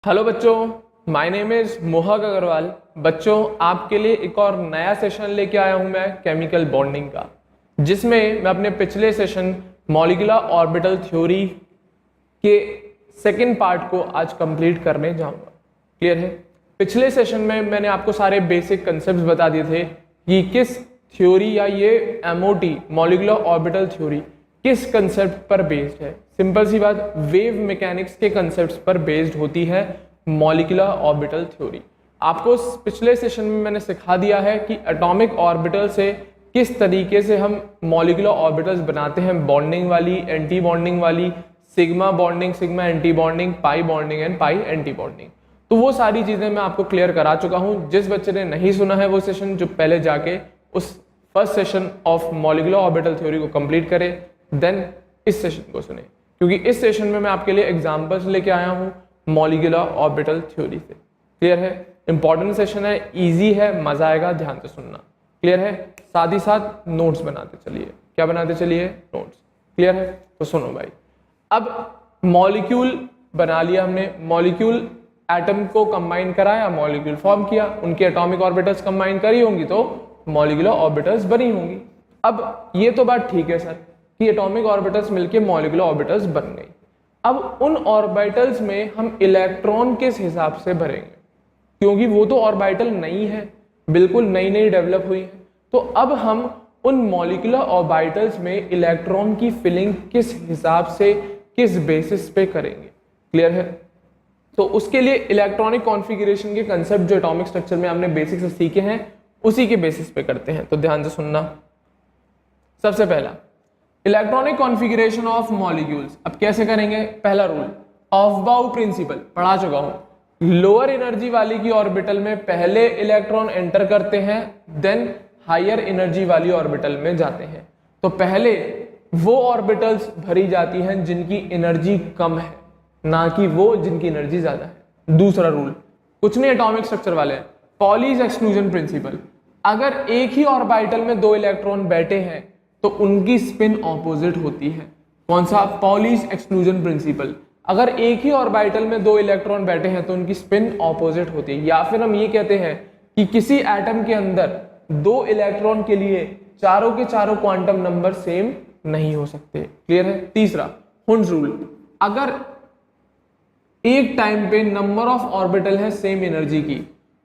Hello बच्चों, my name is मोहक अग्रवाल। बच्चों, आपके लिए एक और नया सेशन लेके आया हूं मैं केमिकल बॉन्डिंग का, जिसमें मैं अपने पिछले सेशन मॉलिक्यूलर ऑर्बिटल थ्योरी के सेकंड पार्ट को आज कंप्लीट करने जाऊंगा। क्लियर है? पिछले सेशन में मैंने आपको सारे बेसिक कंसेप्ट बता दिए थे कि किस थ्योरी या ये एमओटी मॉलिक्यूलर ऑर्बिटल थ्योरी किस कंसेप्ट पर बेस्ड है। सिंपल सी बात, वेव मैकेनिक्स के कंसेप्ट्स पर बेस्ड होती है मॉलिक्यूलर ऑर्बिटल थ्योरी। आपको पिछले सेशन में मैंने सिखा दिया है कि एटॉमिक ऑर्बिटल से किस तरीके से हम मॉलिक्यूलर ऑर्बिटल्स बनाते हैं, बॉन्डिंग वाली, एंटी बॉन्डिंग वाली, sigma bonding, sigma anti bonding, pi bonding and pi anti bonding. तो वो सारी चीजें मैं आपको क्लियर करा चुका हूं। जिस बच्चे ने नहीं सुना है वो सेशन, जो पहले जाके उस first session of molecular orbital theory को कंप्लीट करे, देन इस सेशन को सुने, क्योंकि इस सेशन में मैं आपके लिए एग्जांपल्स लेके आया हूं मॉलिक्यूलर ऑर्बिटल थ्योरी से। क्लियर है? इंपॉर्टेंट सेशन है, इजी है, मजा आएगा, ध्यान से सुनना। क्लियर है? साथ ही साथ नोट्स बनाते चलिए। क्या बनाते चलिए? नोट्स। क्लियर है? तो सुनो भाई, अब मॉलिक्यूल बना लिया हमने, मॉलिक्यूल एटम को कंबाइन कराया, मॉलिक्यूल फॉर्म किया, उनके एटॉमिक ऑर्बिटल्स कंबाइन करी होंगी तो मॉलिक्यूलर ऑर्बिटल्स बनी होंगी। अब ये तो बात ठीक है सर कि एटॉमिक ऑर्बिटल्स मिलके मॉलिक्यूलर ऑर्बिटल्स बन गई। अब उन ऑर्बिटल्स में हम इलेक्ट्रॉन किस हिसाब से भरेंगे, क्योंकि वो तो ऑर्बिटल नई है, बिल्कुल नई नई डेवलप हुई है। तो अब हम उन मॉलिक्यूलर ऑर्बिटल्स में इलेक्ट्रॉन की फिलिंग किस हिसाब से, किस बेसिस पे करेंगे। क्लियर है? तो उसके लिए इलेक्ट्रॉनिक कॉन्फ़िगरेशन के कंसेप्ट जो एटॉमिक स्ट्रक्चर में आपने बेसिक से सीखे हैं, उसी के बेसिस पे करते हैं। तो ध्यान से सुनना। सबसे पहला, इलेक्ट्रॉनिक कॉन्फ़िगरेशन ऑफ मॉलिक्यूल्स। अब कैसे करेंगे? पहला रूल, ऑफबाउ प्रिंसिपल पढ़ा चुका हूं। लोअर एनर्जी वाली की ऑर्बिटल में पहले इलेक्ट्रॉन एंटर करते हैं, देन हायर एनर्जी वाली ऑर्बिटल में जाते हैं। तो पहले वो ऑर्बिटल्स भरी जाती हैं जिनकी एनर्जी कम है, ना कि वो जिनकी एनर्जी ज्यादा है। दूसरा रूल, कुछ नहीं एटॉमिक स्ट्रक्चर वाले हैं, पॉलीज एक्सक्लूजन प्रिंसिपल। अगर एक ही ऑर्बिटल में दो इलेक्ट्रॉन बैठे हैं तो उनकी स्पिन ऑपोजिट होती है। कौन सा? Pauli's exclusion principle. अगर एक ही ऑर्बिटल में दो इलेक्ट्रॉन बैठे हैं तो उनकी स्पिन ऑपोजिट होती है। या फिर हम ये कहते हैं कि किसी एटम के अंदर दो इलेक्ट्रॉन के लिए चारों के चारों क्वांटम नंबर सेम नहीं हो सकते। क्लियर है? तीसरा, हुंड्स रूल। अगर एक टाइम पे नंबर ऑफ ऑर्बिटल है सेम एनर्जी की,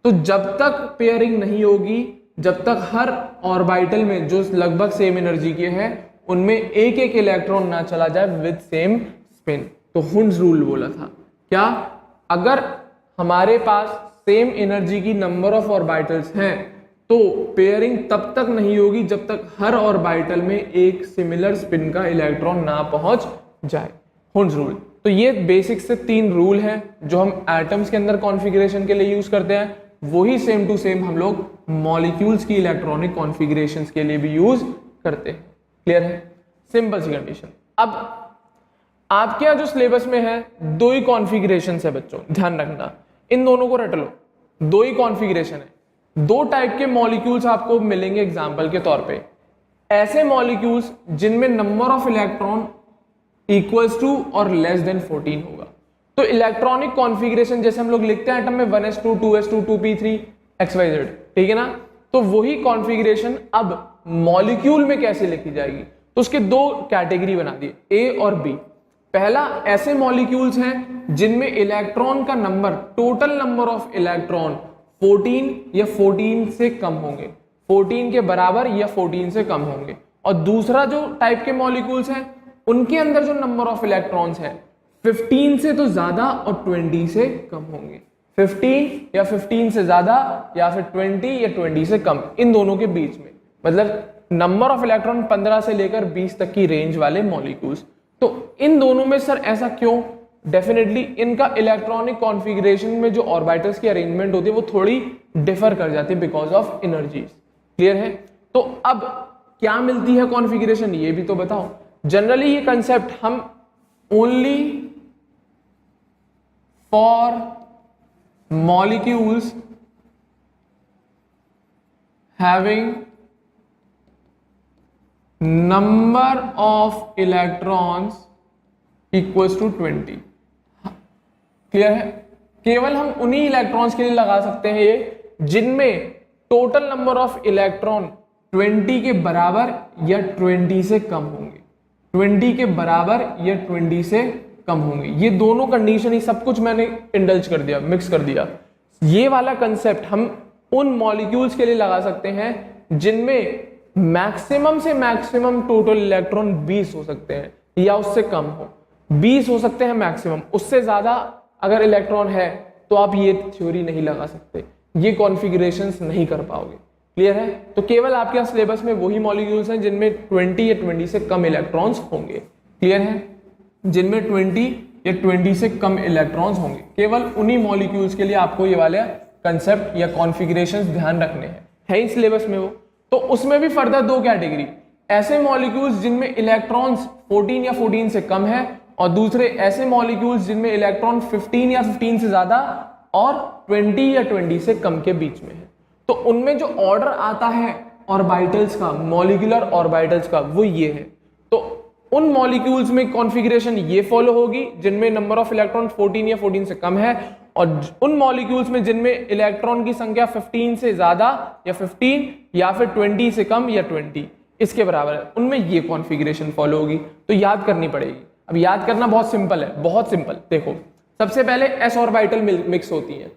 तो जब तक पेयरिंग नहीं होगी, जब तक हर ऑर्बिटल में जो लगभग सेम एनर्जी के हैं उनमें एक एक इलेक्ट्रॉन ना चला जाए विद सेम स्पिन। तो हुंड्स रूल बोला था क्या? अगर हमारे पास सेम एनर्जी की नंबर ऑफ ऑर्बिटल्स हैं तो पेयरिंग तब तक नहीं होगी जब तक हर ऑर्बिटल में एक सिमिलर स्पिन का इलेक्ट्रॉन ना पहुंच जाए। Hund's rule. तो ये बेसिक से तीन रूल हैं जो हम एटम्स के अंदर कॉन्फ़िगरेशन के लिए यूज करते हैं, वही सेम टू सेम हम लोग मॉलिक्यूल्स की इलेक्ट्रॉनिक कॉन्फ़िगरेशंस के लिए भी यूज करते हैं। क्लियर है? सिंपल सी कंडीशन। अब आपके यहाँ जो सिलेबस में है दो ही कॉन्फ़िगरेशन है बच्चों, ध्यान रखना, इन दोनों को रट लो। दो ही कॉन्फ़िगरेशन है, दो टाइप के मॉलिक्यूल्स आपको मिलेंगे एग्जाम्पल के तौर पे। ऐसे मॉलिक्यूल्स जिनमें number of electron equals to और लेस देन 14 होगा। तो इलेक्ट्रॉनिक कॉन्फ़िगरेशन जैसे हम लोग लिखते हैं एटम में 1s2 2s2 2p3 xyz, ठीक है ना? तो वही कॉन्फ़िगरेशन अब मॉलिक्यूल में कैसे लिखी जाएगी, तो उसके दो कैटेगरी बना दिए, ए और बी। पहला, ऐसे मॉलिक्यूल्स हैं जिनमें इलेक्ट्रॉन का number, total number of electron 14 या 14 से कम होंगे, 14 के बराबर या 14 से कम होंगे। और दूसरा जो टाइप के मॉलिक्यूल्स हैं उनके अंदर जो नंबर ऑफ इलेक्ट्रॉन्स है 15 से तो ज्यादा और 20 से कम होंगे। 15 या 15 से ज्यादा या फिर 20 या 20 से कम, इन दोनों के बीच में, मतलब नंबर ऑफ इलेक्ट्रॉन 15 से लेकर 20 तक की रेंज वाले मॉलिक्यूल्स। तो इन दोनों में सर ऐसा क्यों? डेफिनेटली इनका इलेक्ट्रॉनिक कॉन्फ़िगरेशन में जो ऑर्बिटल्स की अरेंजमेंट होती है वो थोड़ी डिफर कर जाती है बिकॉज ऑफ एनर्जीज। क्लियर है? तो अब क्या मिलती है कॉन्फ़िगरेशन, ये भी तो बताओ। जनरली ये कंसेप्ट हम only for molecules having number of electrons equals to 20। Clear है? केवल हम उन्हीं इलेक्ट्रॉन्स के लिए लगा सकते हैं ये जिनमें टोटल नंबर ऑफ इलेक्ट्रॉन 20 के बराबर या 20 से कम होंगे, 20 के बराबर या 20 से कम होंगे। ये दोनों कंडीशन ही सब कुछ मैंने इंडल्ज कर दिया, मिक्स कर दिया। ये वाला कंसेप्ट हम उन मॉलिक्यूल्स के लिए लगा सकते हैं जिनमें मैक्सिमम से मैक्सिमम टोटल इलेक्ट्रॉन 20 हो सकते हैं या उससे कम हो, 20 हो सकते हैं मैक्सिमम, उससे ज्यादा अगर इलेक्ट्रॉन है तो आप ये थ्योरी नहीं लगा सकते, ये कॉन्फ़िगरेशंस नहीं कर पाओगे। क्लियर है? तो केवल आपके सिलेबस में वही मॉलिक्यूल्स हैं जिनमें 20 या 20 से कम इलेक्ट्रॉन्स होंगे। क्लियर है? जिनमें 20 या 20 से कम इलेक्ट्रॉन्स होंगे, केवल उन्हीं मॉलिक्यूल्स के लिए आपको ये वाले कंसेप्ट या कॉन्फ़िगरेशंस ध्यान रखने हैं। है ही सिलेबस में वो। तो उसमें भी फर्दर दो कैटेगरी, ऐसे मॉलिक्यूल्स जिनमें इलेक्ट्रॉन्स 14 या 14 से कम है, और दूसरे ऐसे मॉलिक्यूल्स जिनमें इलेक्ट्रॉन 15 या 15 से ज्यादा और 20 या 20 से कम के बीच में है। तो उनमें जो ऑर्डर आता है ऑर्बिटल्स का, मॉलिक्यूलर ऑर्बिटल्स का, वो ये है। तो उन मॉलिक्यूल्स में कॉन्फ़िगरेशन ये फॉलो होगी जिनमें नंबर ऑफ इलेक्ट्रॉन 14 या 14 से कम है, और उन मॉलिक्यूल्स में जिनमें इलेक्ट्रॉन की संख्या 15 से ज्यादा या 15 या फिर 20 से कम या 20 इसके बराबर है, उनमें ये कॉन्फ़िगरेशन फॉलो होगी। तो याद करनी पड़ेगी। अब याद करना बहुत सिंपल है, बहुत सिंपल। देखो, सबसे पहले s ऑर्बिटल मिक्स होती हैं,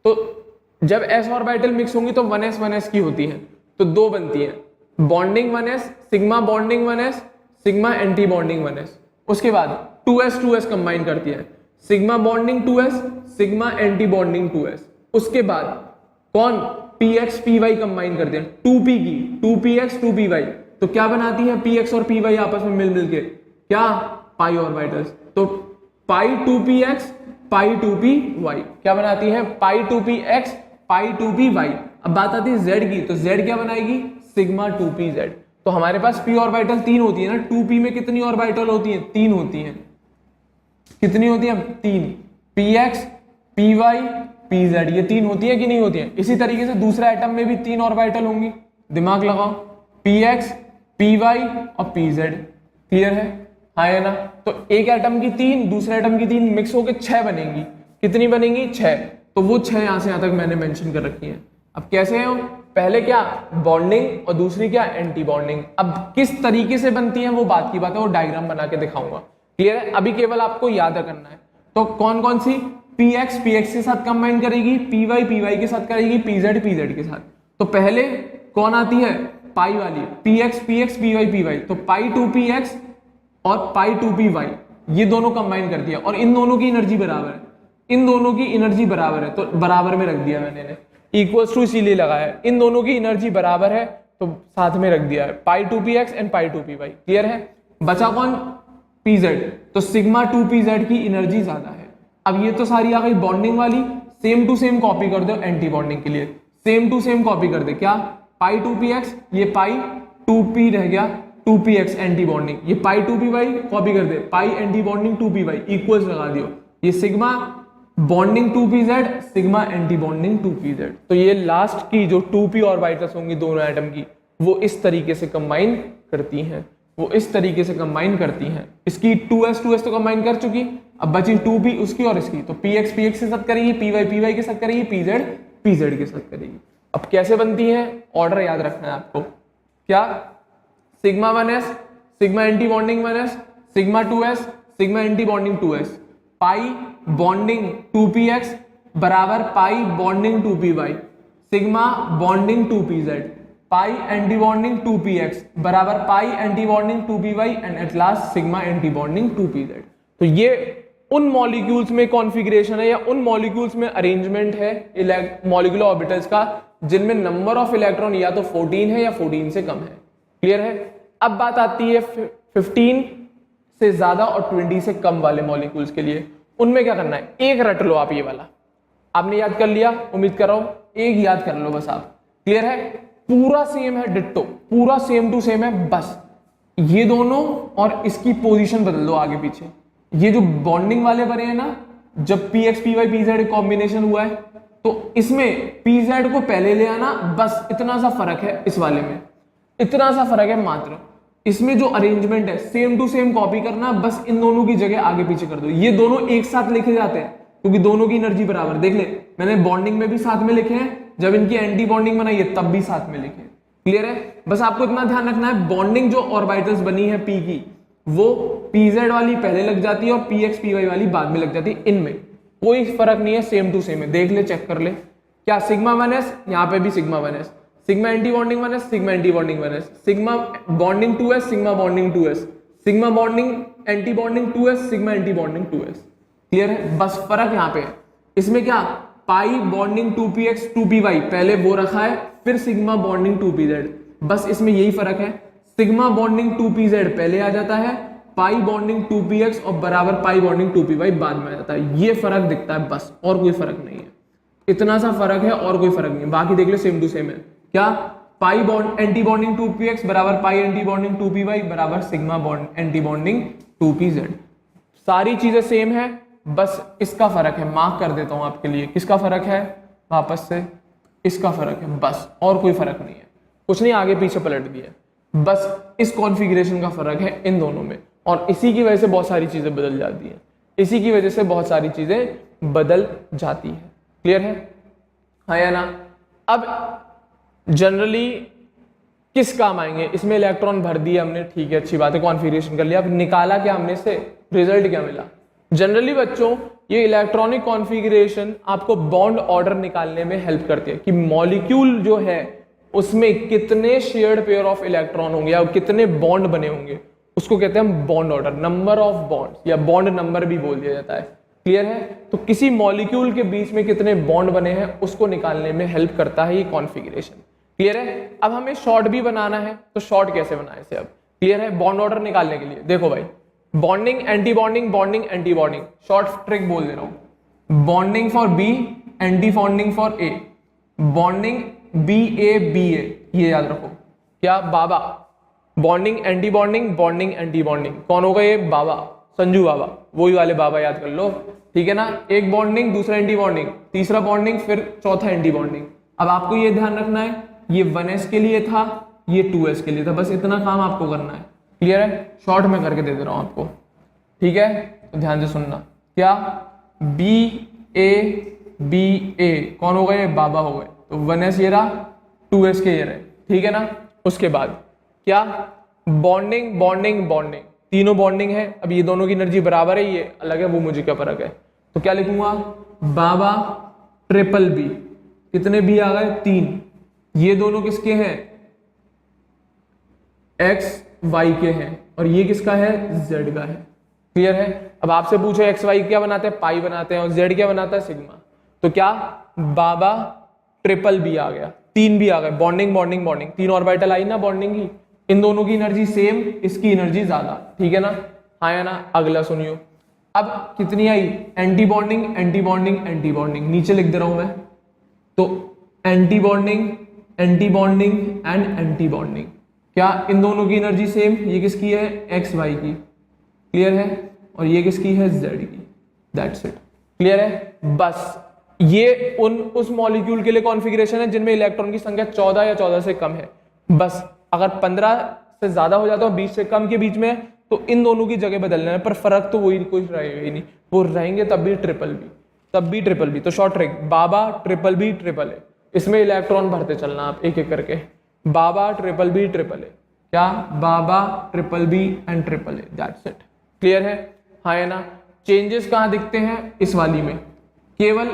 तो जब s ऑर्बिटल मिक्स होंगी तो 1s 1s की होती है, तो दो बनती है, bonding 1s, sigma bonding 1s, sigma anti bonding 1s। उसके बाद 2s 2s कंबाइन करती है, sigma bonding 2s, sigma anti bonding 2s। उसके बाद कौन px py कंबाइन करते हैं, 2p की, 2px 2py, तो क्या बनाती है px और py आपस में मिल मिलके क्या, पाई ऑर्बिटल्स। तो पाई 2px पाई 2py क्या बनाती है, पाई 2px पाई 2py। अब बात आती है z की, तो z क्या बनाएगी, सिग्मा 2pz। तो हमारे पास p ऑर्बिटल 3 होती है ना, 2p में कितनी ऑर्बिटल होती है, 3 होती हैं। कितनी होती है, 3, px py pz, ये 3 होती है कि नहीं होती है। इसी तरीके से दूसरा एटम में भी 3 ऑर्बिटल होंगी, दिमाग लगाओ, px py और pz। क्लियर है, हाँ है ना। तो एक एटम की 3, दूसरे एटम की 3 मिक्स होकर 6 बनेंगी। कितनी बनेंगी, 6। तो वो 6 यहां से यहां तक मैंने मेंशन कर रखी है। अब कैसे है, पहले क्या बॉन्डिंग और दूसरी क्या एंटी बॉन्डिंग। अब किस तरीके से बनती है वो बात की बात है, वो डायग्राम बना के दिखाऊंगा। क्लियर है, अभी केवल आपको याद करना है। तो कौन कौन सी, px px के साथ कंबाइन करेगी, py py के साथ करेगी, pz pz के साथ। तो पहले कौन आती है, पाई वाली, px px py py। तो पाई 2px और पाई 2py ये दोनों कंबाइन कर दिया, और इन दोनों की एनर्जी बराबर है, इन दोनों की एनर्जी बराबर है, तो बराबर में रख दिया मैंने, इक्वल्स टू इसीलिए लगाया है, इन दोनों की एनर्जी बराबर है तो साथ में रख दिया है, पाई 2px and pi 2py। Clear है, बचा कौन, pz। तो सिग्मा 2pz की एनर्जी ज्यादा है। अब ये तो सारी आ गई बॉन्डिंग वाली, सेम टू सेम कॉपी कर दो एंटी बॉन्डिंग के लिए, सेम टू सेम कॉपी कर दे, क्या, पाई 2px, ये पाई 2p रह गया, 2px एंटी बॉन्डिंग, ये पाई 2py कॉपी कर दे, पाई एंटी बॉन्डिंग 2py इक्वल्स लगा दियो, ये sigma bonding 2pz, sigma anti bonding 2pz। तो ये लास्ट की जो 2p ऑर्बिटल्स होंगी दोनों एटम की, वो इस तरीके से कंबाइन करती हैं, वो इस तरीके से कंबाइन करती हैं। इसकी 2s 2s तो कंबाइन कर चुकी, अब बची 2p उसकी और इसकी, तो px px के साथ करेगी, py py के साथ करेगी, pz pz के साथ करेगी। अब कैसे बनती है, ऑर्डर याद रखना है आपको, क्या, sigma 1s, sigma anti bonding 1s, sigma 2s, sigma anti bonding 2s, pi bonding 2px बराबर pi bonding 2py, sigma bonding 2pz, pi anti bonding 2px बराबर pi anti bonding 2py and at last sigma anti bonding 2pz। तो ये उन molecules में configuration है या उन molecules में अरेंजमेंट है मॉलिक्यूलर ऑर्बिटल्स का जिनमें नंबर ऑफ इलेक्ट्रॉन या तो 14 है या 14 से कम है। क्लियर है। अब बात आती है 15 से ज्यादा और 20 से कम वाले मॉलिक्यूल्स के लिए, उनमें क्या करना है, एक रट लो आप, ये वाला आपने याद कर लिया, उम्मीद कर रहा हूं, एक याद कर लो बस आप। क्लियर है, पूरा सेम है, डिट्टो पूरा सेम टू सेम है, बस ये दोनों और इसकी पोजीशन बदल दो आगे पीछे। ये जो बॉन्डिंग वाले बने हैं ना, जब px py pz कॉम्बिनेशन हुआ है तो इसमें pz को पहले ले आना, बस इतना सा फर्क है इस वाले में, इतना सा फर्क है मात्र। इसमें जो अरेंजमेंट है सेम टू सेम कॉपी करना, बस इन दोनों की जगह आगे पीछे कर दो। ये दोनों एक साथ लिखे जाते हैं क्योंकि दोनों की एनर्जी बराबर। देख ले, मैंने बॉन्डिंग में भी साथ में लिखे हैं, जब इनकी एंटी बॉन्डिंग बनाई है तब भी साथ में लिखे हैं। क्लियर है? बस आपको इतना ध्यान रखना है, बॉन्डिंग जो ऑर्बिटल्स बनी है पी की, वो pz वाली पहले लग जाती है और px py वाली बाद में लग जाती है। इनमें कोई फर्क नहीं है, सेम टू सेम है। देख ले, चेक कर ले, क्या सिग्मा 1s, यहाँ पे भी sigma 1s, sigma anti bonding 1s, sigma anti bonding 1s, sigma bonding 2s, sigma bonding 2s, sigma bonding anti bonding 2s, sigma anti bonding 2s। Clear है? बस फर्क यहाँ पे है। इसमें क्या, पाई बॉन्डिंग 2px 2py पहले वो रखा है, फिर सिग्मा बॉन्डिंग 2pz, बस इसमें यही फर्क है। सिग्मा बॉन्डिंग 2pz पहले आ जाता है, पाई बॉन्डिंग 2px और बराबर पाई बॉन्डिंग 2py बाद में आ जाता है। ये फर्क दिखता है बस, और कोई फर्क नहीं है। इतना सा फर्क है और कोई फर्क नहीं है, बाकी देख ले सेम टू सेम है। क्या, pi bond anti bonding 2px बराबर पाई एंटी बॉन्डिंग 2py बराबर sigma bond anti bonding 2pz। सारी चीजें सेम है, बस इसका फर्क है। मार्क कर देता हूं आपके लिए, किसका फर्क है, वापस से इसका फर्क है, बस और कोई फर्क नहीं है। कुछ नहीं आगे पीछे पलट दिया, बस इस कॉन्फ़िगरेशन का फर्क है इन दोनों में, और इसी की वजह से बहुत सारी चीजें बदल जाती हैं। इसी की वजह से बहुत सारी चीजें बदल जाती है। क्लियर है? हाँ या ना? अब जनरली किस काम आएंगे, इसमें इलेक्ट्रॉन भर दिया हमने, ठीक है, अच्छी बात है, कॉन्फ़िगरेशन कर लिया। अब निकाला क्या हमने से, रिजल्ट क्या मिला? जनरली बच्चों ये इलेक्ट्रॉनिक कॉन्फ़िगरेशन आपको बॉन्ड ऑर्डर निकालने में हेल्प करती है कि मॉलिक्यूल जो है उसमें कितने शेयर्ड पेयर ऑफ इलेक्ट्रॉन होंगे या कितने बॉन्ड बने होंगे, उसको कहते हैं bond order, number of bonds या बॉन्ड नंबर भी बोल दिया जाता है। क्लियर है? तो किसी मॉलिक्यूल के बीच में कितने बॉन्ड बने हैं उसको निकालने में हेल्प करता है ये कॉन्फ़िगरेशन। क्लियर है? अब हमें शॉर्ट भी बनाना है, तो शॉर्ट कैसे बनाए इसे अब? क्लियर है? बॉन्ड ऑर्डर निकालने के लिए देखो भाई, bonding anti bonding, bonding anti bonding, short trick बोल दे रहा हूं, bonding for B, anti bonding for A, bonding B A B A, ये याद रखो। क्या, बाबा, bonding anti bonding, bonding anti bonding, कौन होगा ये, बाबा, संजू बाबा, वही वाले बाबा याद कर लो। ठीक है ना? एक बॉन्डिंग, दूसरा एंटी बॉन्डिंग, तीसरा बॉन्डिंग, फिर चौथा एंटी बॉन्डिंग। अब आपको ये ध्यान रखना है, ये 1s के लिए था, ये 2s के लिए था, बस इतना काम आपको करना है। क्लियर है? शॉर्ट में करके दे रहा हूं आपको, ठीक है? तो ध्यान से सुनना। क्या, बी ए कौन हो गए, बाबा हो गए, तो 1s ये रहा, 2s के ये रहे। ठीक है ना? उसके बाद क्या, बॉन्डिंग बॉन्डिंग बॉन्डिंग, तीनों बॉन्डिंग है। अब ये दोनों की एनर्जी बराबर है, ये अलग है, वो मुझे क्या फर्क है। तो क्या लिखूंगा, बाबा ट्रिपल बी, कितने बी आ गए, 3। ये दोनों किसके हैं, एक्स वाई के हैं, और ये किसका है, जेड का है। क्लियर है? अब आपसे पूछो एक्स वाई क्या बनाते हैं, पाई बनाते हैं, और जेड क्या बनाता है, सिग्मा। तो क्या, बाबा ट्रिपल बी आ गया, 3 भी आ गए, बॉन्डिंग बॉन्डिंग बॉन्डिंग, 3 ऑर्बिटल आई ना बॉन्डिंग की, इन दोनों की एनर्जी सेम, इसकी एनर्जी ज्यादा। ठीक है ना? हाँ या ना? अगला सुनियो, अब कितनी आई, anti bonding anti bonding anti bonding, नीचे लिख दे रहा हूं मैं, तो anti bonding and anti bonding. क्या, इन दोनों की एनर्जी सेम, ये किसकी है, एक्स वाई की। क्लियर है? और ये किसकी है, जेड की। That's it. क्लियर है? बस ये उस मॉलिक्यूल के लिए कॉन्फ़िगरेशन है जिनमें इलेक्ट्रॉन की संख्या 14 या 14 से कम है। बस अगर 15 से ज्यादा हो जाता है, 20 से कम के बीच में, तो इन दोनों की जगह बदलना है, पर फर्क तो वही कोई रहेगा ही नहीं, वो रहेंगे तब भी ट्रिपल बी, तब भी ट्रिपल बी। तो शॉर्ट ट्रिक, बाबा ट्रिपल बी ट्रिपल ए, इसमें इलेक्ट्रॉन भरते चलना आप एक एक करके, बाबा ट्रिपल बी ट्रिपल ए। क्या, बाबा triple B and triple A, that's it. Clear है? हाँ या ना? चेंजेस कहाँ दिखते हैं, इस वाली में, केवल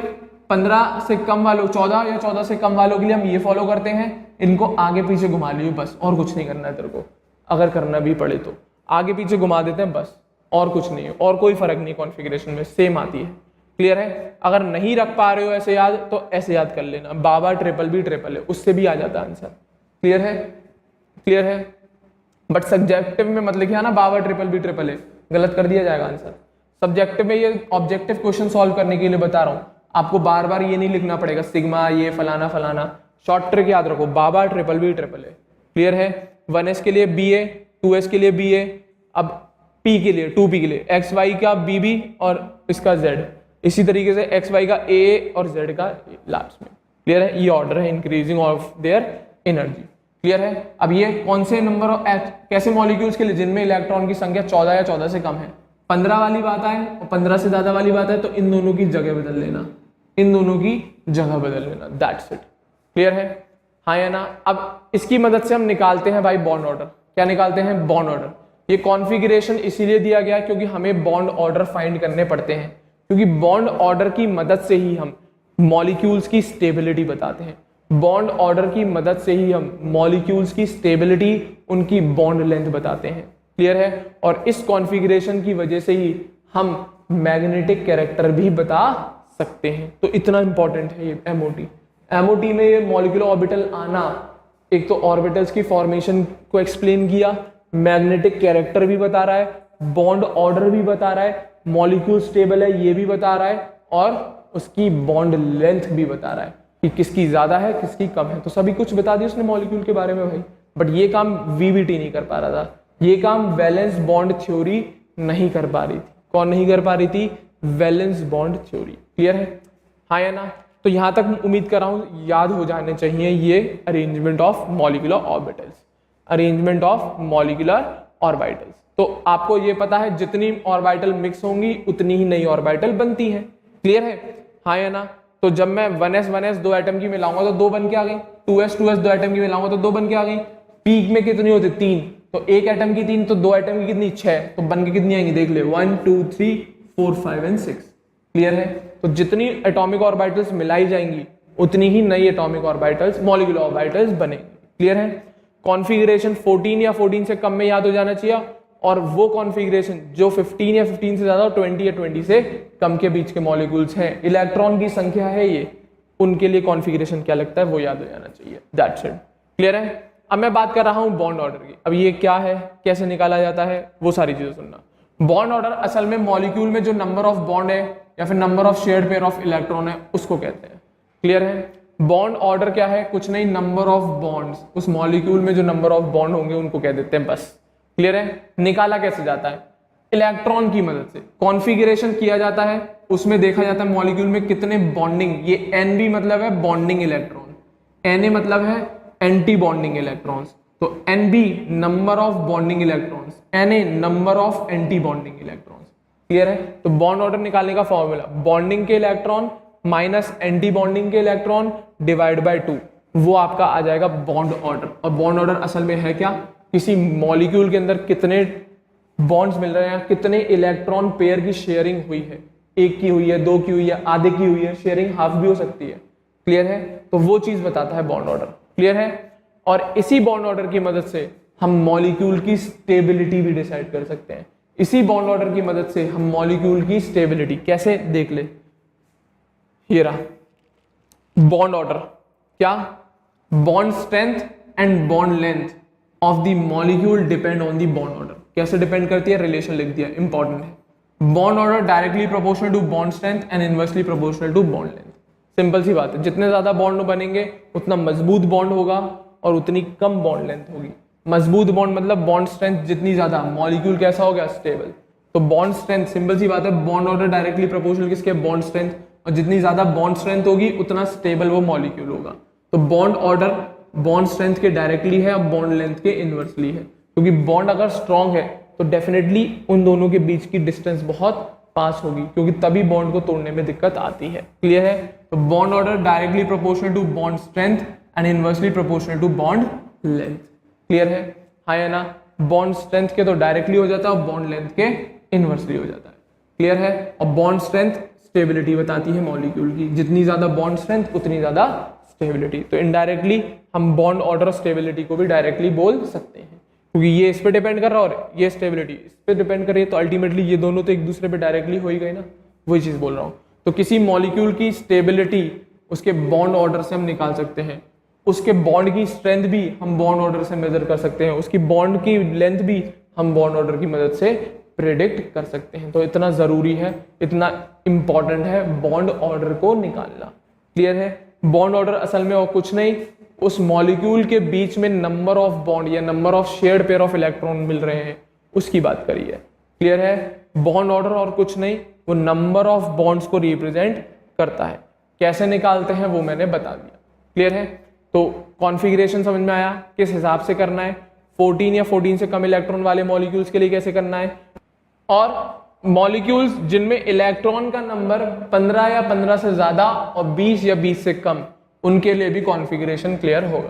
15 से कम वालों, 14 या 14 से कम वालों के लिए हम ये फॉलो करते हैं, इनको आगे पीछे घुमा लियो बस, और कुछ नहीं करना है तेरे को। अगर करना भी पड़े तो आगे पीछे घुमा देते हैं बस, और कुछ नहीं है, और कोई फर्क नहीं, कॉन्फ़िगरेशन में सेम आती है। क्लियर है? अगर नहीं रख पा रहे हो ऐसे याद, तो ऐसे याद कर लेना, बाबा ट्रिपल बी ट्रिपल है, उससे भी आ जाता है आंसर। क्लियर है? क्लियर है? बट सब्जेक्टिव में मत लिखिए ना बाबा ट्रिपल बी ट्रिपल है, गलत कर दिया जाएगा आंसर। सब्जेक्टिव में ये ऑब्जेक्टिव क्वेश्चन सॉल्व करने के लिए बता रहा हूं, आपको बार बार ये नहीं लिखना पड़ेगा सिग्मा ये फलाना फलाना। शॉर्ट ट्रिक याद रखो, बाबा triple B triple A. Clear है? 1s के लिए बी ए, 2s के लिए बी ए, अब p के लिए 2p के लिए एक्स वाई का बी बी और इसका z, इसी तरीके से एक्स वाई का a और z का लास्ट में। क्लियर है? ये ऑर्डर है increasing of their energy. Clear है? अब ये कौन से नंबर ऑफ कैसे मॉलिक्यूल्स के लिए जिनमें इलेक्ट्रॉन की संख्या 14 या 14 से कम है, 15 वाली बात आए और 15 से ज्यादा वाली बात है तो इन दोनों की जगह बदल लेना, इन दोनों की जगह बदल लेना, दैट्स इट। क्लियर है, हाँ या ना। अब इसकी मदद से हम निकालते हैं भाई बॉन्ड ऑर्डर। क्या निकालते हैं? Bond order. ये कॉन्फ़िगरेशन इसीलिए दिया गया क्योंकि हमें बॉन्ड ऑर्डर फाइंड करने पड़ते हैं, क्योंकि बॉन्ड ऑर्डर की मदद से ही हम मॉलिक्यूल्स की स्टेबिलिटी बताते हैं। बॉन्ड ऑर्डर की मदद से ही हम मॉलिक्यूल्स की स्टेबिलिटी, उनकी बॉन्ड लेंथ बताते हैं। क्लियर है, और इस कॉन्फ़िगरेशन की वजह से ही हम मैग्नेटिक कैरेक्टर भी बता सकते हैं। तो इतना इंपॉर्टेंट है ये एमओटी। एमओटी में ये मॉलिक्यूलर ऑर्बिटल आना, एक तो ऑर्बिटल्स की फॉर्मेशन को एक्सप्लेन किया, मैग्नेटिक कैरेक्टर भी बता रहा है, बॉन्ड ऑर्डर भी बता रहा है, मॉलिक्यूल स्टेबल है ये भी बता रहा है, और उसकी बॉन्ड लेंथ भी बता रहा है कि किसकी ज्यादा है किसकी कम है। तो सभी कुछ बता दिया उसने मॉलिक्यूल के बारे में भाई। बट ये काम वीबीटी नहीं कर पा रहा था, ये काम वैलेंस बॉन्ड थ्योरी नहीं कर पा रही थी। कौन नहीं कर पा रही थी? Valence bond theory. क्लियर है, हाँ या ना। तो यहां तक उम्मीद कर रहा हूं याद हो जाने चाहिए ये arrangement of molecular orbitals, arrangement of molecular orbitals. तो आपको ये पता है जितनी ऑर्बिटल मिक्स होंगी उतनी ही नई ऑर्बिटल बनती है। क्लियर है, हाँ या ना। तो जब मैं 1s दो एटम की मिलाऊंगा तो 2 बन के आ गई, 2s दो एटम की मिलाऊंगा तो 2 बन के आ गई। पीक में कितनी होती? 3, तो एक एटम की 3, तो 2 एटम की कितनी? 6, तो बन के कितनी आएंगी देख ले, 1 2 3 4 5 एंड 6। क्लियर है, तो जितनी एटॉमिक ऑर्बिटल्स मिलाई जाएंगी उतनी ही नई एटॉमिक ऑर्बिटल्स, मॉलिक्यूलर ऑर्बिटल्स बनेंगी। क्लियर है, कॉन्फ़िगरेशन 14 या 14 से कम में याद हो जाना चाहिए, और वो कॉन्फ़िगरेशन जो 15 या 15 से ज्यादा और 20 या 20 से कम के बीच के मॉलिक्यूल्स हैं, इलेक्ट्रॉन की संख्या है ये, उनके लिए कॉन्फ़िगरेशन क्या लगता है वो याद हो जाना चाहिए। That's it. क्लियर है, अब मैं बात कर रहा हूं बॉन्ड ऑर्डर की। अब ये क्या है, कैसे निकाला जाता है, वो सारी चीजें सुनना। बॉन्ड ऑर्डर असल में मॉलिक्यूल में जो नंबर ऑफ बॉन्ड है या फिर number of shared pair of electron है उसको कहते हैं। क्लियर है, बॉन्ड ऑर्डर क्या है? कुछ नहीं, नंबर ऑफ बॉन्ड्स, उस मॉलिक्यूल में जो नंबर ऑफ बॉन्ड होंगे उनको कह देते हैं बस। क्लियर है, निकाला कैसे जाता है? इलेक्ट्रॉन की मदद से कॉन्फ़िगरेशन किया जाता है, उसमें देखा जाता है मॉलिक्यूल में कितने बॉन्डिंग, ये एन बी मतलब है बॉन्डिंग इलेक्ट्रॉन, एन ए मतलब है एंटी बॉन्डिंग इलेक्ट्रॉन्स, तो N B number of bonding electrons, N A number of antibonding electrons. Clear है, तो बॉन्ड ऑर्डर निकालने का फॉर्मूला बॉन्डिंग के इलेक्ट्रॉन माइनस एंटी बॉन्डिंग के इलेक्ट्रॉन डिवाइड बाय 2, वो आपका आ जाएगा बॉन्ड ऑर्डर। और बॉन्ड ऑर्डर असल में है क्या? किसी मॉलिक्यूल के अंदर कितने बॉन्ड्स मिल रहे हैं, कितने इलेक्ट्रॉन पेयर की शेयरिंग हुई है, एक की हुई है, 2 की हुई है, आधे की हुई है, शेयरिंग हाफ भी हो सकती है। क्लियर है, तो वो चीज बताता है बॉन्ड ऑर्डर। क्लियर है, और इसी बॉन्ड ऑर्डर की मदद से हम मॉलिक्यूल की स्टेबिलिटी भी डिसाइड कर सकते हैं। इसी बॉन्ड ऑर्डर की मदद से हम मॉलिक्यूल की स्टेबिलिटी कैसे, देख ले, ये रहा बॉन्ड ऑर्डर। क्या? Bond strength and bond length of the molecule depend on the bond order. कैसे डिपेंड करती है? रिलेशन लिख दिया, इंपॉर्टेंट है। Bond order directly proportional to bond strength and inversely proportional to bond length. Simple सी बात है, जितने ज्यादा बॉन्ड बनेंगे उतना मजबूत बॉन्ड होगा और उतनी कम बॉन्ड लेंथ होगी। मजबूत बॉन्ड मतलब बॉन्ड स्ट्रेंथ जितनी ज्यादा, मॉलिक्यूल कैसा हो गया? स्टेबल। तो बॉन्ड स्ट्रेंथ, सिंपल सी बात है, बॉन्ड ऑर्डर डायरेक्टली प्रोपोर्शनल किसके? बॉन्ड स्ट्रेंथ, और जितनी ज्यादा बॉन्ड स्ट्रेंथ होगी उतना स्टेबल वो मॉलिक्यूल होगा। तो बॉन्ड ऑर्डर बॉन्ड स्ट्रेंथ के डायरेक्टली है और बॉन्ड लेंथ के इनवर्सली है, क्योंकि बॉन्ड अगर स्ट्रॉन्ग है तो डेफिनेटली उन दोनों के बीच की डिस्टेंस बहुत पास होगी, क्योंकि तभी बॉन्ड को तोड़ने में दिक्कत आती है। क्लियर है, तो bond order directly proportional to bond strength and inversely proportional to bond length. Clear है, हाँ या ना। बॉन्ड स्ट्रेंथ के तो डायरेक्टली हो जाता है और बॉन्ड लेंथ के इनवर्सली हो जाता है। क्लियर है, और बॉन्ड स्ट्रेंथ स्टेबिलिटी बताती है मॉलिक्यूल की, जितनी ज्यादा बॉन्ड स्ट्रेंथ उतनी ज्यादा स्टेबिलिटी। तो इनडायरेक्टली हम बॉन्ड ऑर्डर स्टेबिलिटी को भी डायरेक्टली बोल सकते हैं, क्योंकि ये इस पे डिपेंड कर रहा है और ये स्टेबिलिटी इस पे डिपेंड कर रही है, तो अल्टीमेटली ये दोनों तो एक दूसरे पे डायरेक्टली हो ही गए ना, वही चीज बोल रहा हूँ। तो किसी मॉलिक्यूल की स्टेबिलिटी उसके बॉन्ड ऑर्डर से हम निकाल सकते हैं, उसके बॉन्ड की स्ट्रेंथ भी हम बॉन्ड ऑर्डर से मेजर कर सकते हैं, उसकी बॉन्ड की लेंथ भी हम बॉन्ड ऑर्डर की मदद से प्रेडिक्ट कर सकते हैं। तो इतना जरूरी है, इतना इंपॉर्टेंट है बॉन्ड ऑर्डर को निकालना। क्लियर है, बॉन्ड ऑर्डर असल में और कुछ नहीं, उस मॉलिक्यूल के बीच में नंबर ऑफ बॉन्ड या number of shared pair of electron मिल रहे हैं उसकी बात करी है। क्लियर है, बॉन्ड ऑर्डर और कुछ नहीं, वो नंबर ऑफ बॉन्ड्स को रिप्रेजेंट करता है। कैसे निकालते हैं वो मैंने बता दिया। क्लियर है, तो कॉन्फ़िगरेशन समझ में आया, किस हिसाब से करना है, 14 या 14 से कम इलेक्ट्रॉन वाले मॉलिक्यूल्स के लिए कैसे करना है, और मॉलिक्यूल्स जिनमें इलेक्ट्रॉन का नंबर 15 या 15 से ज्यादा और 20 या 20 से कम, उनके लिए भी कॉन्फ़िगरेशन क्लियर होगा।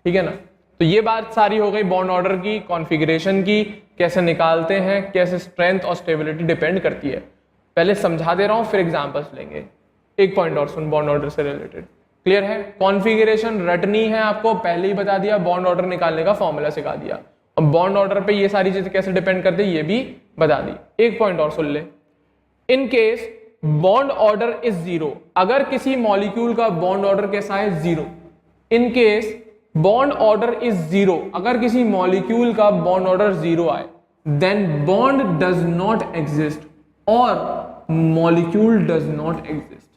ठीक है ना। तो ये बात सारी हो गई बॉन्ड ऑर्डर की, कॉन्फ़िगरेशन की, कैसे निकालते हैं, कैसे स्ट्रेंथ और स्टेबिलिटी डिपेंड करती है। पहले समझा दे रहा हूं, फिर एग्जांपल्स लेंगे। एक पॉइंट और सुन बॉन्ड ऑर्डर से रिलेटेड, क्लियर है। कॉन्फ़िगरेशन रटनी है आपको, पहले ही बता दिया, बॉन्ड ऑर्डर निकालने का फॉर्मूला सिखा दिया। अब बॉन्ड ऑर्डर पे ये सारी चीजें कैसे डिपेंड करती है ये भी बता दी। एक पॉइंट और सुन ले, in case bond order is zero, अगर किसी मॉलिक्यूल का बॉन्ड ऑर्डर कैसा है, zero. In case bond order is zero, अगर किसी मॉलिक्यूल का बॉन्ड ऑर्डर जीरो आए, then bond does not exist और मॉलिक्यूल डज नॉट एग्जिस्ट,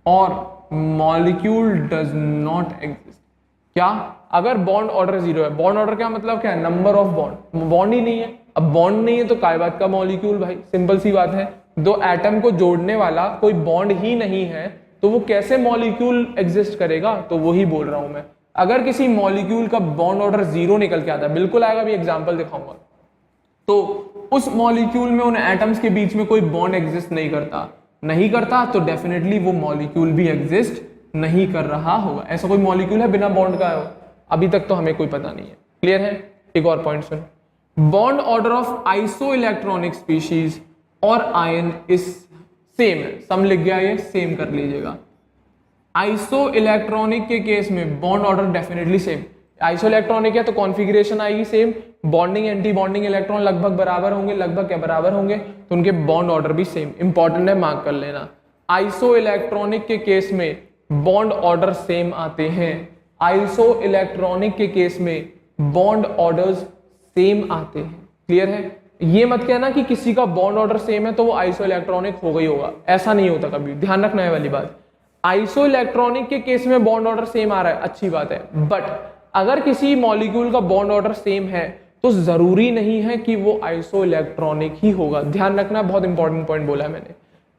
और मॉलिक्यूल डज नॉट एग्जिस्ट। क्या? अगर बॉन्ड ऑर्डर जीरो है, बॉन्ड ऑर्डर क्या मतलब क्या है, नंबर ऑफ बॉन्ड, बॉन्ड ही नहीं है। अब बॉन्ड नहीं है तो काय बात का मॉलिक्यूल भाई, सिंपल सी बात है। दो एटम को जोड़ने वाला कोई बॉन्ड ही नहीं है तो वो कैसे मॉलिक्यूल एग्जिस्ट करेगा, तो वही बोल रहा हूं मैं। अगर किसी मॉलिक्यूल का बॉन्ड ऑर्डर जीरो निकल के आता है, बिल्कुल आएगा, भी एग्जांपल दिखाऊंगा, तो उस मॉलिक्यूल में उन एटम्स के बीच में कोई बॉन्ड एग्जिस्ट नहीं करता तो डेफिनेटली वो मॉलिक्यूल भी एग्जिस्ट नहीं कर रहा होगा। ऐसा कोई मॉलिक्यूल है बिना बॉन्ड का हो? अभी तक तो हमें कोई पता नहीं है। क्लियर है। एक और point soon, bond order of iso electronic species और आयन इज सेम है, सम लिख गया, ये सेम कर लीजिएगा। आइसो इलेक्ट्रॉनिक के केस में bond order definitely same, iso electronic है तो कॉन्फ़िगरेशन आएगी same, bonding anti bonding electron लगभग बराबर होंगे, लगभग क्या बराबर होंगे, तो उनके बॉन्ड ऑर्डर भी सेम। इंपॉर्टेंट है, मार्क कर लेना। आइसो इलेक्ट्रॉनिक के केस में बॉन्ड ऑर्डर सेम आते हैं, आइसो इलेक्ट्रॉनिक के केस में बॉन्ड ऑर्डर्स सेम आते हैं। क्लियर है। ये मत कहना कि किसी का बॉन्ड ऑर्डर सेम है तो वो आइसो इलेक्ट्रॉनिक हो गई होगा, ऐसा नहीं होता कभी, ध्यान रखना है वाली बात। आइसो इलेक्ट्रॉनिक के केस में बॉन्ड ऑर्डर सेम आ रहा है, अच्छी बात है, बट अगर किसी मॉलिक्यूल का बॉन्ड ऑर्डर सेम है तो जरूरी नहीं है कि वो आइसो इलेक्ट्रॉनिक ही होगा। ध्यान रखना, बहुत इंपॉर्टेंट पॉइंट बोला है मैंने।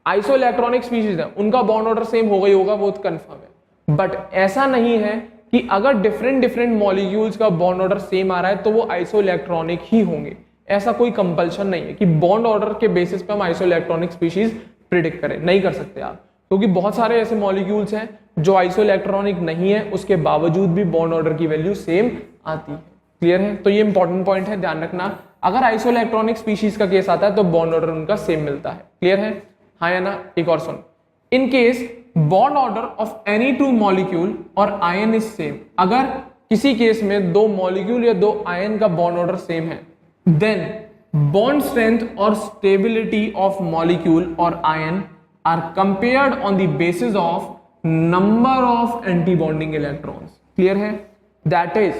आइसो इलेक्ट्रॉनिक स्पीशीज है, उनका बॉन्ड ऑर्डर सेम हो गई होगा, वो तो कंफर्म है, बट ऐसा नहीं है कि अगर डिफरेंट मॉलिक्यूल्स का बॉन्ड ऑर्डर सेम आ रहा है तो वो आइसो इलेक्ट्रॉनिक ही होंगे। ऐसा कोई कंपल्शन नहीं है कि बॉन्ड ऑर्डर के बेसिस पे हम आइसो इलेक्ट्रॉनिक स्पीशीज प्रिडिक्ट करें, नहीं कर सकते आप, क्योंकि बहुत सारे ऐसे मॉलिक्यूल्स हैं जो आइसो इलेक्ट्रॉनिक नहीं है, उसके बावजूद भी बॉन्ड ऑर्डर की वैल्यू सेम आती है। क्लियर है। तो ये इंपॉर्टेंट पॉइंट है, ध्यान रखना। अगर आइसो इलेक्ट्रॉनिक स्पीशीज का केस आता है तो बॉन्ड ऑर्डर उनका सेम मिलता है। क्लियर है, हाँ या ना। एक और सुन, in case bond order of any two molecule और आयन इज सेम, अगर किसी केस में दो मॉलिक्यूल या दो आयन का बॉन्ड ऑर्डर सेम है, देन बॉन्ड स्ट्रेंथ और स्टेबिलिटी ऑफ मॉलिक्यूल और ion are compared on the basis of number of antibonding electrons. Clear है। दैट इज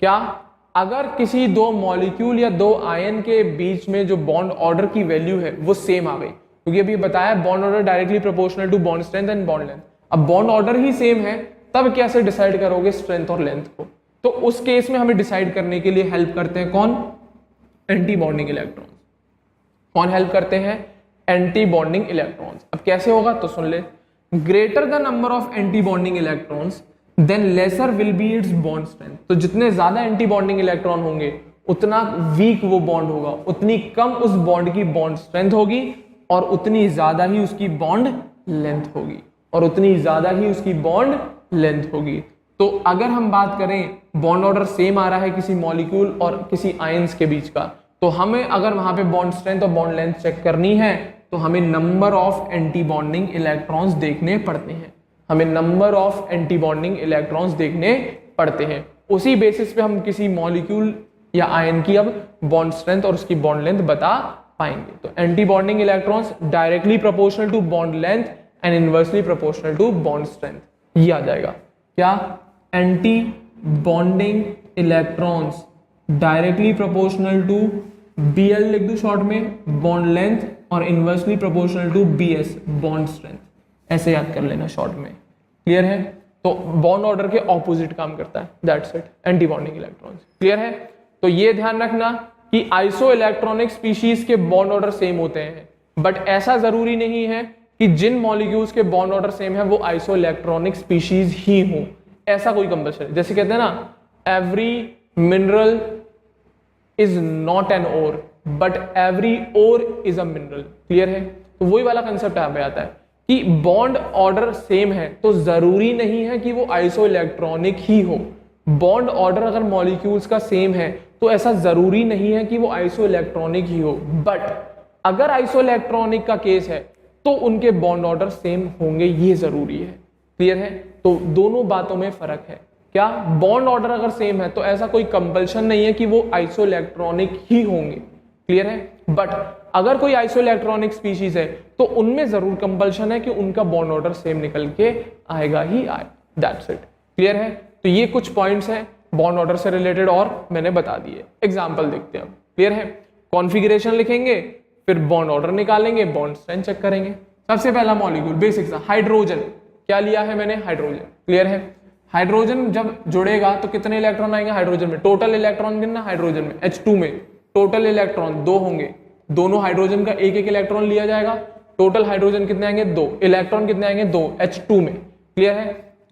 क्या, अगर किसी दो मॉलिक्यूल या दो आयन के बीच में जो बॉन्ड ऑर्डर की वैल्यू है वो सेम आ गई, क्योंकि अभी बताया bond order directly proportional to bond strength and bond length. अब बॉन्ड ऑर्डर ही सेम है, तब कैसे डिसाइड करोगे स्ट्रेंथ और लेंथ को? तो उस केस में हमें डिसाइड करने के लिए हेल्प करते हैं कौन? Antibonding electrons. कौन हेल्प करते हैं? Antibonding electrons. अब कैसे होगा तो सुन ले, greater the number of antibonding electrons then lesser will be its bond strength. तो जितने ज्यादा एंटी बॉन्डिंग इलेक्ट्रॉन होंगे उतना वीक वो बॉन्ड होगा, उतनी कम उस बॉन्ड की बॉन्ड स्ट्रेंथ होगी और उतनी ज्यादा ही उसकी बॉन्ड लेंथ होगी, और उतनी ज्यादा ही उसकी बॉन्ड लेंथ होगी। तो अगर हम बात करें बॉन्ड ऑर्डर सेम आ रहा है किसी मॉलिक्यूल और किसी आयंस के बीच का, तो हमें अगर वहां पे बॉन्ड स्ट्रेंथ और बॉन्ड लेंथ चेक करनी है तो हमें number of antibonding electrons देखने पड़ते हैं, हमें number of antibonding electrons देखने पड़ते हैं। उसी बेसिस पे हम किसी मॉलिक्यूल या आयन की अब बॉन्ड स्ट्रेंथ और उसकी बॉन्ड लेंथ बता पाएंगे। तो anti bonding electrons directly proportional to bond length and inversely proportional to bond strength, ये आ जाएगा क्या? Antibonding electrons directly proportional to BL लिख दो शॉर्ट में, बॉन्ड लेंथ, और inversely proportional to BS bond strength, ऐसे याद कर लेना शॉर्ट में। क्लियर है। तो बॉन्ड ऑर्डर के ऑपोजिट काम करता है, that's it, anti bonding electrons. Clear है। तो ये ध्यान रखना कि आइसो इलेक्ट्रॉनिक स्पीशीज के बॉन्ड ऑर्डर सेम होते हैं, बट ऐसा जरूरी नहीं है कि जिन मॉलिक्यूल्स के बॉन्ड ऑर्डर सेम है वो आइसो इलेक्ट्रॉनिक स्पीशीज ही हो, ऐसा कोई कंपल्सन। जैसे कहते हैं ना, every mineral is not an ore, but every ore is a mineral. Clear है? तो वही वाला कंसेप्ट यहाँ पे आता है कि बॉन्ड ऑर्डर सेम है तो जरूरी नहीं है कि वो आइसो इलेक्ट्रॉनिक ही हो। बॉन्ड ऑर्डर अगर मॉलिक्यूल्स का सेम है तो ऐसा जरूरी नहीं है कि वो आइसो इलेक्ट्रॉनिक ही हो, बट अगर आइसो इलेक्ट्रॉनिक का केस है तो उनके बॉन्ड ऑर्डर सेम होंगे, ये जरूरी है। क्लियर है? तो दोनों बातों में फर्क है। क्या बॉन्ड ऑर्डर अगर सेम है तो ऐसा कोई कंपल्शन नहीं है कि वो आइसो इलेक्ट्रॉनिक ही होंगे। क्लियर है? बट अगर कोई आइसो इलेक्ट्रॉनिक स्पीशीज है तो उनमें जरूर कंपल्शन है कि उनका बॉन्ड ऑर्डर सेम निकल के आएगा ही आए। That's it. क्लियर है? तो ये कुछ पॉइंट्स हैं बॉन्ड ऑर्डर से रिलेटेड और मैंने बता दिए। एग्जांपल देखते हैं अब। क्लियर है? कॉन्फ़िगरेशन लिखेंगे, फिर बॉन्ड ऑर्डर निकालेंगे, बॉन्ड स्ट्रेंथ चेक करेंगे। सबसे पहला मॉलिक्यूल बेसिक सा हाइड्रोजन। क्या लिया है मैंने? हाइड्रोजन। क्लियर है? हाइड्रोजन जब जुड़ेगा तो कितने इलेक्ट्रॉन आएंगे हाइड्रोजन में? टोटल इलेक्ट्रॉन कितना हाइड्रोजन में? H2 में टोटल इलेक्ट्रॉन 2 होंगे। दोनों हाइड्रोजन का एक एक इलेक्ट्रॉन लिया जाएगा। टोटल हाइड्रोजन कितने आएंगे? 2। इलेक्ट्रॉन कितने आएंगे? 2 H2 में। क्लियर है?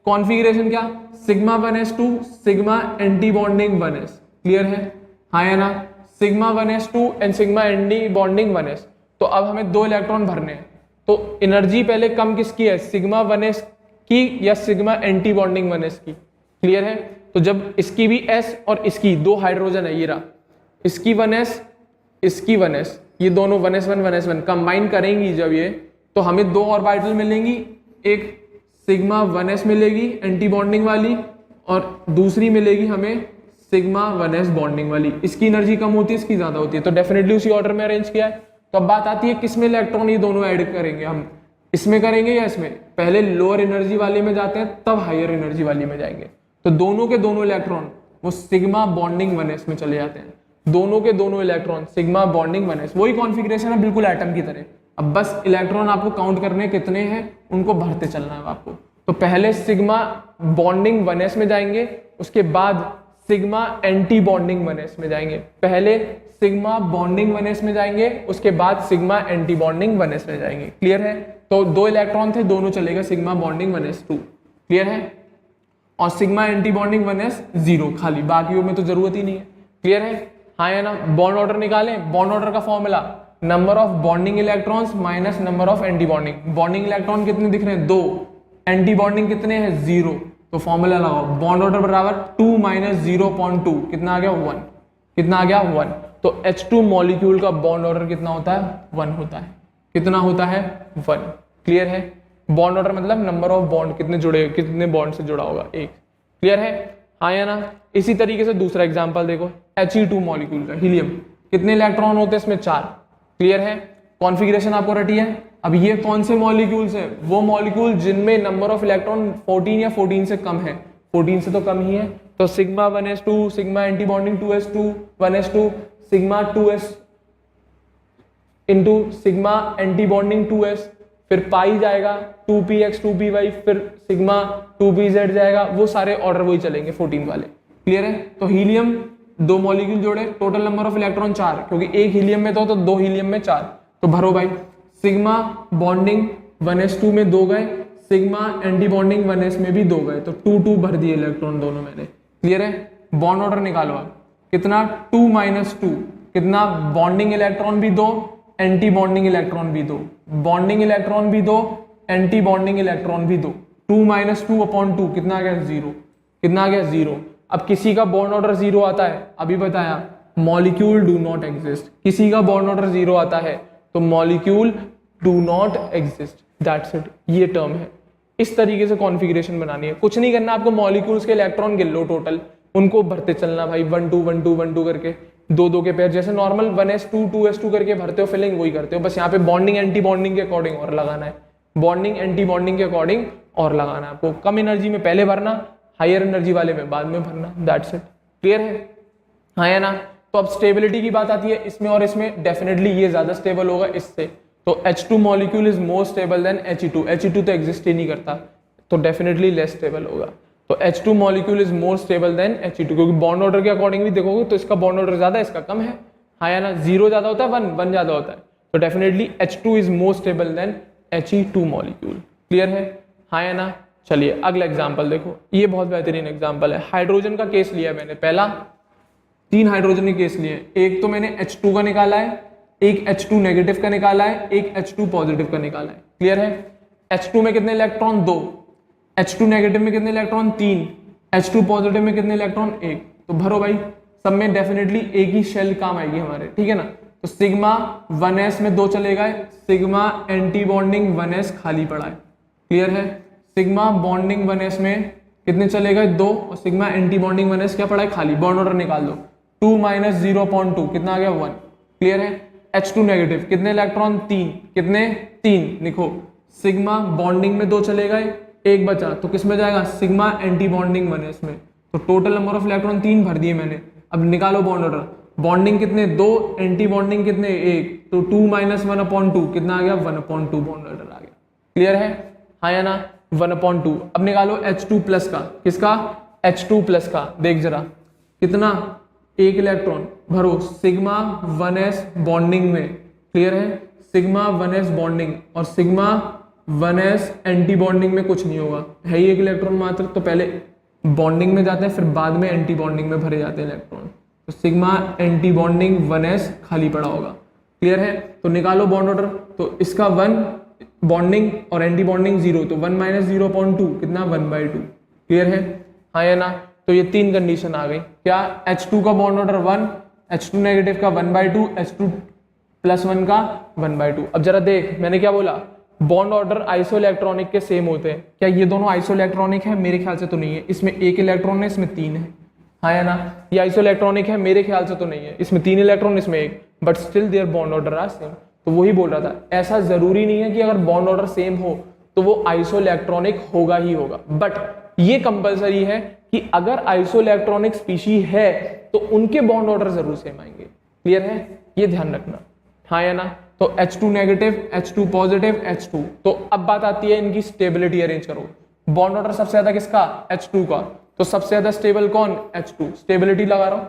कॉन्फ़िगरेशन क्या? Sigma 1s2 sigma anti bonding 1s। Clear है? हाँ या ना? Sigma 1s2 and sigma anti bonding 1s। तो अब हमें 2 इलेक्ट्रॉन भरने हैं, तो एनर्जी पहले कम किसकी है? सिग्मा 1s की या सिग्मा एंटी बॉन्डिंग 1s की। क्लियर है? तो जब इसकी भी s और इसकी 2 हाइड्रोजन है, ये रहा, इसकी 1s इसकी 1s, ये दोनों 1s1 कंबाइन करेंगी जब ये, तो हमें 2 ऑर्बिटल मिलेंगी। एक सिग्मा 1s मिलेगी एंटी बॉन्डिंग वाली और दूसरी मिलेगी हमें सिग्मा 1s बॉन्डिंग वाली। इसकी एनर्जी कम होती है, इसकी ज्यादा होती है, तो डेफिनेटली उसी ऑर्डर में अरेंज किया है। तो अब बात आती है किस में इलेक्ट्रॉन ये दोनों ऐड करेंगे हम, इसमें करेंगे या इसमें? पहले लोअर एनर्जी वाले में जाते हैं तब हायर एनर्जी वाली में जाएंगे। तो दोनों के दोनों इलेक्ट्रॉन वो सिग्मा बॉन्डिंग 1s में चले जाते हैं। दोनों के दोनों इलेक्ट्रॉन सिग्मा बॉन्डिंग 1s, वही कॉन्फ़िगरेशन है बिल्कुल एटम की तरह। अब बस इलेक्ट्रॉन आपको काउंट करने कितने हैं, उनको भरते चलना है आपको। तो पहले सिग्मा बॉन्डिंग 1s में जाएंगे, उसके बाद सिग्मा एंटी बॉन्डिंग 1s में जाएंगे। पहले सिग्मा बॉन्डिंग 1s में जाएंगे, उसके बाद सिग्मा एंटी बॉन्डिंग 1s में जाएंगे। क्लियर है? तो 2 इलेक्ट्रॉन थे, दोनों चलेगा सिग्मा बॉन्डिंग 1s2। क्लियर है? और सिग्मा एंटी बॉन्डिंग 1s 0 खाली, बाकियों में तो जरूरत ही नहीं है। क्लियर है? हाँ या ना? बॉन्ड ऑर्डर निकालें। बॉन्ड ऑर्डर का formula number of bonding electrons minus number of anti bonding. Bonding electron कितने दिख रहे हैं? 2। एंटी बॉन्डिंग कितने हैं? 0। तो फॉर्मूला लगाओ, बॉन्ड ऑर्डर बराबर 2 माइनस 0.2, कितना आ गया? 1। कितना आ गया? 1। तो H2 मॉलिक्यूल का बॉन्ड ऑर्डर कितना होता है? 1 होता है। कितना होता है? 1। क्लियर है? बॉन्ड ऑर्डर मतलब नंबर ऑफ बॉन्ड कितने जुड़े, कितने बॉन्ड से जुड़ा होगा, 1। क्लियर है? हाँ या ना? इसी तरीके से दूसरा एग्जांपल देखो, He2 मॉलिक्यूल का हीलियम, कितने इलेक्ट्रॉन होते हैं इसमें? 4। क्लियर है? कॉन्फ़िगरेशन आपको रटी है। अब ये कौन से मॉलिक्यूल्स हैं? वो मॉलिक्यूल जिनमें नंबर ऑफ इलेक्ट्रॉन 14 या 14 से कम है। 14 से तो कम ही है, तो sigma 1s2 sigma anti bonding 2s2 1s2 sigma 2s into sigma anti bonding 2s, फिर पाई जाएगा 2px 2py, फिर सिग्मा 2pz जाएगा। वो सारे ऑर्डर वही चलेंगे 14 वाले। क्लियर है? तो हीलियम 2 मॉलिक्यूल जोड़े, टोटल नंबर ऑफ इलेक्ट्रॉन 4, क्योंकि एक हीलियम में तो 2 हीलियम में 4। तो भरो भाई, सिग्मा बॉन्डिंग 1s2 में 2 गए, सिग्मा एंटी बॉन्डिंग 1s में भी 2 गए, तो 2 भर दिए इलेक्ट्रॉन दोनों मैंने। क्लियर है? बॉन्ड ऑर्डर निकालो आप, कितना? 2 माइनस 2, कितना? बॉन्डिंग इलेक्ट्रॉन भी 2, एंटी बॉन्डिंग इलेक्ट्रॉन भी 2, बॉन्डिंग इलेक्ट्रॉन भी 2, एंटी बॉन्डिंग इलेक्ट्रॉन भी 2। 2 माइनस 2/2 कितना आ गया? 0। कितना आ गया? 0। अब किसी का बॉन्ड ऑर्डर 0 आता है, अभी बताया मॉलिक्यूल डू नॉट एग्जिस्ट। किसी का बॉन्ड ऑर्डर 0 आता है तो molecule do not exist. That's it, ये टर्म है। इस तरीके से कॉन्फ़िगरेशन बनानी है, कुछ नहीं करना आपको। मॉलिक्यूल्स के इलेक्ट्रॉन गिन लो टोटल, उनको भरते चलना भाई, 1 2 1 2 1 2 करके, 2 के पेयर, जैसे नॉर्मल 1s2 2s2 करके भरते हो फिलिंग, वही करते हो। बस यहाँ पे बॉन्डिंग एंटी बॉन्डिंग के अकॉर्डिंग और लगाना है, बॉन्डिंग एंटी बॉन्डिंग के अकॉर्डिंग और लगाना है आपको। कम एनर्जी में पहले भरना, हायर एनर्जी वाले में बाद में भरना। That's it. क्लियर है? हाँ या ना? तो अब स्टेबिलिटी की बात आती है, इसमें और इसमें डेफिनेटली ये ज्यादा स्टेबल होगा इससे। तो H2 molecule is more stable then He2। He2 तो एग्जिस्ट ही नहीं करता, तो डेफिनेटली लेस स्टेबल होगा। तो H2 molecule is more stable then He2, क्योंकि बॉन्ड ऑर्डर के अकॉर्डिंग भी देखोगे तो इसका बॉन्ड ऑर्डर ज्यादा है, इसका कम है। हाँ या ना? 0 ज्यादा होता है, 1 ज्यादा होता है, तो definitely H2 is more stable then He2 molecule. Clear है? हाँ या ना? चलिए अगला एग्जाम्पल देखो, ये बहुत बेहतरीन एग्जाम्पल है। हाइड्रोजन का केस लिया मैंने पहला, 3 हाइड्रोजन के केस लिए, एक तो मैंने H2 का निकाला है, एक H2 नेगेटिव का निकाला है, एक H2 पॉजिटिव का निकाला है। क्लियर है? H2 में कितने इलेक्ट्रॉन? 2, H2 नेगेटिव में कितने इलेक्ट्रॉन? 3, H2 पॉजिटिव में कितने इलेक्ट्रॉन? 1। तो भरो भाई, सब में डेफिनेटली एक ही शेल काम आएगी हमारे, ठीक है ना। तो सिग्मा 1s में 2 चले गए, सिग्मा एंटी बॉन्डिंग 1s खाली पड़ा है। क्लियर है? सिग्मा बॉन्डिंग 1s में कितने चले गए? 2, और सिग्मा एंटी बॉन्डिंग 1s क्या पड़ा है? खाली। बॉन्ड ऑर्डर निकाल दो, 2 - 0.2 कितना आ गया? 1। क्लियर है? H2 नेगेटिव कितने इलेक्ट्रॉन? 3, कितने? 3 लिखो। सिग्मा बॉन्डिंग में 2 चले गए, 1 बचा, तो किस में जाएगा? सिग्मा एंटी बॉन्डिंग 1s में। तो टोटल नंबर ऑफ इलेक्ट्रॉन 3 भर दिए मैंने। अब निकालो बॉन्ड ऑर्डर। बॉन्डिंग कितने? 2, एंटी बॉन्डिंग कितने? 1, तो 2 - 1/2 कितना आ गया? 1/2 बॉन्ड ऑर्डर आ गया। क्लियर है? हाँ या ना? 1/2। अब निकालो H2 प्लस का। किसका? H2 प्लस का। देख जरा कितना? 1 इलेक्ट्रॉन भरो, सिग्मा 1s बॉन्डिंग में। क्लियर है? सिग्मा 1s बॉन्डिंग और सिग्मा 1s एंटी बॉन्डिंग में कुछ नहीं होगा, है ही 1 इलेक्ट्रॉन मात्र। तो पहले बॉन्डिंग में जाते हैं, फिर बाद में एंटी बॉन्डिंग में भरे जाते हैं इलेक्ट्रॉन। तो सिग्मा एंटी बॉन्डिंग 1s खाली पड़ा होगा। क्लियर है? तो निकालो बॉन्ड ऑर्डर। तो इसका 1 बॉन्डिंग और एंटी बॉन्डिंग 0, तो 1 - 0.2 कितना? 1/2। क्लियर है? हाँ या ना? तो ये 3 कंडीशन आ गई। क्या? H2 का बॉन्ड ऑर्डर 1, H2 नेगेटिव का 1/2, H2 प्लस 1 का 1/2। अब जरा देख, मैंने क्या बोला? बॉन्ड ऑर्डर आइसो इलेक्ट्रॉनिक के सेम होते हैं। क्या ये दोनों आइसो इलेक्ट्रॉनिक है? मेरे ख्याल से तो नहीं है। इसमें 1 इलेक्ट्रॉन है, इसमें 3 है। हाँ या ना? ये आइसो इलेक्ट्रॉनिक है? मेरे ख्याल से तो नहीं है। इसमें 3 इलेक्ट्रॉन, इसमें 1, but still their bond order are same. तो वही बोल रहा था, ऐसा जरूरी नहीं है कि अगर बॉन्ड ऑर्डर सेम हो तो वो आइसो इलेक्ट्रॉनिक होगा ही होगा, बट ये कंपलसरी है कि अगर आइसो इलेक्ट्रॉनिक स्पीशी है तो उनके बॉन्ड ऑर्डर जरूर सेम आएंगे। क्लियर है? ये ध्यान रखना। हाँ या ना? तो H2 negative, H2 positive, H2। तो अब बात आती है इनकी स्टेबिलिटी अरेंज करो। बॉन्ड ऑर्डर सबसे ज्यादा किसका? H2 का। तो सबसे ज्यादा स्टेबल कौन? H2। स्टेबिलिटी लगा रहा हूं।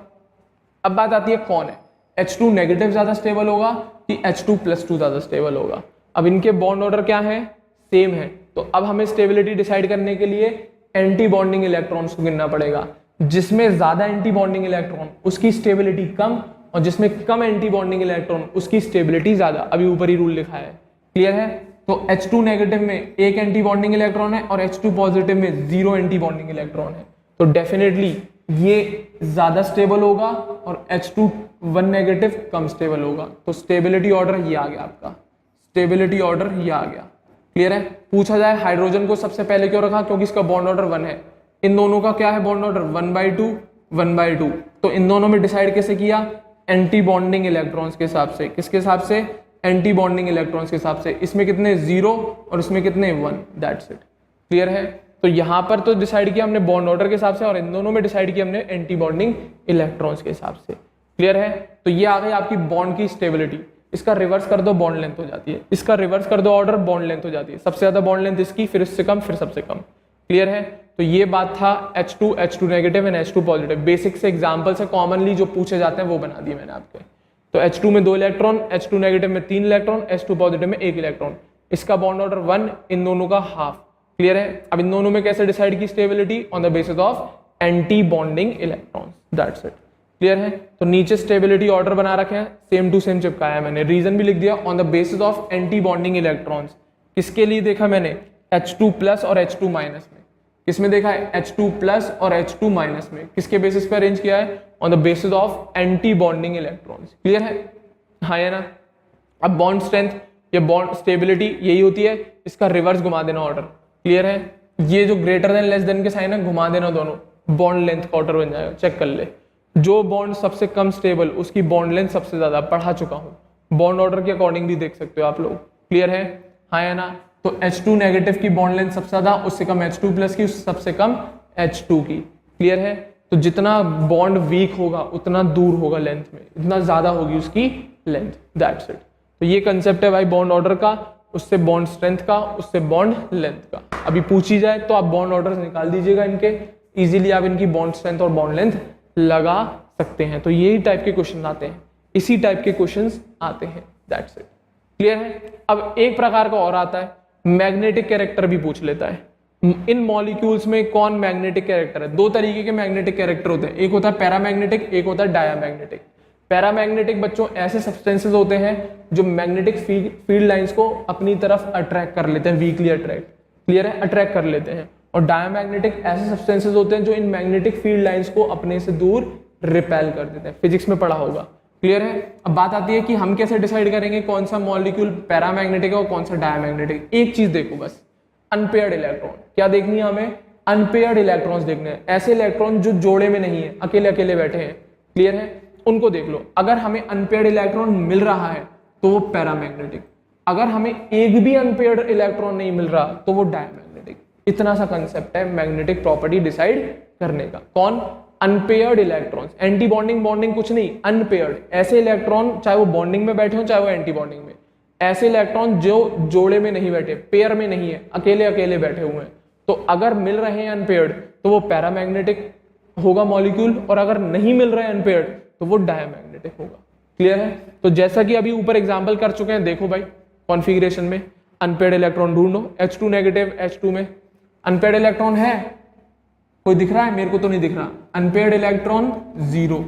अब बात आती है कौन है? H2 नेगेटिव ज्यादा स्टेबल होगा कि H2 + 2 ज्यादा स्टेबल होगा? अब इनके बॉन्ड ऑर्डर क्या है? सेम है। तो अब हमें स्टेबिलिटी डिसाइड करने के लिए एंटी बॉन्डिंग इलेक्ट्रॉन्स को गिनना पड़ेगा। जिसमें ज्यादा एंटी बॉन्डिंग इलेक्ट्रॉन उसकी स्टेबिलिटी कम, और जिसमें कम एंटी बॉन्डिंग इलेक्ट्रॉन उसकी स्टेबिलिटी ज्यादा। अभी ऊपर ही रूल लिखा है। क्लियर है? तो H2 नेगेटिव में 1 एंटी बॉन्डिंग इलेक्ट्रॉन है और H2 पॉजिटिव में 0 एंटी बॉन्डिंग इलेक्ट्रॉन है। तो डेफिनेटली ये ज्यादा स्टेबल होगा और H2 1 नेगेटिव कम स्टेबल होगा। तो स्टेबिलिटी ऑर्डर ये आ गया आपका, स्टेबिलिटी ऑर्डर ये आ गया। क्लियर है? पूछा जाए हाइड्रोजन को सबसे पहले क्यों रखा? क्योंकि इसका बॉन्ड ऑर्डर 1 है। इन दोनों का क्या है बॉन्ड ऑर्डर? 1/2 1/2। तो इन दोनों में डिसाइड कैसे किया? एंटी बॉन्डिंग इलेक्ट्रॉन्स के हिसाब से। किसके हिसाब से? एंटी बॉन्डिंग इलेक्ट्रॉन्स के हिसाब से। इसमें कितने? 0 और इसमें कितने? 1। That's it. क्लियर है? तो यहां पर तो डिसाइड किया हमने बॉन्ड ऑर्डर के हिसाब से, और इन दोनों में डिसाइड किया हमने एंटी बॉन्डिंग इलेक्ट्रॉन्स के हिसाब से। क्लियर है? तो ये आ गई आपकी बॉन्ड की स्टेबिलिटी। इसका रिवर्स कर दो, बॉन्ड लेंथ हो जाती है। इसका रिवर्स कर दो ऑर्डर, बॉन्ड लेंथ हो जाती है। सबसे ज्यादा बॉन्ड लेंथ इसकी, फिर इससे कम, फिर सबसे कम। क्लियर है? तो ये बात था H2 negative and H2 positive. Basic से एग्जांपल से कॉमनली जो पूछे जाते हैं वो बना दिए मैंने आपके। तो H2 में 2 इलेक्ट्रॉन, H2 नेगेटिव में 3 इलेक्ट्रॉन, H2 पॉजिटिव में 1 इलेक्ट्रॉन। इसका बॉन्ड ऑर्डर 1, इन दोनों का हाफ। क्लियर है? अब इन दोनों में कैसे डिसाइड की stability? On the basis of antibonding electrons. That's it. Clear है? तो नीचे स्टेबिलिटी ऑर्डर बना रखे हैं, सेम टू सेम चिपकाया मैंने। रीजन भी लिख दिया, on the basis of antibonding electrons. किसके लिए देखा मैंने? H2 प्लस और H2 माइनस में। किसमें देखा है? H2 प्लस और H2 माइनस में। किसके बेसिस पे अरेंज किया है? On the basis of antibonding electrons. Clear है? हाँ या ना? अब बॉन्ड स्ट्रेंथ या बॉन्ड स्टेबिलिटी यही होती है। इसका रिवर्स घुमा देना ऑर्डर। क्लियर है? ये जो ग्रेटर देन लेस देन के साइन है घुमा देना दोनों, बॉन्ड लेंथ का ऑर्डर बन जाएगा। चेक कर ले, जो बॉन्ड सबसे कम स्टेबल उसकी बॉन्ड लेंथ सबसे ज्यादा। पढ़ा चुका हूं, बॉन्ड ऑर्डर के अकॉर्डिंग भी देख सकते हो आप लोग। क्लियर है? हाँ या ना? तो H2 नेगेटिव की बॉन्ड लेंथ सबसे ज्यादा, उससे कम H2 प्लस की, सबसे कम H2 की। क्लियर है? तो जितना बॉन्ड वीक होगा उतना दूर होगा लेंथ में, इतना ज्यादा होगी उसकी लेंथ। That's it. तो ये कंसेप्ट है भाई बॉन्ड ऑर्डर का, उससे बॉन्ड स्ट्रेंथ का, उससे बॉन्ड लेंथ का। अभी पूछी जाए तो आप बॉन्ड ऑर्डर निकाल दीजिएगा इनके, इजीली आप इनकी बॉन्ड स्ट्रेंथ और बॉन्ड लेंथ लगा सकते हैं। तो यही टाइप के क्वेश्चन आते हैं, इसी टाइप के क्वेश्चन आते हैं। That's it. क्लियर है? अब एक प्रकार का और आता है, मैग्नेटिक कैरेक्टर भी पूछ लेता है। इन मॉलिक्यूल्स में कौन मैग्नेटिक कैरेक्टर है। दो तरीके के मैग्नेटिक कैरेक्टर होते हैं, एक होता है पैरामैग्नेटिक, एक होता है डायामैग्नेटिक। पैरामैग्नेटिक बच्चों ऐसे सब्सटेंसेस होते हैं जो मैग्नेटिक फील्ड लाइंस को अपनी तरफ अट्रैक्ट कर लेते हैं, वीकली अट्रैक्ट, क्लियर है, अट्रैक्ट कर लेते हैं। और डायामैग्नेटिक ऐसे सब्सटेंसेस होते हैं जो इन मैग्नेटिक फील्ड लाइंस को अपने से दूर रिपेल कर देते हैं। फिजिक्स में पढ़ा होगा, क्लियर है। अब बात आती है कि हम कैसे डिसाइड करेंगे कौन सा मॉलिक्यूल पैरामैग्नेटिक है और कौन सा डायामैग्नेटिक। एक चीज देखो बस, अनपेयर्ड इलेक्ट्रॉन। क्या देखनी है हमें? अनपेयर्ड इलेक्ट्रॉन्स देखने हैं, ऐसे इलेक्ट्रॉन जो जोड़े में नहीं है, अकेले अकेले बैठे हैं, क्लियर है, उनको देख लो। अगर हमें अनपेयर्ड इलेक्ट्रॉन मिल रहा है तो वो पैरामैग्नेटिक, अगर हमें एक भी अनपेयर्ड इलेक्ट्रॉन नहीं मिल रहा तो वो डायामैग्नेटिक। इतना सा कंसेप्ट है मैग्नेटिक प्रॉपर्टी डिसाइड करने का। कौन? Unpaired electrons. Anti bonding bonding कुछ नहीं, अनपेयर्ड ऐसे इलेक्ट्रॉन, चाहे वो बॉन्डिंग में बैठे हो चाहे वो एंटी बॉन्डिंग में, ऐसे इलेक्ट्रॉन जो जोड़े में नहीं बैठे, पेयर में नहीं है, अकेले अकेले बैठे हुए हैं, तो अगर मिल रहे हैं अनपेयर्ड तो वो पैरामैग्नेटिक होगा मॉलिक्यूल, और अगर नहीं मिल रहे हैं अनपेयर्ड तो वो डायामैग्नेटिक होगा, क्लियर है। तो जैसा कि अभी ऊपर एग्जांपल कर चुके हैं, देखो भाई कॉन्फ़िगरेशन में अनपेयर्ड इलेक्ट्रॉन ढूंढो, H2 नेगेटिव, H2 में अनपेयर्ड इलेक्ट्रॉन है, कोई दिख रहा है? मेरे को तो नहीं दिख रहा। अनपेयर्ड इलेक्ट्रॉन 0,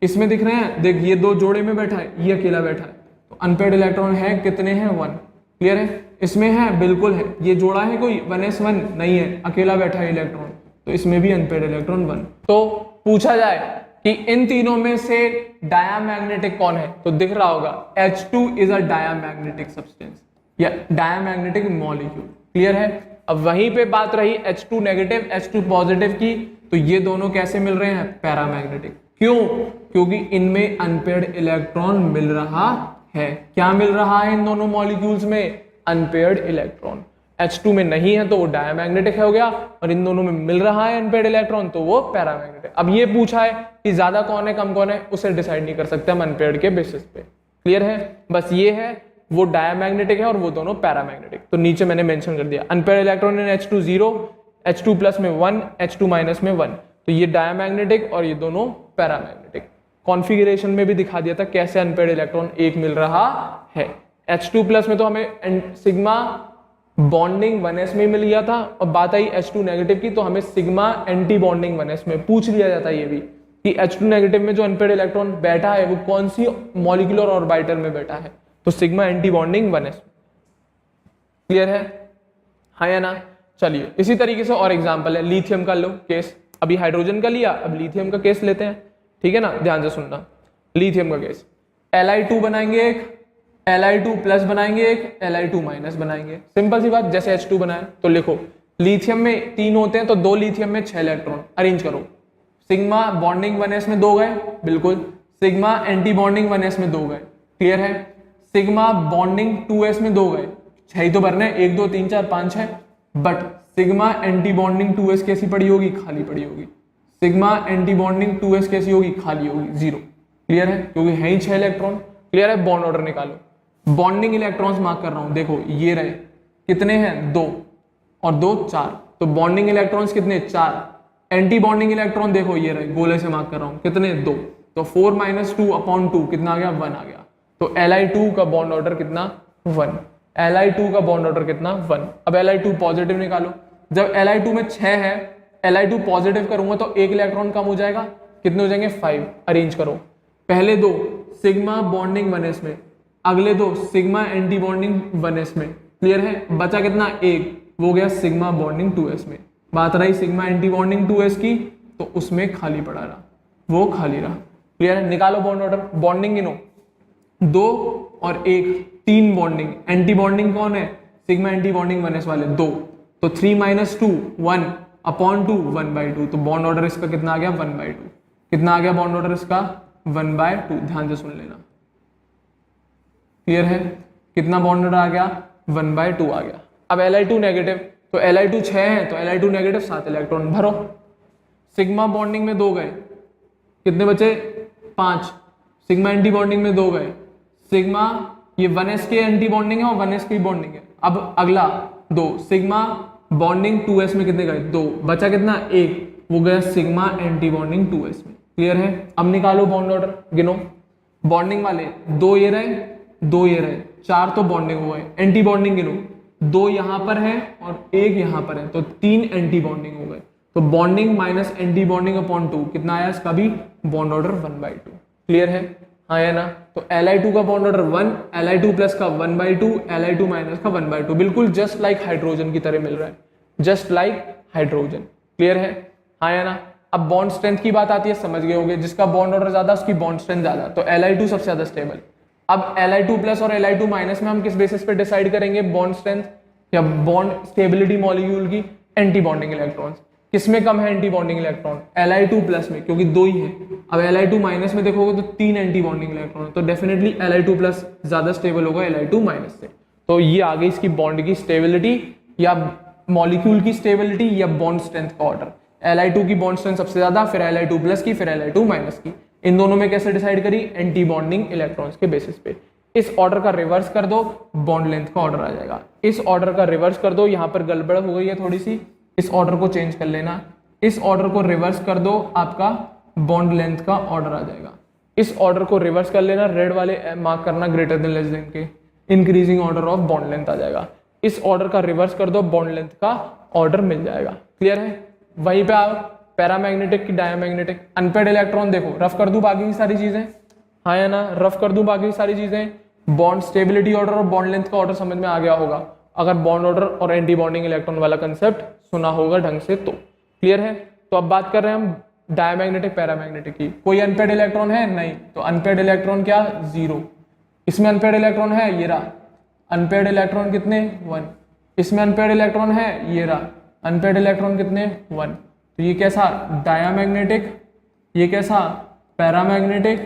इसमें दिख रहे हैं, देख ये दो जोड़े में बैठा है, ये अकेला बैठा है, तो अनपेयर्ड इलेक्ट्रॉन है कितने हैं? 1, क्लियर है। इसमें है, बिल्कुल है। ये जोड़ा है कोई? 1s1 नहीं है, अकेला बैठा है इलेक्ट्रॉन, तो इसमें भी अनपेयर्ड इलेक्ट्रॉन 1। तो पूछा जाए कि इन तीनों में से डायामैग्नेटिक कौन है, तो दिख रहा होगा H2 is a diamagnetic substance या डायामैग्नेटिक मॉलिक्यूल, क्लियर है। अब वहीं पे बात रही H2 नेगेटिव, H2 पॉजिटिव की, तो ये दोनों कैसे मिल रहे हैं? पैरामैग्नेटिक। क्यों? क्योंकि इनमें अनपेयर्ड इलेक्ट्रॉन मिल रहा है। क्या मिल रहा है इन दोनों मॉलिक्यूल्स में? Unpaired electron. H2 में नहीं है तो वो डायामैग्नेटिक हो गया, और इन दोनों में मिल रहा है अनपेयर्ड इलेक्ट्रॉन तो वो पैरामैग्नेटिक। अब ये पूछा है कि ज्यादा कौन है कम कौन है, उसे डिसाइड नहीं कर सकते हम अनपेयर्ड के बेसिस पे, क्लियर है। बस ये है, वो डायामैग्नेटिक है और वो दोनों पैरामैग्नेटिक। तो नीचे मैंने मेंशन कर दिया, unpaired electron in H2 0, H2 plus में 1, H2 माइनस में 1, तो ये डायामैग्नेटिक और ये दोनों पैरामैग्नेटिक। कॉन्फ़िगरेशन में भी दिखा दिया था कैसे अनपेयर्ड इलेक्ट्रॉन एक मिल रहा है। H2 प्लस में तो हमें सिग्मा बॉन्डिंग 1s में मिल गया था, और बात आई H2 नेगेटिव की तो हमें सिग्मा एंटी बॉन्डिंग 1s में पूछ लिया जाता है ये भी कि H2 नेगेटिव में जो अनपेयर्ड इलेक्ट्रॉन बैठा है वो कौन सी मॉलिक्यूलर ऑर्बिटल में बैठा है, तो sigma anti bonding 1s, clear है, हाँ या ना। चलिए इसी तरीके से और एग्जांपल है, लिथियम का लो केस, अभी हाइड्रोजन का लिया, अब लिथियम का केस लेते हैं, ठीक है ना, ध्यान से सुनना। लिथियम का केस, Li2 बनाएंगे एक, Li2 प्लस बनाएंगे एक, Li2 माइनस बनाएंगे, सिंपल सी बात, जैसे H2 बनाए। तो लिखो लिथियम में 3 होते हैं तो 2 लिथियम में 6 इलेक्ट्रॉन, अरेंज करो। सिग्मा बॉन्डिंग 1s में 2 गए, बिल्कुल, सिग्मा एंटी बॉन्डिंग 1s में 2 गए, क्लियर है। सिग्मा बॉन्डिंग 2s में 2 गए, 6 ही तो भरने, 1 2 3 4 5 6, but sigma anti bonding 2s कैसी पड़ी होगी? खाली पड़ी होगी। सिग्मा एंटी बॉन्डिंग 2s कैसी होगी? खाली होगी, 0, क्लियर है, क्योंकि है ही 6 इलेक्ट्रॉन, क्लियर है। बॉन्ड ऑर्डर निकालो, बॉन्डिंग इलेक्ट्रॉन्स मार्क कर रहा हूं, देखो ये रहे, कितने हैं? 2 और 2 4, तो बॉन्डिंग इलेक्ट्रॉन्स कितने? 4। एंटी बॉन्डिंग इलेक्ट्रॉन देखो ये रहे, गोले से मार्क कर रहा हूं, कितने? 2, तो 4 - 2 अपॉन 2 कितना आ गया? 1 आ गया। तो Li2 का बॉन्ड ऑर्डर कितना? 1। Li2 का बॉन्ड ऑर्डर कितना? 1। अब Li2 पॉजिटिव निकालो, जब Li2 में 6 है, Li2 पॉजिटिव करूंगा तो 1 इलेक्ट्रॉन कम हो जाएगा, कितने हो जाएंगे? 5। अरेंज करो, पहले 2 सिग्मा बॉन्डिंग 1s में, अगले 2 सिग्मा एंटी बॉन्डिंग 1s में, क्लियर है। बचा कितना? 1, वो गया सिग्मा बॉन्डिंग 2s में। बात रही सिग्मा एंटी बॉन्डिंग 2s की, तो उसमें खाली पड़ा रहा, वो खाली रहा, क्लियर है। निकालो बॉन्ड ऑर्डर, बॉन्डिंग गिनो, 2 और 1, 3 बॉन्डिंग। एंटी बॉन्डिंग कौन है? सिग्मा एंटी बॉन्डिंग 1s वाले 2, तो 3 - 2 1 अपॉन 2 1/2, तो बॉन्ड ऑर्डर इसका कितना आ गया? 1/2। कितना आ गया बॉन्ड ऑर्डर इसका? 1/2। ध्यान से सुन लेना, क्लियर है। कितना बॉन्ड ऑर्डर आ गया? 1/2 आ गया। अब Li2 नेगेटिव, तो Li2 6 है तो Li2 नेगेटिव 7 इलेक्ट्रॉन भरो। सिग्मा बॉन्डिंग में 2 गए, कितने बचे? 5। सिग्मा एंटी बॉन्डिंग में 2 गए, सिग्मा ये 1s के एंटी बॉन्डिंग है और 1s की बॉन्डिंग है। अब अगला 2 सिग्मा बॉन्डिंग 2s में कितने गए? 2, बचा कितना? 1, वो गया सिग्मा एंटी बॉन्डिंग 2s में, क्लियर है। अब निकालो बॉन्ड ऑर्डर, गिनो बॉन्डिंग वाले, 2 ये रहे, 2 ये रहे, 4 तो बॉन्डिंग हुआ है। एंटी बॉन्डिंग गिनो, 2 यहाँ पर है और 1 यहाँ पर है, तो 3 एंटी बॉन्डिंग हो गए। तो bonding minus anti bonding upon 2 कितना आया इसका भी बॉन्ड ऑर्डर 1/2। क्लियर है, हाँ या ना। तो Li2 का बॉन्ड ऑर्डर 1, Li2 प्लस का 1/2, Li2 माइनस का 1/2, बिल्कुल जस्ट लाइक हाइड्रोजन की तरह मिल रहा है, जस्ट लाइक हाइड्रोजन। क्लियर है, हाँ या ना। अब बॉन्ड स्ट्रेंथ की बात आती है, समझ गए होंगे, जिसका बॉन्ड ऑर्डर ज्यादा उसकी बॉन्ड स्ट्रेंथ ज्यादा, तो Li2 सबसे ज्यादा स्टेबल। अब Li2 प्लस और Li2 माइनस में हम किस बेसिस पे डिसाइड करेंगे बॉन्ड स्ट्रेंथ या बॉन्ड स्टेबिलिटी मॉलिक्यूल की? Anti bonding electrons. किसमें कम है anti bonding electron? Li2 plus में, क्योंकि 2 ही है। अब Li2 माइनस में देखोगे तो 3 एंटी बॉन्डिंग इलेक्ट्रॉन, तो डेफिनेटली Li2 प्लस ज्यादा स्टेबल होगा Li2 माइनस से। तो ये आ गई इसकी बॉन्ड की स्टेबिलिटी या मॉलिक्यूल की स्टेबिलिटी या बॉन्ड स्ट्रेंथ का ऑर्डर। Li2 की बॉन्ड स्ट्रेंथ सबसे ज्यादा, फिर Li2 प्लस की, फिर Li2 माइनस की। इन दोनों में कैसे डिसाइड करी? एंटी बॉन्डिंग इलेक्ट्रॉन्स के बेसिस पे। इस ऑर्डर का रिवर्स कर दो, बॉन्ड लेंथ का ऑर्डर आ जाएगा। इस ऑर्डर का रिवर्स कर दो, यहाँ पर गड़बड़ हो गई है थोड़ी सी, इस ऑर्डर को चेंज कर लेना। इस ऑर्डर को रिवर्स कर दो, आपका बॉन्ड लेंथ का ऑर्डर आ जाएगा। इस ऑर्डर को रिवर्स कर लेना, रेड वाले मार्क करना ग्रेटर देन लेस देन के, increasing order of bond length आ जाएगा। इस ऑर्डर का रिवर्स कर दो, बॉन्ड लेंथ का ऑर्डर मिल जाएगा। क्लियर है, वहीं पे आप पैरामैग्नेटिक की डायमैग्नेटिक, अनपेड इलेक्ट्रॉन देखो, रफ कर दूं बाकी की सारी चीजें, हाँ या ना, रफ कर दूं बाकी की सारी चीजें। बॉन्ड स्टेबिलिटी ऑर्डर और बॉन्ड लेंथ का ऑर्डर समझ में आ गया होगा, अगर बॉन्ड ऑर्डर और एंटी बॉन्डिंग इलेक्ट्रॉन वाला कंसेप्ट सुना होगा ढंग से तो। क्लियर है, तो अब बात कर रहे हैं हम डायमैग्नेटिक पैरामैग्नेटिक की। कोई अनपेड इलेक्ट्रॉन है? नहीं, तो अनपेड इलेक्ट्रॉन क्या? 0। इसमें अनपेड इलेक्ट्रॉन है, ये रहा अनपेड इलेक्ट्रॉन कितने? 1। इसमें अनपेड इलेक्ट्रॉन है, ये रहा अनपेड इलेक्ट्रॉन कितने? 1। तो ये कैसा? डायमैग्नेटिक, ये कैसा? पैरामैग्नेटिक,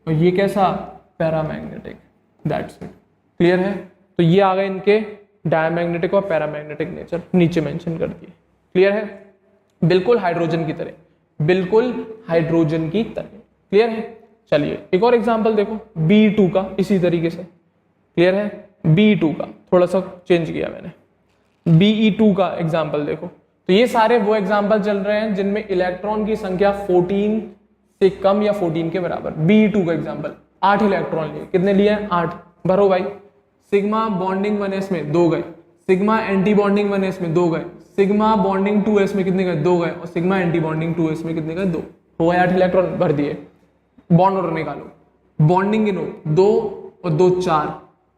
और ये कैसा? पैरामैग्नेटिक। That's it. क्लियर है, तो ये आ गए इनके डायमैग्नेटिक और पैरामैग्नेटिक नेचर, नीचे मेंशन कर दिए। क्लियर है, बिल्कुल हाइड्रोजन की तरह, बिल्कुल हाइड्रोजन की तरह। क्लियर है, चलिए एक और एग्जांपल देखो Be2 का, इसी तरीके से। क्लियर है, Be2 का थोड़ा सा चेंज किया मैंने, Be2 का एग्जांपल देखो। तो ये सारे वो एग्जांपल चल रहे हैं जिनमें इलेक्ट्रॉन की संख्या 14 से कम या 14 के बराबर। Be2 का एग्जांपल, 8 इलेक्ट्रॉन लिए, कितने लिए? 8। भरो भाई, सिग्मा बॉन्डिंग 1s में 2 गए, सिग्मा एंटी बॉन्डिंग 1s में 2 गए, सिग्मा बॉन्डिंग 2s में कितने गए? 2 गए, और सिग्मा एंटी बॉन्डिंग 2s में कितने गए? 2। हो गए 8 इलेक्ट्रॉन, भर दिए। बॉन्ड ऑर्डर निकालो, बॉन्डिंग गिनो, 2 और 2 4,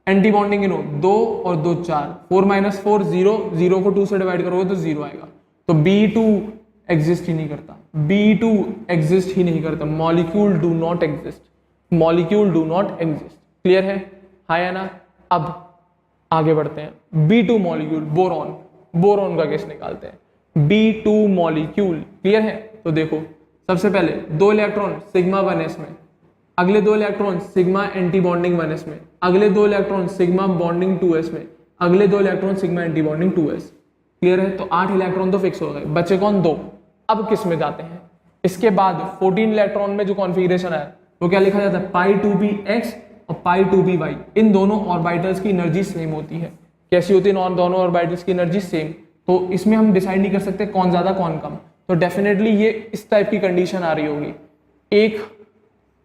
एंटी बॉन्डिंग गिनो, 2 और 2 4, 4 माइनस 4 0, 0 को 2 से डिवाइड करोगे तो 0 आएगा। तो Be2 एग्जिस्ट ही नहीं करता, Be2 एग्जिस्ट ही नहीं करता, molecule do not exist, molecule do not exist. Clear है, हाँ या ना। अब आगे बढ़ते हैं, Be2 मॉलिक्यूल, बोरॉन, बोरॉन का केस निकालते हैं। Be2 मॉलिक्यूल, क्लियर है। तो देखो सबसे पहले 2 इलेक्ट्रॉन सिग्मा 1s में, अगले 2 electron sigma anti bonding 1s में, अगले 2 इलेक्ट्रॉन सिग्मा बॉन्डिंग 2s में, अगले 2 electron sigma anti bonding 2s। Clear है, तो 8 इलेक्ट्रॉन तो फिक्स हो गए, बचे कौन? 2। अब किस में जाते हैं? इसके बाद 14 इलेक्ट्रॉन में जो कॉन्फ़िगरेशन है वो क्या लिखा जाता है? π2px और π2py। इन दोनों ऑर्बिटल्स की एनर्जी सेम होती है। कैसी होती है? दोनों ऑर्बिटल्स की एनर्जी सेम। तो इसमें हम डिसाइड नहीं कर सकते कौन ज्यादा कौन कम, तो डेफिनेटली ये इस टाइप की कंडीशन आ रही होगी। एक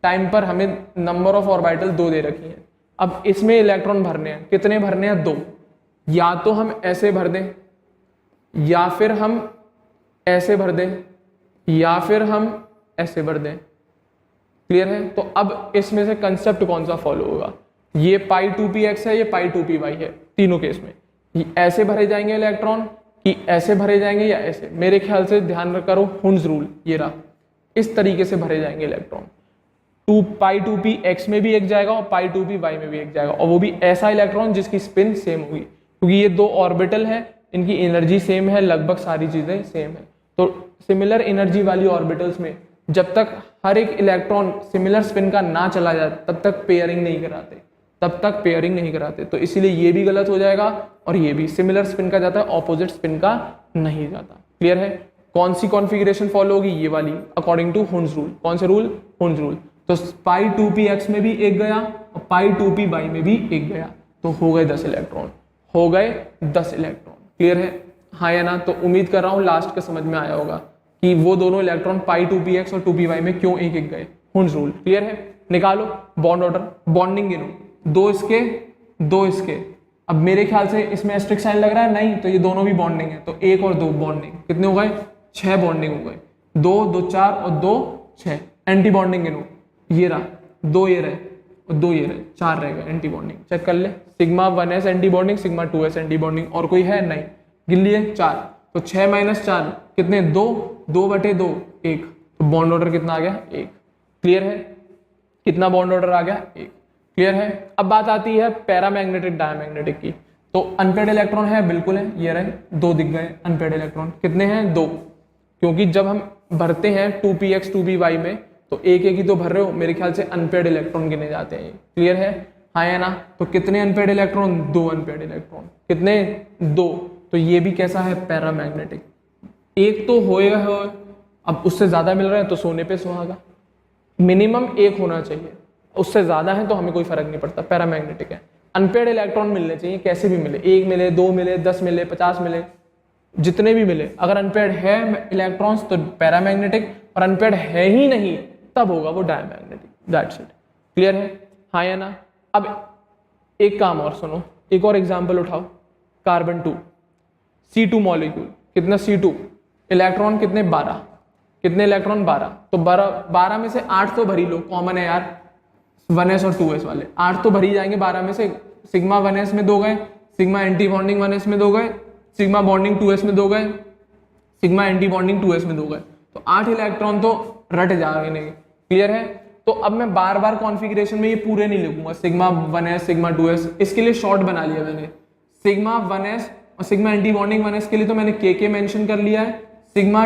टाइम पर हमें नंबर ऑफ ऑर्बिटल 2 दे रखी है, अब इसमें इलेक्ट्रॉन भरने हैं, कितने भरने हैं? 2। या तो हम ऐसे भर दें, या फिर हम ऐसे भर दें, या फिर हम ऐसे भर दें। क्लियर है, तो अब इसमें से कंसेप्ट कौन सा फॉलो होगा? ये π2px है, ये π2py है, तीनों केस में ये ऐसे भरे जाएंगे इलेक्ट्रॉन कि ऐसे भरे जाएंगे या ऐसे। मेरे ख्याल से ध्यान करो हुंस रूल, ये रहा, इस तरीके से भरे जाएंगे इलेक्ट्रॉन। π2px में भी एक जाएगा और π2py में भी एक जाएगा, और वो भी ऐसा इलेक्ट्रॉन जिसकी स्पिन सेम होगी, क्योंकि ये 2 ऑर्बिटल है, इनकी एनर्जी सेम है, लगभग सारी चीजें सेम है। तो सिमिलर एनर्जी वाली ऑर्बिटल्स में जब तक हर एक इलेक्ट्रॉन सिमिलर स्पिन का ना चला जाए तब तक पेयरिंग नहीं कराते, तब तक पेयरिंग नहीं कराते। तो इसीलिए ये भी गलत हो जाएगा और ये भी, सिमिलर स्पिन का जाता है, ऑपोजिट स्पिन का नहीं जाता। क्लियर है, कौन सी कॉन्फ़िगरेशन फॉलो होगी? ये वाली, अकॉर्डिंग टू हुंस रूल। कौन से रूल? हुंस रूल। तो π2px में भी एक गया और π2py में भी एक गया, तो हो गए 10 इलेक्ट्रॉन, हो गए 10 इलेक्ट्रॉन। क्लियर है, हाँ या ना। तो उम्मीद कर रहा हूँ लास्ट का समझ में आया होगा कि वो दोनों इलेक्ट्रॉन π2px और 2py में क्यों एक एक गए, हुंस रूल। क्लियर है, निकालो बॉन्ड ऑर्डर, बॉन्डिंग गिनो, 2 इसके 2 इसके, अब मेरे ख्याल से इसमें एस्ट्रिक साइन लग रहा है नहीं, तो ये दोनों भी बॉन्डिंग है, तो 1 और 2 बॉन्डिंग, कितने हो गए 6 बॉन्डिंग हो गए, 2 2 4 और 2 6। एंटी बॉन्डिंग गिनो, ये रहा 2 ये रहे और 2 ये रहे, 4 रह गए एंटी बॉन्डिंग। चेक कर ले, sigma 1s anti bonding, sigma 2s anti bonding, और कोई है नहीं, गिन लिए 4। तो 6 - 4 कितने 2, 2/2 1, तो बॉन्ड ऑर्डर कितना आ गया 1। क्लियर है, कितना बॉन्ड ऑर्डर आ गया 1। क्लियर है। अब बात आती है पैरामैग्नेटिक डायमैग्नेटिक की। तो अनपेड इलेक्ट्रॉन है, बिल्कुल है, ये रहे 2 दिख गए अनपेड इलेक्ट्रॉन, कितने हैं 2, क्योंकि जब हम भरते हैं 2px 2py में तो एक एक ही तो भर रहे हो, मेरे ख्याल से अनपेड इलेक्ट्रॉन गिने जाते हैं। क्लियर है, हाँ या ना। तो कितने अनपेड इलेक्ट्रॉन 2 अनपेड इलेक्ट्रॉन, कितने 2, तो ये भी कैसा है पैरामैग्नेटिक। एक तो होएगा हो, अब उससे ज्यादा मिल रहा है तो सोने पे सुहागा, मिनिमम 1 होना चाहिए, उससे ज्यादा है तो हमें कोई फर्क नहीं पड़ता, पैरामैग्नेटिक है। अनपेड इलेक्ट्रॉन मिलने चाहिए, कैसे भी मिले, 1 मिले 2 मिले 10 मिले 50 मिले, जितने भी मिले। अगर अनपेड है इलेक्ट्रॉन्स तो पैरामैग्नेटिक, और अनपेड है ही नहीं तब होगा वो डायमैग्नेटिक। That's it. क्लियर है, हाँ या ना। अब एक काम और सुनो, एक और एग्जांपल उठाओ, कार्बन 2 C2 मॉलिक्यूल, कितना C2 इलेक्ट्रॉन, कितने 12, कितने इलेक्ट्रॉन 12, तो 12 में से 8 तो भरी लो, कॉमन है यार 1s और 2s वाले, 8 तो भरी जाएंगे 12 में से। सिग्मा 1s में 2 गए, सिग्मा एंटी बॉन्डिंग 1s में 2 गए, सिग्मा बॉन्डिंग 2s में 2 गए, सिग्मा एंटी बॉन्डिंग 2s में 2 गए, तो 8 इलेक्ट्रॉन तो रट जाएंगे। क्लियर है। तो अब मैं बार बार कॉन्फ़िगरेशन में ये पूरे नहीं लिखूंगा, सिग्मा 1s सिग्मा 2s, इसके लिए शॉर्ट बना लिया मैंने, सिग्मा 1s और सिग्मा एंटी बॉन्डिंग 1s के लिए तो मैंने के मेंशन कर लिया है, सिग्मा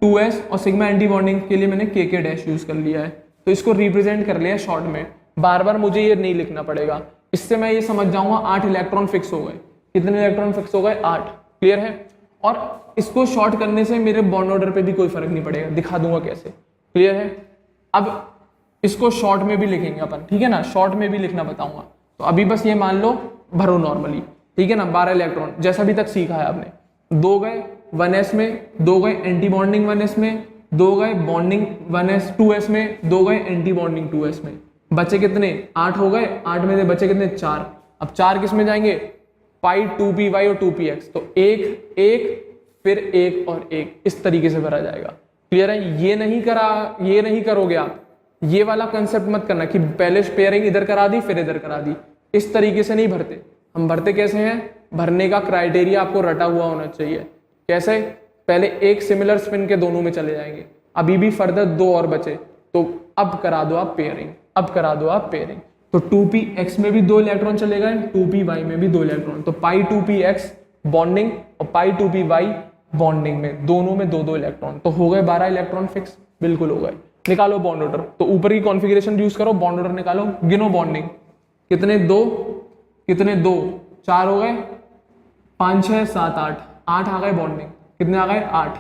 2s और सिग्मा एंटी बॉन्डिंग के लिए मैंने के डैश यूज कर लिया है, तो इसको रिप्रेजेंट कर लिया शॉर्ट में। बार बार मुझे ये नहीं लिखना पड़ेगा, इससे मैं ये समझ जाऊंगा 8 इलेक्ट्रॉन फिक्स हो गए। कितने इलेक्ट्रॉन फिक्स हो गए 8। क्लियर है। और इसको शॉर्ट करने से मेरे बॉन्ड ऑर्डर पे भी कोई फर्क नहीं पड़ेगा, दिखा दूंगा कैसे। क्लियर है। अब इसको शॉर्ट में भी लिखेंगे अपन, ठीक है ना, शॉर्ट में भी लिखना बताऊंगा। तो अभी बस ये मान लो भरो नॉर्मली, ठीक है ना, 12 इलेक्ट्रॉन जैसा अभी तक सीखा है आपने, 2 गए 1s में, 2 गए एंटी बॉन्डिंग 1s में, 2 गए बॉन्डिंग 1s 2s में, 2 गए एंटी बॉन्डिंग 2s में, बचे कितने 8 हो गए, 8 में से बचे कितने 4। अब 4 किस में जाएंगे, पाई 2py और 2px, तो 1 1 फिर 1 और 1, इस तरीके से भरा जाएगा। क्लियर है। ये नहीं करोगे आप, ये वाला कंसेप्ट मत करना कि पहले पेयरिंग इधर करा दी फिर इधर करा दी, इस तरीके से नहीं भरते। हम भरते कैसे हैं, भरने का क्राइटेरिया आपको रटा हुआ होना चाहिए। कैसे, पहले एक सिमिलर स्पिन के दोनों में चले जाएंगे, अभी भी फर्दर 2 और बचे, तो अब करा दो आप पेयरिंग, अब करा दो आप पेयरिंग। तो 2px में भी 2 इलेक्ट्रॉन चले गए, 2py में भी 2 इलेक्ट्रॉन, तो पाई 2px बॉन्डिंग और पाई 2py बॉन्डिंग में, दोनों में 2 इलेक्ट्रॉन, तो हो गए 12 इलेक्ट्रॉन फिक्स, बिल्कुल हो गए। निकालो बॉन्ड ऑर्डर, तो ऊपर की कॉन्फ़िगरेशन यूज करो, बॉन्ड ऑर्डर निकालो, गिनो बॉन्डिंग, कितने 2, कितने 2, 4 हो गए, 5 6 7 8, 8 आ गए बॉन्डिंग, कितने आ गए 8,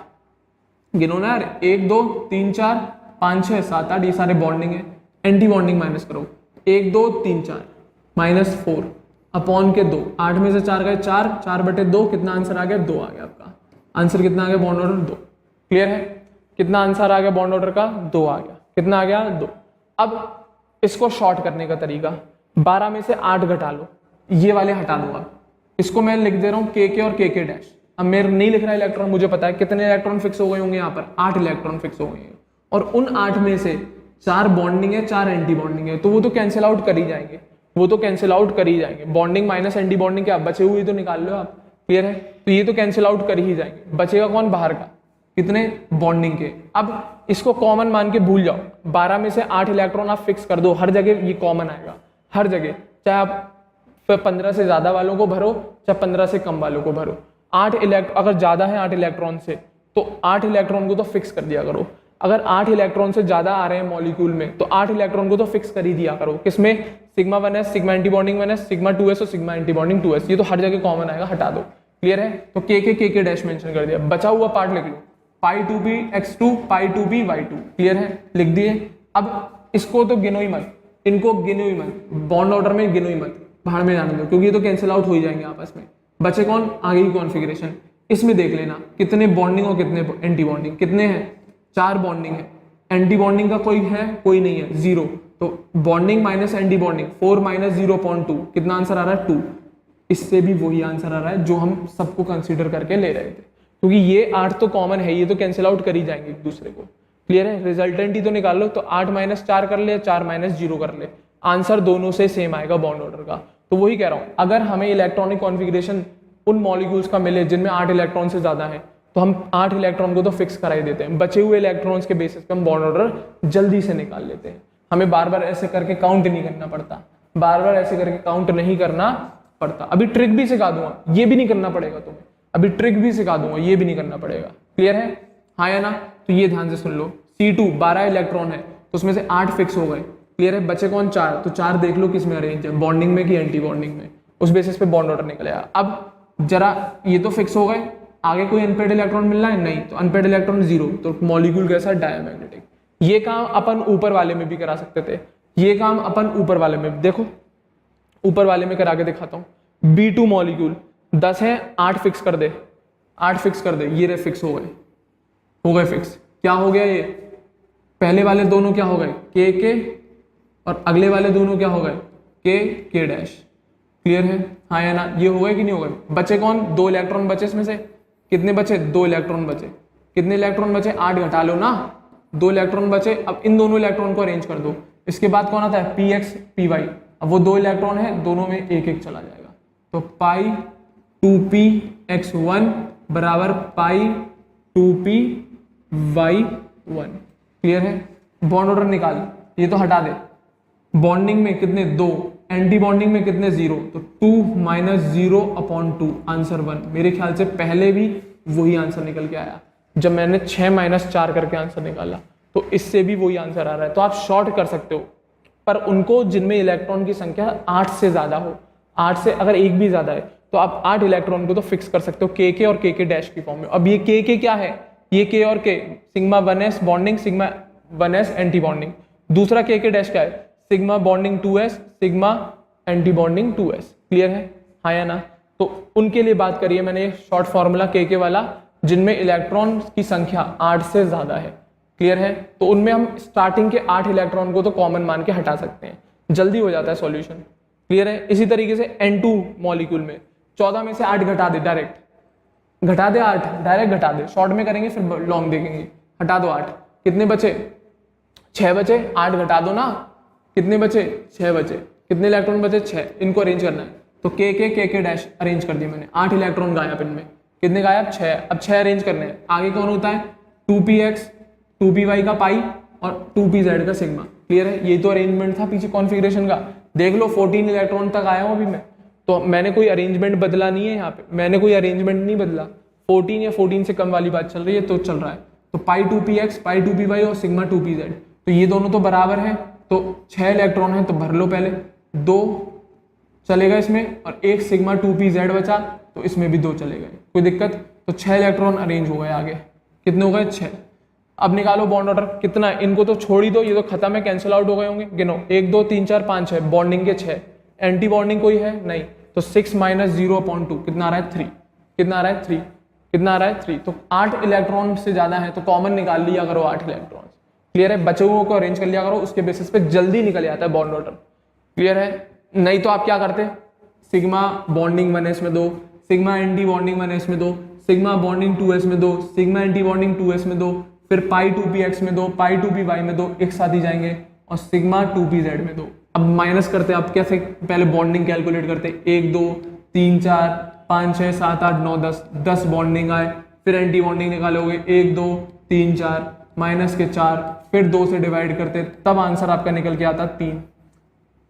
गिनो ना यार, 1 2 3 4 5 6 7 8, ये सारे बॉन्डिंग है। एंटी बॉन्डिंग माइनस करो, 1 2 3 4 -4 अपॉन के 2, 8 में से 4 गए 4, 4/2, कितना आंसर आ गया 2 आ गया आपका आंसर, कितना आ गया बॉन्ड ऑर्डर 2। क्लियर है। कितना आंसर आ गया बॉन्ड ऑर्डर का 2 आ गया, कितना आ गया 2। अब इसको शॉर्ट करने का तरीका, 12 में से 8 घटा लो, ये वाले हटा लो आप, इसको मैं लिख दे रहा हूँ के और के डैश। अब मेरे नहीं लिख रहा इलेक्ट्रॉन, मुझे पता है कितने इलेक्ट्रॉन फिक्स हो गए होंगे यहाँ पर, 8 इलेक्ट्रॉन फिक्स हो गए हैं, और उन 8 में से 4 बॉन्डिंग है 4 एंटी बॉन्डिंग है, तो वो तो कैंसिल आउट कर ही जाएंगे, वो तो कैंसिल आउट कर ही जाएंगे। बॉन्डिंग माइनस एंटी बॉन्डिंग क्या बचे हुए तो निकाल लो आप। क्लियर है। तो ये तो कैंसिल आउट कर ही जाएंगे, बचेगा कौन बाहर का, कितने बॉन्डिंग के। अब इसको कॉमन मान के भूल जाओ, 12 में से 8 इलेक्ट्रॉन आप फिक्स कर दो, हर जगह ये कॉमन आएगा, हर जगह, चाहे आप 15 से ज्यादा वालों को भरो चाहे 15 से कम वालों को भरो। 8 अगर ज्यादा है 8 इलेक्ट्रॉन से, तो 8 इलेक्ट्रॉन को तो फिक्स कर दिया करो। अगर 8 इलेक्ट्रॉन से ज्यादा आ रहे हैं मॉलिक्यूल में, तो 8 इलेक्ट्रॉन को तो फिक्स कर ही दिया करो। किसमें, sigma 1s sigma anti bonding 1s sigma 2s और सिग्मा एंटी बॉन्डिंग 2s, ये तो हर जगह कॉमन आएगा, हटा दो। क्लियर है। तो के डैश मेंशन कर दिया, बचा हुआ पार्ट लिख लो, पाई 2px2 पाई 2py2। क्लियर है, लिख दिए। अब इसको तो गिनो ही मत, इनको गिनो ही मत, बॉन्ड ऑर्डर में गिनो ही मत, बाहर में जाने दो, क्योंकि ये तो कैंसिल आउट हो ही जाएंगे आपस में। बचे कौन, आगे की कॉन्फ़िगरेशन, इसमें देख लेना कितने बॉन्डिंग और कितने एंटी बॉन्डिंग, कितने हैं 4 बॉन्डिंग है, एंटी बॉन्डिंग का कोई है, कोई नहीं है, 0, तो बॉन्डिंग माइनस एंटी बॉन्डिंग 4 - 0.2, कितना आंसर आ रहा है 2। इससे भी वही आंसर आ रहा है जो हम सबको कंसीडर करके ले रहे थे, क्योंकि ये 8 तो कॉमन है, ये तो कैंसिल आउट कर ही जाएंगे एक दूसरे को। क्लियर है, रिजल्टेंट ही तो निकाल लो, तो 8 - 4 कर ले, 4 - 0 कर ले, आंसर दोनों से सेम आएगा बॉन्ड ऑर्डर का। तो वही कह रहा हूं, अगर हमें इलेक्ट्रॉनिक कॉन्फ़िगरेशन उन मॉलिक्यूल्स का मिले जिनमें 8 इलेक्ट्रॉन से ज्यादा है, तो हम 8 इलेक्ट्रॉन को तो फिक्स करा ही देते हैं, बचे हुए इलेक्ट्रॉन्स के बेसिस पे हम बॉन्ड ऑर्डर जल्दी से निकाल लेते हैं। हमें बार बार ऐसे करके काउंट नहीं करना पड़ता, बार बार ऐसे करके काउंट नहीं करना पड़ता। अभी ट्रिक भी सिखा दूंगा, ये भी नहीं करना पड़ेगा तुम्हें, अभी ट्रिक भी सिखा दूंगा, ये भी नहीं करना पड़ेगा। क्लियर है, हाँ या ना? तो ये ध्यान से सुन लो, C2 12 इलेक्ट्रॉन है, तो उसमें से 8 फिक्स हो गए। क्लियर है, बचे कौन? 4, तो 4 देख लो किस में अरेंज है, बॉन्डिंग में कि एंटी बॉन्डिंग में, उस बेसिस पे बॉन्ड ऑर्डर निकलेगा। अब जरा ये तो फिक्स हो गए, आगे कोई अनपेड इलेक्ट्रॉन मिलना है? नहीं, तो अनपेड इलेक्ट्रॉन 0, तो मॉलिक्यूल कैसा? डायमैग्नेटिक। ये काम अपन ऊपर वाले में भी करा सकते थे, ये काम अपन ऊपर वाले में, देखो ऊपर वाले में करा के दिखाता हूं। B2 मॉलिक्यूल 10 है, 8 फिक्स कर दे, 8 फिक्स कर दे, ये रे फिक्स हो गए फिक्स। क्या हो गया? ये पहले वाले दोनों क्या हो गए? के और अगले वाले दोनों क्या हो गए? के डैश। क्लियर है, हाँ या ना? ये हो गए कि नहीं हो गए? बचे कौन? 2 इलेक्ट्रॉन बचे, इसमें से कितने बचे? 2 इलेक्ट्रॉन बचे। कितने इलेक्ट्रॉन बचे? 8 घटा लो ना, 2 इलेक्ट्रॉन बचे। अब इन दोनों इलेक्ट्रॉन को अरेंज कर दो। इसके बाद कौन आता है? px py। अब वो 2 इलेक्ट्रॉन है, दोनों में एक एक चला जाएगा, तो पाई 2px1 बराबर पाई 2py1। क्लियर है, बॉन्ड ऑर्डर निकाल, ये तो हटा दे। बॉन्डिंग में कितने? 2, एंटी बॉन्डिंग में कितने? 0, तो 2 - 0/2, आंसर 1। मेरे ख्याल से पहले भी वही आंसर निकल के आया जब मैंने 6 - 4 करके आंसर निकाला, तो इससे भी वही आंसर आ रहा है। तो आप शॉर्ट कर सकते हो, पर उनको जिनमें इलेक्ट्रॉन की संख्या 8 से ज्यादा हो, 8 से अगर एक भी ज्यादा है, तो आप 8 इलेक्ट्रॉन को तो फिक्स कर सकते हो के और के डैश की फॉर्म में। अब ये के क्या है? ये के और के, sigma 1s bonding, sigma 1s anti bonding. दूसरा के डैश क्या है? Sigma bonding 2s, sigma anti bonding 2s। Clear है, हाँ या ना? तो उनके लिए बात करिए मैंने शॉर्ट फॉर्मूला के वाला, जिनमें इलेक्ट्रॉन की संख्या 8 से ज्यादा है। क्लियर है, तो उनमें हम स्टार्टिंग के 8 इलेक्ट्रॉन को तो कॉमन मान के हटा सकते हैं, जल्दी हो जाता है सॉल्यूशन। क्लियर है, इसी तरीके से N2 मॉलिक्यूल में 14 में से 8 घटा दे, डायरेक्ट घटा दे, 8 डायरेक्ट घटा दे, शॉर्ट में करेंगे फिर लॉन्ग देखेंगे। हटा दो 8, कितने बचे? 6 बचे, 8 घटा दो ना, कितने बचे? 6 बचे। कितने इलेक्ट्रॉन बचे? 6। इनको अरेंज करना है, तो के डैश अरेंज कर दिए मैंने, 8 इलेक्ट्रॉन गायब इनमें। कितने गायब? 6। अब 6 अरेंज करने हैं। आगे कौन होता है? 2px 2py का पाई और 2pz का सिग्मा। क्लियर है, ये तो अरेंजमेंट था पीछे कॉन्फ़िगरेशन का। देख लो 14 इलेक्ट्रॉन तक आया हूं अभी मैं, तो मैंने कोई अरेंजमेंट बदला नहीं है यहाँ पे, मैंने कोई अरेंजमेंट नहीं बदला। 14 या 14 से कम वाली बात चल रही है, तो चल रहा है। तो पाई 2px पाई 2py और सिग्मा 2pz, तो ये दोनों तो बराबर है, तो 6 इलेक्ट्रॉन है, तो भर लो पहले। 2 चलेगा इसमें और एक सिग्मा 2pz बचा, तो इसमें भी 2 चले गए, कोई दिक्कत? तो 6 इलेक्ट्रॉन अरेंज हो गए आगे। कितने हो गए? 6। अब निकालो बॉन्ड ऑर्डर कितना है, इनको तो छोड़ ही दो, ये तो खत्म है, कैंसिल आउट हो गए होंगे। गिनो 1 2 3 4 5 6, बॉन्डिंग के 6, एंटी बॉन्डिंग कोई है नहीं, तो 6 - 0/2 कितना आ रहा है? 3। कितना आ रहा है? 3। कितना आ रहा है? 3। तो 8 इलेक्ट्रॉन से ज्यादा है, तो कॉमन निकाल लिया करो 8 इलेक्ट्रॉन। क्लियर है, बचे हुए को अरेंज कर लिया करो, उसके बेसिस पे जल्दी निकल जाता है बॉन्ड ऑर्डर। क्लियर है, नहीं तो आप क्या करते? सिग्मा बॉन्डिंग 1s में 2, सिग्मा एंटी बॉन्डिंग 1s में 2, सिग्मा बॉन्डिंग 2s में 2, सिग्मा एंटी बॉन्डिंग 2s में 2, फिर पाई 2px में 2, पाई 2py में 2, एक साथ ही जाएंगे, और सिग्मा 2pz में 2। अब माइनस करते आप कैसे? पहले बॉन्डिंग कैलकुलेट करते, 1 2 3 4 5 6 7 8 9 10, 10 बॉन्डिंग आए, फिर एंटी बॉन्डिंग निकालोगे, 1 2 3 4 माइनस के 4, फिर 2 से डिवाइड करते, तब आंसर आपका निकल के आता 3।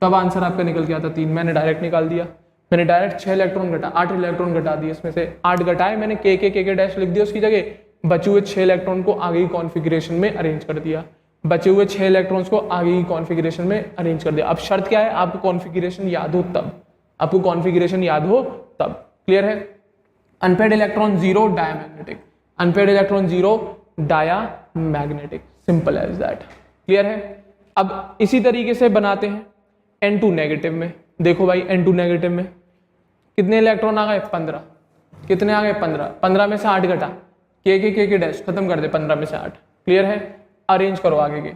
तब आंसर आपका निकल के आता 3। मैंने डायरेक्ट निकाल दिया, मैंने डायरेक्ट 6 इलेक्ट्रॉन घटा, 8 इलेक्ट्रॉन घटा दिए, इसमें से 8 घटाए मैंने, के डैश लिख दिया उसकी जगह, बचे हुए 6 इलेक्ट्रॉन को आगे की कॉन्फ़िगरेशन में अरेंज कर दिया, बचे हुए 6 इलेक्ट्रॉन्स को आगे की कॉन्फ़िगरेशन में अरेंज कर दिया। अब शर्त क्या है? आपको कॉन्फ़िगरेशन याद हो तब, आपको कॉन्फ़िगरेशन याद हो तब। क्लियर है, unpaired electron 0 diamagnetic, unpaired electron 0 diamagnetic, simple as that. Clear है, अब इसी तरीके से बनाते हैं N2 नेगेटिव में। देखो भाई N2 नेगेटिव में कितने इलेक्ट्रॉन आ गए? 15। कितने आ गए? 15। 15 में से 8 घटा, के डैश खत्म कर दे, 15 में से 8। क्लियर है, अरेंज करो आगे के।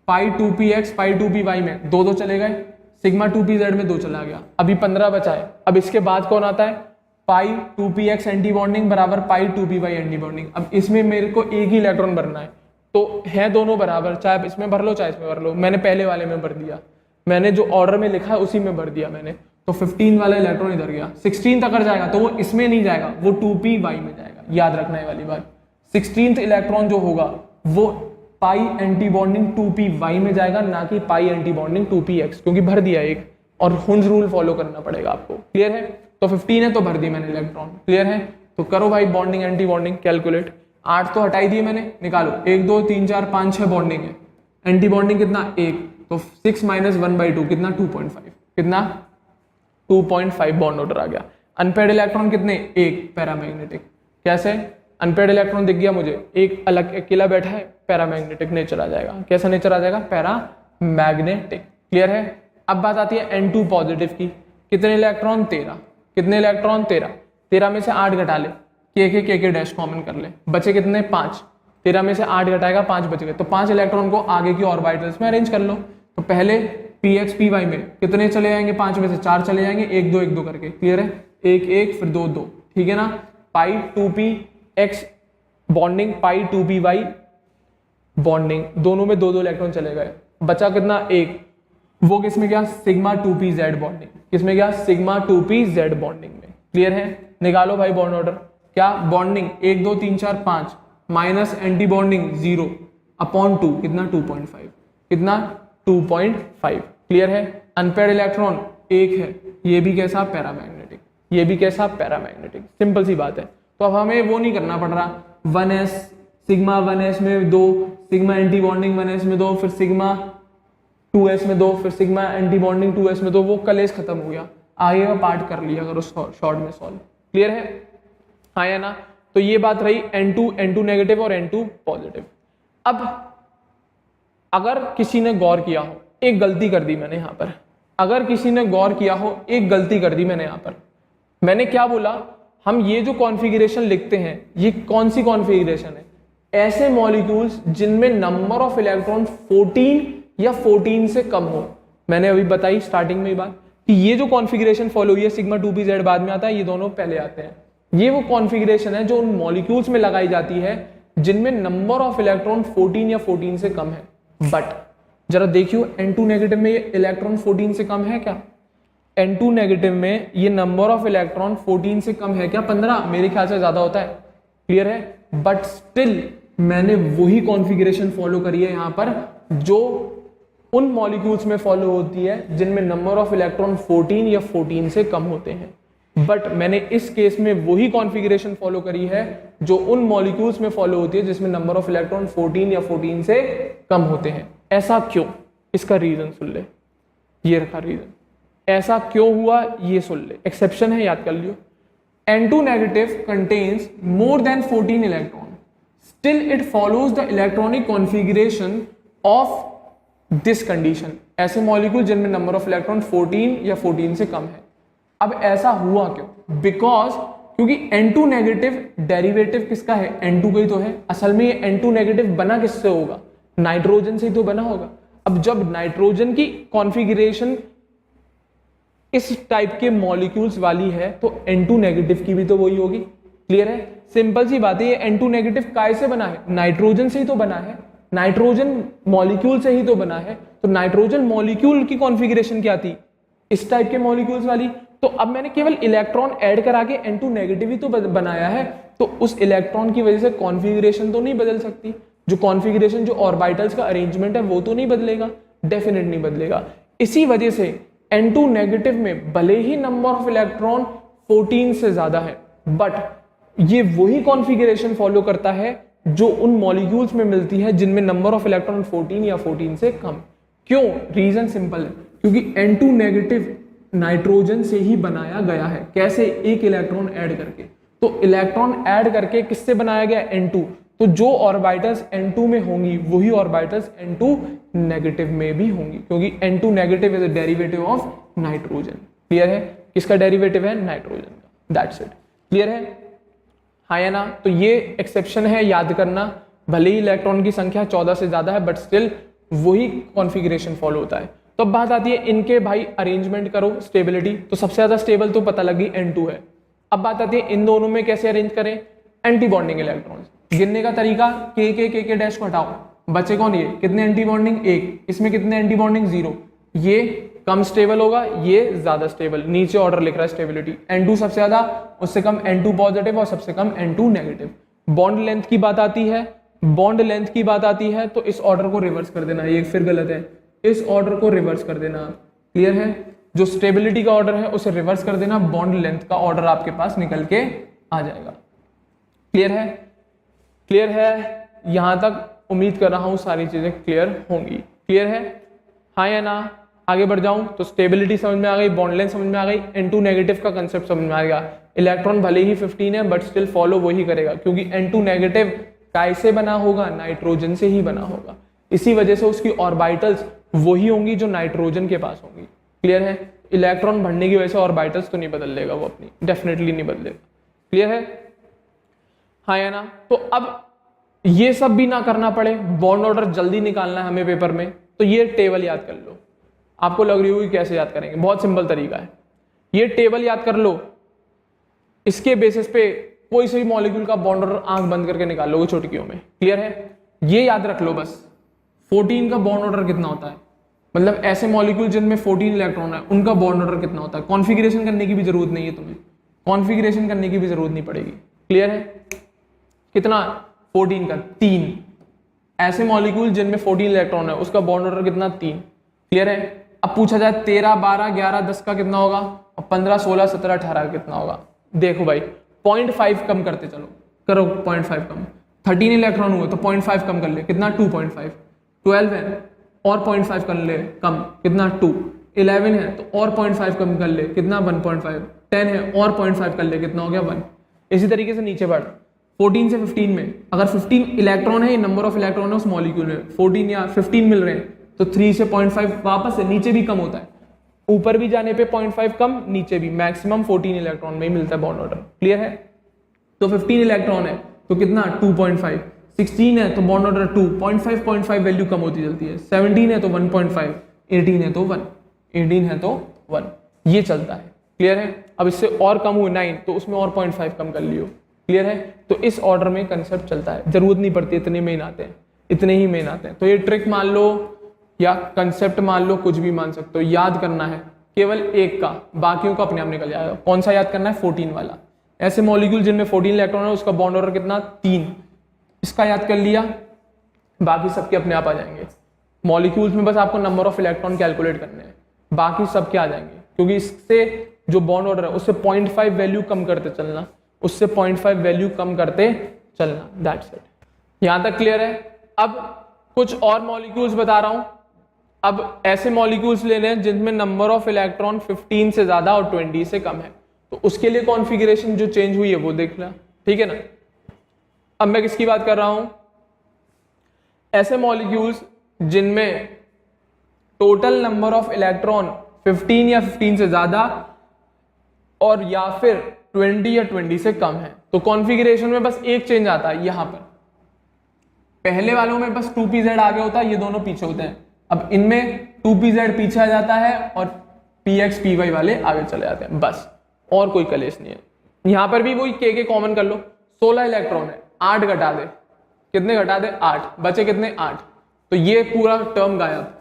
पाई 2px पाई 2py में 2 2 चले गए, सिग्मा 2pz में 2 चला गया, अभी 15 बचा है। अब इसके बाद कौन आता है, पाई 2px एंटी बॉन्डिंग बराबर पाई 2py एंटी बॉन्डिंग। अब इसमें मेरे को एक ही इलेक्ट्रॉन भरना है, तो है दोनों बराबर, चाहे इसमें भर लो चाहे इसमें भर लो। मैंने पहले वाले में भर दिया, मैंने जो ऑर्डर में लिखा है उसी में भर दिया मैंने, तो 15 वाला इलेक्ट्रॉन इधर गया। 16 अगर जाएगा तो वो इसमें नहीं जाएगा, वो 2py में जाएगा, याद रखना है वाली बात। 16th इलेक्ट्रॉन जो होगा वो पाई एंटी बॉन्डिंग 2py में जाएगा, ना कि पाई एंटी बॉन्डिंग 2px, क्योंकि भर दिया एक, और हुंज रूल फॉलो करना पड़ेगा आपको। क्लियर है, तो 15 है तो भर दिए मैंने इलेक्ट्रॉन। क्लियर है, तो करो भाई बॉन्डिंग एंटी बॉन्डिंग कैलकुलेट। 8 तो हटाई दिए मैंने, निकालो 1 2 3 4 5 6 बॉन्डिंग है, एंटी बॉन्डिंग कितना 1, तो 6 - 1/2 कितना 2.5, कितना 2.5 बॉन्ड ऑर्डर आ गया। अनपेयर्ड इलेक्ट्रॉन कितने, 1 पैरामैग्नेटिक। कैसे, अनपेयर्ड इलेक्ट्रॉन दिख गया मुझे, एक अलग अकेला बैठा है, पैरामैग्नेटिक नेचर आ जाएगा। कैसा नेचर आ जाएगा, पैरामैग्नेटिक। क्लियर है। अब बात आती है N2 पॉजिटिव की, कितने इलेक्ट्रॉन 13, कितने इलेक्ट्रॉन 13 में से 8 घटा ले, के डैश कॉमन कर ले, बचे कितने 5, 13 में से 8 घटाएगा 5 बच गए, तो 5 इलेक्ट्रॉन को आगे की ऑर्बिटल्स में अरेंज कर लो। तो पहले px py में कितने चले जाएंगे, 5 में से 4 चले जाएंगे, 1 2 1 2 करके। क्लियर है, 1 1 फिर 2 2, ठीक है ना। पाई 2px बॉन्डिंग, पाई 2py बॉन्डिंग, दोनों में 2 2 इलेक्ट्रॉन चले गए, बचा कितना 1, वो किसमें गया, सिग्मा 2pz बॉन्डिंग, किसमें गया, सिग्मा 2pz बॉन्डिंग में। क्लियर है, निकालो भाई बॉन्ड ऑर्डर, क्या bonding 1 2 3 4 5 minus anti bonding 0 upon 2, कितना 2.5, कितना 2.5। क्लियर है, अनपेयर्ड इलेक्ट्रॉन 1 है, ये भी कैसा पैरामैग्नेटिक, ये भी कैसा पैरामैग्नेटिक, सिंपल सी बात है। तो अब हमें वो नहीं करना पड़ रहा, 1s सिग्मा 1s में 2, सिग्मा एंटी बॉन्डिंग 1s में 2, फिर सिग्मा 2s में 2, फिर सिग्मा एंटी बॉन्डिंग 2s में 2, वो कलेश खत्म हो गया, आगे का पार्ट कर लिया अगर उस शॉर्ट में सॉल्व। क्लियर है, हाँ या ना। तो ये बात रही N2 नेगेटिव और N2 पॉजिटिव। अब अगर किसी ने गौर किया हो, एक गलती कर दी मैंने यहां पर, अगर किसी ने गौर किया हो, एक गलती कर दी मैंने यहां पर, मैंने क्या बोला, हम ये जो कॉन्फ़िगरेशन लिखते हैं ये कौन सी कॉन्फ़िगरेशन है, ऐसे मॉलिक्यूल्स जिनमें नंबर ऑफ इलेक्ट्रॉन 14 या 14 से कम हो। मैंने अभी बताई स्टार्टिंग में ही बात कि ये जो कॉन्फ़िगरेशन फॉलो हुई है, सिग्मा 2pz बाद में आता है, ये दोनों पहले आते हैं। ये वो कॉन्फ़िगरेशन है जो उन मॉलिक्यूल्स में लगाई जाती है जिनमें नंबर ऑफ इलेक्ट्रॉन 14 या 14 से कम है। बट जरा देखियो N2 नेगेटिव में ये इलेक्ट्रॉन 14 से कम है क्या, N2 नेगेटिव में ये नंबर ऑफ इलेक्ट्रॉन 14 से कम है क्या, 15, मेरे ख्याल से ज्यादा होता है। क्लियर है, बट स्टिल मैंने वही कॉन्फ़िगरेशन फॉलो करी है यहां पर जो उन मॉलिक्यूल्स में फॉलो होती है जिनमें नंबर ऑफ इलेक्ट्रॉन 14 या 14 से कम होते हैं। बट मैंने इस केस में वही कॉन्फ़िगरेशन फॉलो करी है जो उन मॉलिक्यूल्स में फॉलो होती है जिसमें नंबर ऑफ इलेक्ट्रॉन 14 या 14 से कम होते हैं। ऐसा क्यों, इसका रीजन सुन ले, ये रखा रीजन, ऐसा क्यों हुआ ये सुन ले, एक्सेप्शन है, याद कर लियो। N2 negative contains more than 14 electron, still it follows the electronic configuration of this condition. ऐसे मॉलिक्यूल जिनमें नंबर ऑफ इलेक्ट्रॉन 14 या 14 से कम है। अब ऐसा हुआ क्यों, बिकॉज क्योंकि N2 नेगेटिव डेरिवेटिव किसका है, N2 का ही तो है। असल में ये N2 नेगेटिव बना किससे होगा, नाइट्रोजन से ही तो बना होगा। अब जब नाइट्रोजन की कॉन्फ़िगरेशन इस टाइप के मॉलिक्यूल्स वाली है तो N2 नेगेटिव की भी तो वही होगी। क्लियर है, सिंपल सी बात है। ये N2 नेगेटिव काय से बना है, नाइट्रोजन से ही तो बना है, नाइट्रोजन मॉलिक्यूल से ही तो बना है। तो नाइट्रोजन मॉलिक्यूल की कॉन्फ़िगरेशन क्या थी, इस टाइप के मॉलिक्यूल्स वाली। तो अब मैंने केवल इलेक्ट्रॉन ऐड करा के N2 नेगेटिव ही तो बनाया है, तो उस इलेक्ट्रॉन की वजह से कॉन्फ़िगरेशन तो नहीं बदल सकती। जो कॉन्फ़िगरेशन, जो ऑर्बिटल्स का अरेंजमेंट है वो तो नहीं बदलेगा, डेफिनेट नहीं बदलेगा। इसी वजह से N2 नेगेटिव में भले ही नंबर ऑफ इलेक्ट्रॉन 14 से ज्यादा है, बट ये वही कॉन्फ़िगरेशन फॉलो करता है जो उन मॉलिक्यूल्स में मिलती है जिनमें नंबर ऑफ इलेक्ट्रॉन 14 या 14 से कम। क्यों, रीजन सिंपल है, क्योंकि N2 नेगेटिव नाइट्रोजन से ही बनाया गया है। कैसे, एक इलेक्ट्रॉन ऐड करके। तो इलेक्ट्रॉन ऐड करके किससे बनाया गया, N2। तो जो ऑर्बिटल्स N2 में होंगी वही ऑर्बिटल्स N2 नेगेटिव में भी होंगी, क्योंकि N2 negative is a derivative of nitrogen. Clear है, किसका डेरिवेटिव है, नाइट्रोजन का। That's it. क्लियर है, हाँ या ना। तो ये एक्सेप्शन है, याद करना। भले ही इलेक्ट्रॉन की संख्या 14 से ज्यादा है बट स्टिल वही कॉन्फ़िगरेशन फॉलो होता है। तो अब बात आती है इनके भाई अरेंजमेंट करो स्टेबिलिटी, तो सबसे ज्यादा स्टेबल तो पता लगी N2 है। अब बात आती है इन दोनों में कैसे अरेंज करें, एंटी बॉन्डिंग इलेक्ट्रॉन्स। गिनने का तरीका के डैश को हटाओ, बचे कौन, ये कितने एंटी बॉन्डिंग, एक, इसमें कितने एंटी बॉन्डिंग, 0। ये कम स्टेबल होगा, ये ज्यादा स्टेबल, नीचे ऑर्डर लिख रहा है स्टेबिलिटी, N2 सबसे ज्यादा, उससे कम N2 पॉजिटिव और सबसे कम N2 नेगेटिव। बॉन्ड लेंथ की बात आती है, बॉन्ड लेंथ की बात आती है तो इस ऑर्डर को रिवर्स कर देना, ये फिर गलत है, इस ऑर्डर को रिवर्स कर देना। क्लियर है, जो स्टेबिलिटी का ऑर्डर है उसे रिवर्स कर देना, बॉन्ड लेंथ का ऑर्डर आपके पास निकल के आ जाएगा। क्लियर है, क्लियर है, यहां तक उम्मीद कर रहा हूं सारी चीजें क्लियर होंगी। क्लियर है, हाँ या ना। आगे बढ़ जाऊं तो स्टेबिलिटी समझ में आ गई, बॉन्ड लेंथ समझ में आ गई, N2 नेगेटिव का कंसेप्ट समझ में आ गया। इलेक्ट्रॉन भले ही 15 है बट स्टिल फॉलो वही करेगा, क्योंकि N2 नेगेटिव कैसे बना होगा, नाइट्रोजन से ही बना होगा, इसी वजह से उसकी ऑर्बिटल्स वही होंगी जो नाइट्रोजन के पास होंगी। क्लियर है, इलेक्ट्रॉन बढ़ने की वजह से ऑर्बिटल्स तो नहीं बदल लेगा वो अपनी, डेफिनेटली नहीं बदलेगा। क्लियर है, हाँ या ना। तो अब ये सब भी ना करना पड़े, बॉन्ड ऑर्डर जल्दी निकालना है हमें पेपर में, तो ये टेबल याद कर लो। आपको लग रही होगी कैसे याद करेंगे, बहुत सिंपल तरीका है, ये टेबल याद कर लो, इसके बेसिस पे कोई से भी मॉलिक्यूल का बॉन्ड ऑर्डर आंख बंद करके निकाल लोगे चुटकियों में। क्लियर है, ये याद रख लो बस, 14 का बॉन्ड ऑर्डर कितना होता है, मतलब ऐसे मॉलिक्यूल जिनमें 14 इलेक्ट्रॉन है उनका बॉन्ड ऑर्डर कितना होता है। कॉन्फ़िगरेशन करने की भी जरूरत नहीं है तुम्हें, कॉन्फ़िगरेशन करने की भी जरूरत नहीं पड़ेगी। क्लियर है, कितना, 14 का 3, ऐसे मॉलिक्यूल जिनमें 14 इलेक्ट्रॉन है उसका बॉन्ड ऑर्डर कितना, 3। क्लियर है, अब पूछा जाए 13, 12, 11, 10 का कितना होगा, और 15, 16, 17, 18 का कितना होगा। देखो भाई 0.5 कम करते चलो, करो 0.5 कम, 13 इलेक्ट्रॉन हुए तो 0.5 कम कर ले, कितना, 2.5। 12 है और 0.5 कर ले कम, कितना, 2। 11 है तो और 0.5 कम कर ले, कितना, 1.5। 10 है और 0.5 कर ले, कितना हो गया, 1। इसी तरीके से नीचे बढ़, 14 से 15 में अगर 15 इलेक्ट्रॉन है, नंबर ऑफ इलेक्ट्रॉन है उस मॉलिक्यूल में, 14 या 15 मिल रहे हैं तो 3 से 0.5 वापस से नीचे भी कम होता है, ऊपर भी जाने पे 0.5 कम, नीचे भी, मैक्सिमम 14 इलेक्ट्रॉन में ही मिलता है बॉन्ड ऑर्डर। क्लियर है, तो 15 इलेक्ट्रॉन है तो कितना, 2.5। 16 है तो बॉन्ड ऑर्डर 2, 0.5 वैल्यू कम होती चलती है। 17 है तो 1.5, 18 है तो 1, 18 है तो 1, ये चलता है। क्लियर है, अब इससे और कम हुए 9 तो उसमें और 0.5 कम कर लियो। क्लियर है, तो इस ऑर्डर में कंसेप्ट चलता है, जरूरत नहीं पड़ती, इतने मेन आते हैं, इतने ही मेन आते हैं। तो ये ट्रिक मान लो या कंसेप्ट मान लो, कुछ भी मान सकते हो, याद करना है केवल एक का, बाकियों का अपने आप निकल जाएगा। कौन सा याद करना है, 14 वाला। ऐसे मॉलिक्यूल जिनमें 14 इलेक्ट्रॉन है उसका बॉन्ड ऑर्डर कितना, 3, इसका याद कर लिया, बाकी सबके अपने आप आ जाएंगे। मॉलिक्यूल्स में बस आपको नंबर ऑफ इलेक्ट्रॉन कैलकुलेट करने हैं, बाकी सबके आ जाएंगे, क्योंकि इससे जो बॉन्ड ऑर्डर है उससे 0.5 वैल्यू कम करते चलना, उससे 0.5 वैल्यू कम करते चलना, दैट्स इट। यहां तक क्लियर है। अब कुछ और मॉलिक्यूल्स बता रहा हूं, अब ऐसे मॉलिक्यूल्स लेने हैं जिनमें नंबर ऑफ इलेक्ट्रॉन 15 से ज्यादा और 20 से कम है, तो उसके लिए कॉन्फ़िगरेशन जो चेंज हुई है वो देखना, ठीक है ना। अब मैं किसकी बात कर रहा हूं, ऐसे मॉलिक्यूल्स जिनमें टोटल नंबर ऑफ इलेक्ट्रॉन 15 या 15 से ज्यादा और या फिर 20 या 20 से कम है, तो कॉन्फ़िगरेशन में बस एक चेंज आता है। यहां पर पहले वालों में बस 2pz आगे होता है, ये दोनों पीछे होते हैं। अब इनमें 2pz पीछे आ जाता है और px py वाले आगे चले जाते हैं, बस, और कोई कलेश नहीं है। यहां पर भी वही के कॉमन कर लो, 16 इलेक्ट्रॉन है, 8 घटा दे, कितने घटा दे, 8, बचे कितने, 8, तो ये पूरा टर्म गायब।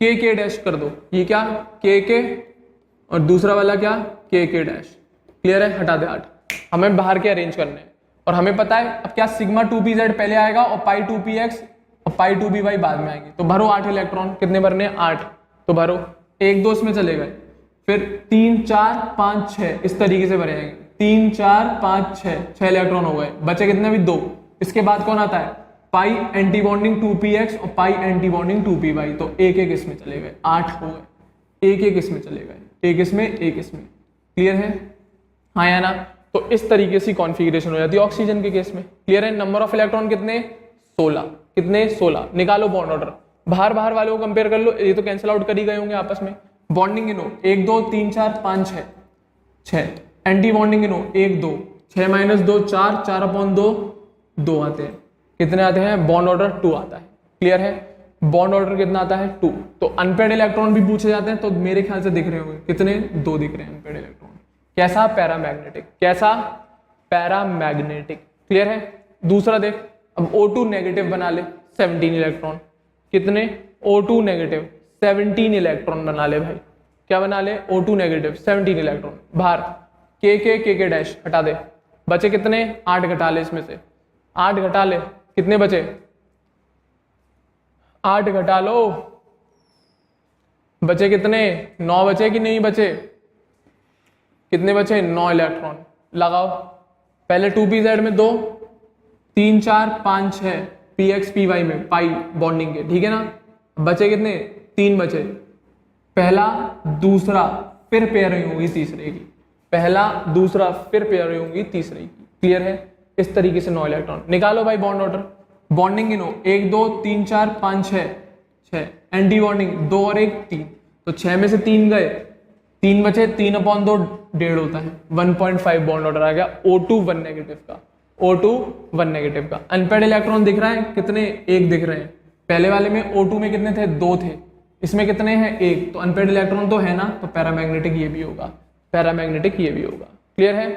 के डैश कर दो, ये क्या, के और दूसरा वाला क्या, के डैश। क्लियर है, हटा दे 8। हमें बाहर के अरेंज करने हैं और हमें पता है अब क्या, सिग्मा 2pz पहले आएगा और पाई 2px और पाई 2py बाद में आएंगे, तो भरो 8 इलेक्ट्रॉन, कितने भरने, 8, तो भरो 1 2 इसमें चले गए, फिर 3 4 5 6 इस तरीके से भरे जाएंगे, 3 4 5 6 इलेक्ट्रॉन हो गए, बचे कितने भी, 2। इसके बाद कौन आता है, पाई एंटी बॉन्डिंग 2px और पाई एंटी बॉन्डिंग 2py, तो एक इसमें चले गए, 8 हो गए, एक इसमें चले गए, एक इसमें, एक इसमें। क्लियर है, हाँ या ना। तो इस तरीके से कॉन्फ़िगरेशन हो जाती है ऑक्सीजन के केस में। क्लियर है, नंबर ऑफ इलेक्ट्रॉन कितने, 16, कितने, 16। निकालो बॉन्ड ऑर्डर, बाहर वालों को कंपेयर कर लो, ये तो कैंसिल आउट कर ही गए होंगे आपस में। बॉन्डिंग गिनो, 1 2 3 4 5 6, एंटी बॉन्डिंग गिनो, 1 2 6 - 2 4, 4/2 2 आते हैं, कितने आते हैं, बॉन्ड ऑर्डर 2 आता है। क्लियर है, बॉन्ड ऑर्डर कितना आता है 2। तो अनपेड इलेक्ट्रॉन भी पूछे जाते हैं, तो मेरे ख्याल से दिख रहे होंगे कितने, 2 दिख रहे हैं अनपेड इलेक्ट्रॉन। कैसा, पैरामैग्नेटिक। कैसा, पैरामैग्नेटिक। क्लियर है। दूसरा देख, अब O2 नेगेटिव बना ले 17 इलेक्ट्रॉन। कितने, O2 नेगेटिव 17 इलेक्ट्रॉन बना ले भाई। क्या बना ले, O2 नेगेटिव 17 इलेक्ट्रॉन। बाहर के डैश हटा दे, बचे कितने, 8 घटा ले इसमें से, 8 घटा ले, कितने बचे, 8 घटा लो, बचे कितने, 9 बचे कि नहीं बचे, कितने बचे, 9 इलेक्ट्रॉन। लगाओ, पहले 2pz में 2, 3 4 5 6 px py में पाई बॉन्डिंग के, ठीक है ना। बचे कितने, 3 बचे, पहला दूसरा फिर पेयरिंग होगी तीसरे की, पहला दूसरा फिर पेयरिंग होगी तीसरे की। क्लियर है। इस तरीके से 9 इलेक्ट्रॉन निकालो भाई। बॉन्ड ऑर्डर, बॉन्डिंग गिनो, 1 2 3 4 5 6, एंटी बॉन्डिंग 2 और 1 3, तो 6 में से 3 गए, 3 बचे, 3/2 1.5 होता है, 1.5 बॉन्ड ऑर्डर आ गया O2 1 नेगेटिव का, O2 1 नेगेटिव का। अनपेड इलेक्ट्रॉन दिख रहा है कितने, 1 दिख रहे हैं। पहले वाले में O2 में कितने थे, 2 थे, इसमें कितने हैं, 1, तो अनपेड इलेक्ट्रॉन तो है ना, तो पैरामैग्नेटिक ये भी होगा, पैरामैग्नेटिक ये भी होगा। क्लियर है।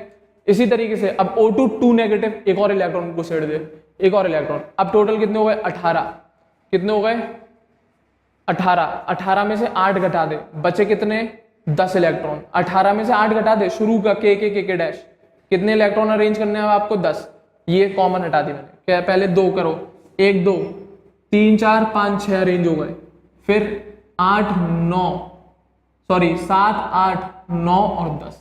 इसी तरीके से अब O2 2 नेगेटिव, एक और इलेक्ट्रॉन को सेट दे, एक और इलेक्ट्रॉन। अब टोटल कितने हो गए, 18, कितने हो गए, 18, 18 में से 8 घटा दे, बचे कितने, 10 इलेक्ट्रॉन। 18 में से 8 घटा दे, शुरू का के डैश, कितने इलेक्ट्रॉन अरेंज करने हैं आपको, 10, ये कॉमन हटा दी मैंने। क्या, पहले 2 करो, 1 2 3 4 5 6 अरेंज हो गए, फिर 8 9 सॉरी 7 8 9 और 10,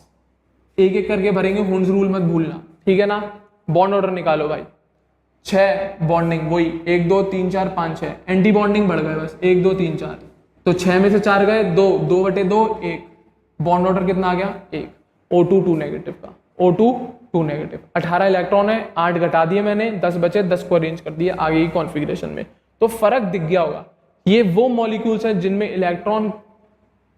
एक एक करके भरेंगे, हुंस रूल मत भूलना, ठीक है ना। बॉन्ड ऑर्डर निकालो भाई, 6 बॉन्डिंग वही 1 2 3 4 5 6, एंटी बॉन्डिंग बढ़ गए बस 1 2 3 4, तो 6 में से 4 गए, 2 2/2 1, बॉन्ड ऑर्डर कितना आ गया, 1, O2 2 नेगेटिव का, O2 2 नेगेटिव। 18 इलेक्ट्रॉन है, 8 घटा दिए मैंने, 10 बचे, 10 को अरेंज कर दिया आगे की कॉन्फ़िगरेशन में। तो फर्क दिख गया होगा। ये वो मॉलिक्यूल्स हैं जिनमें इलेक्ट्रॉन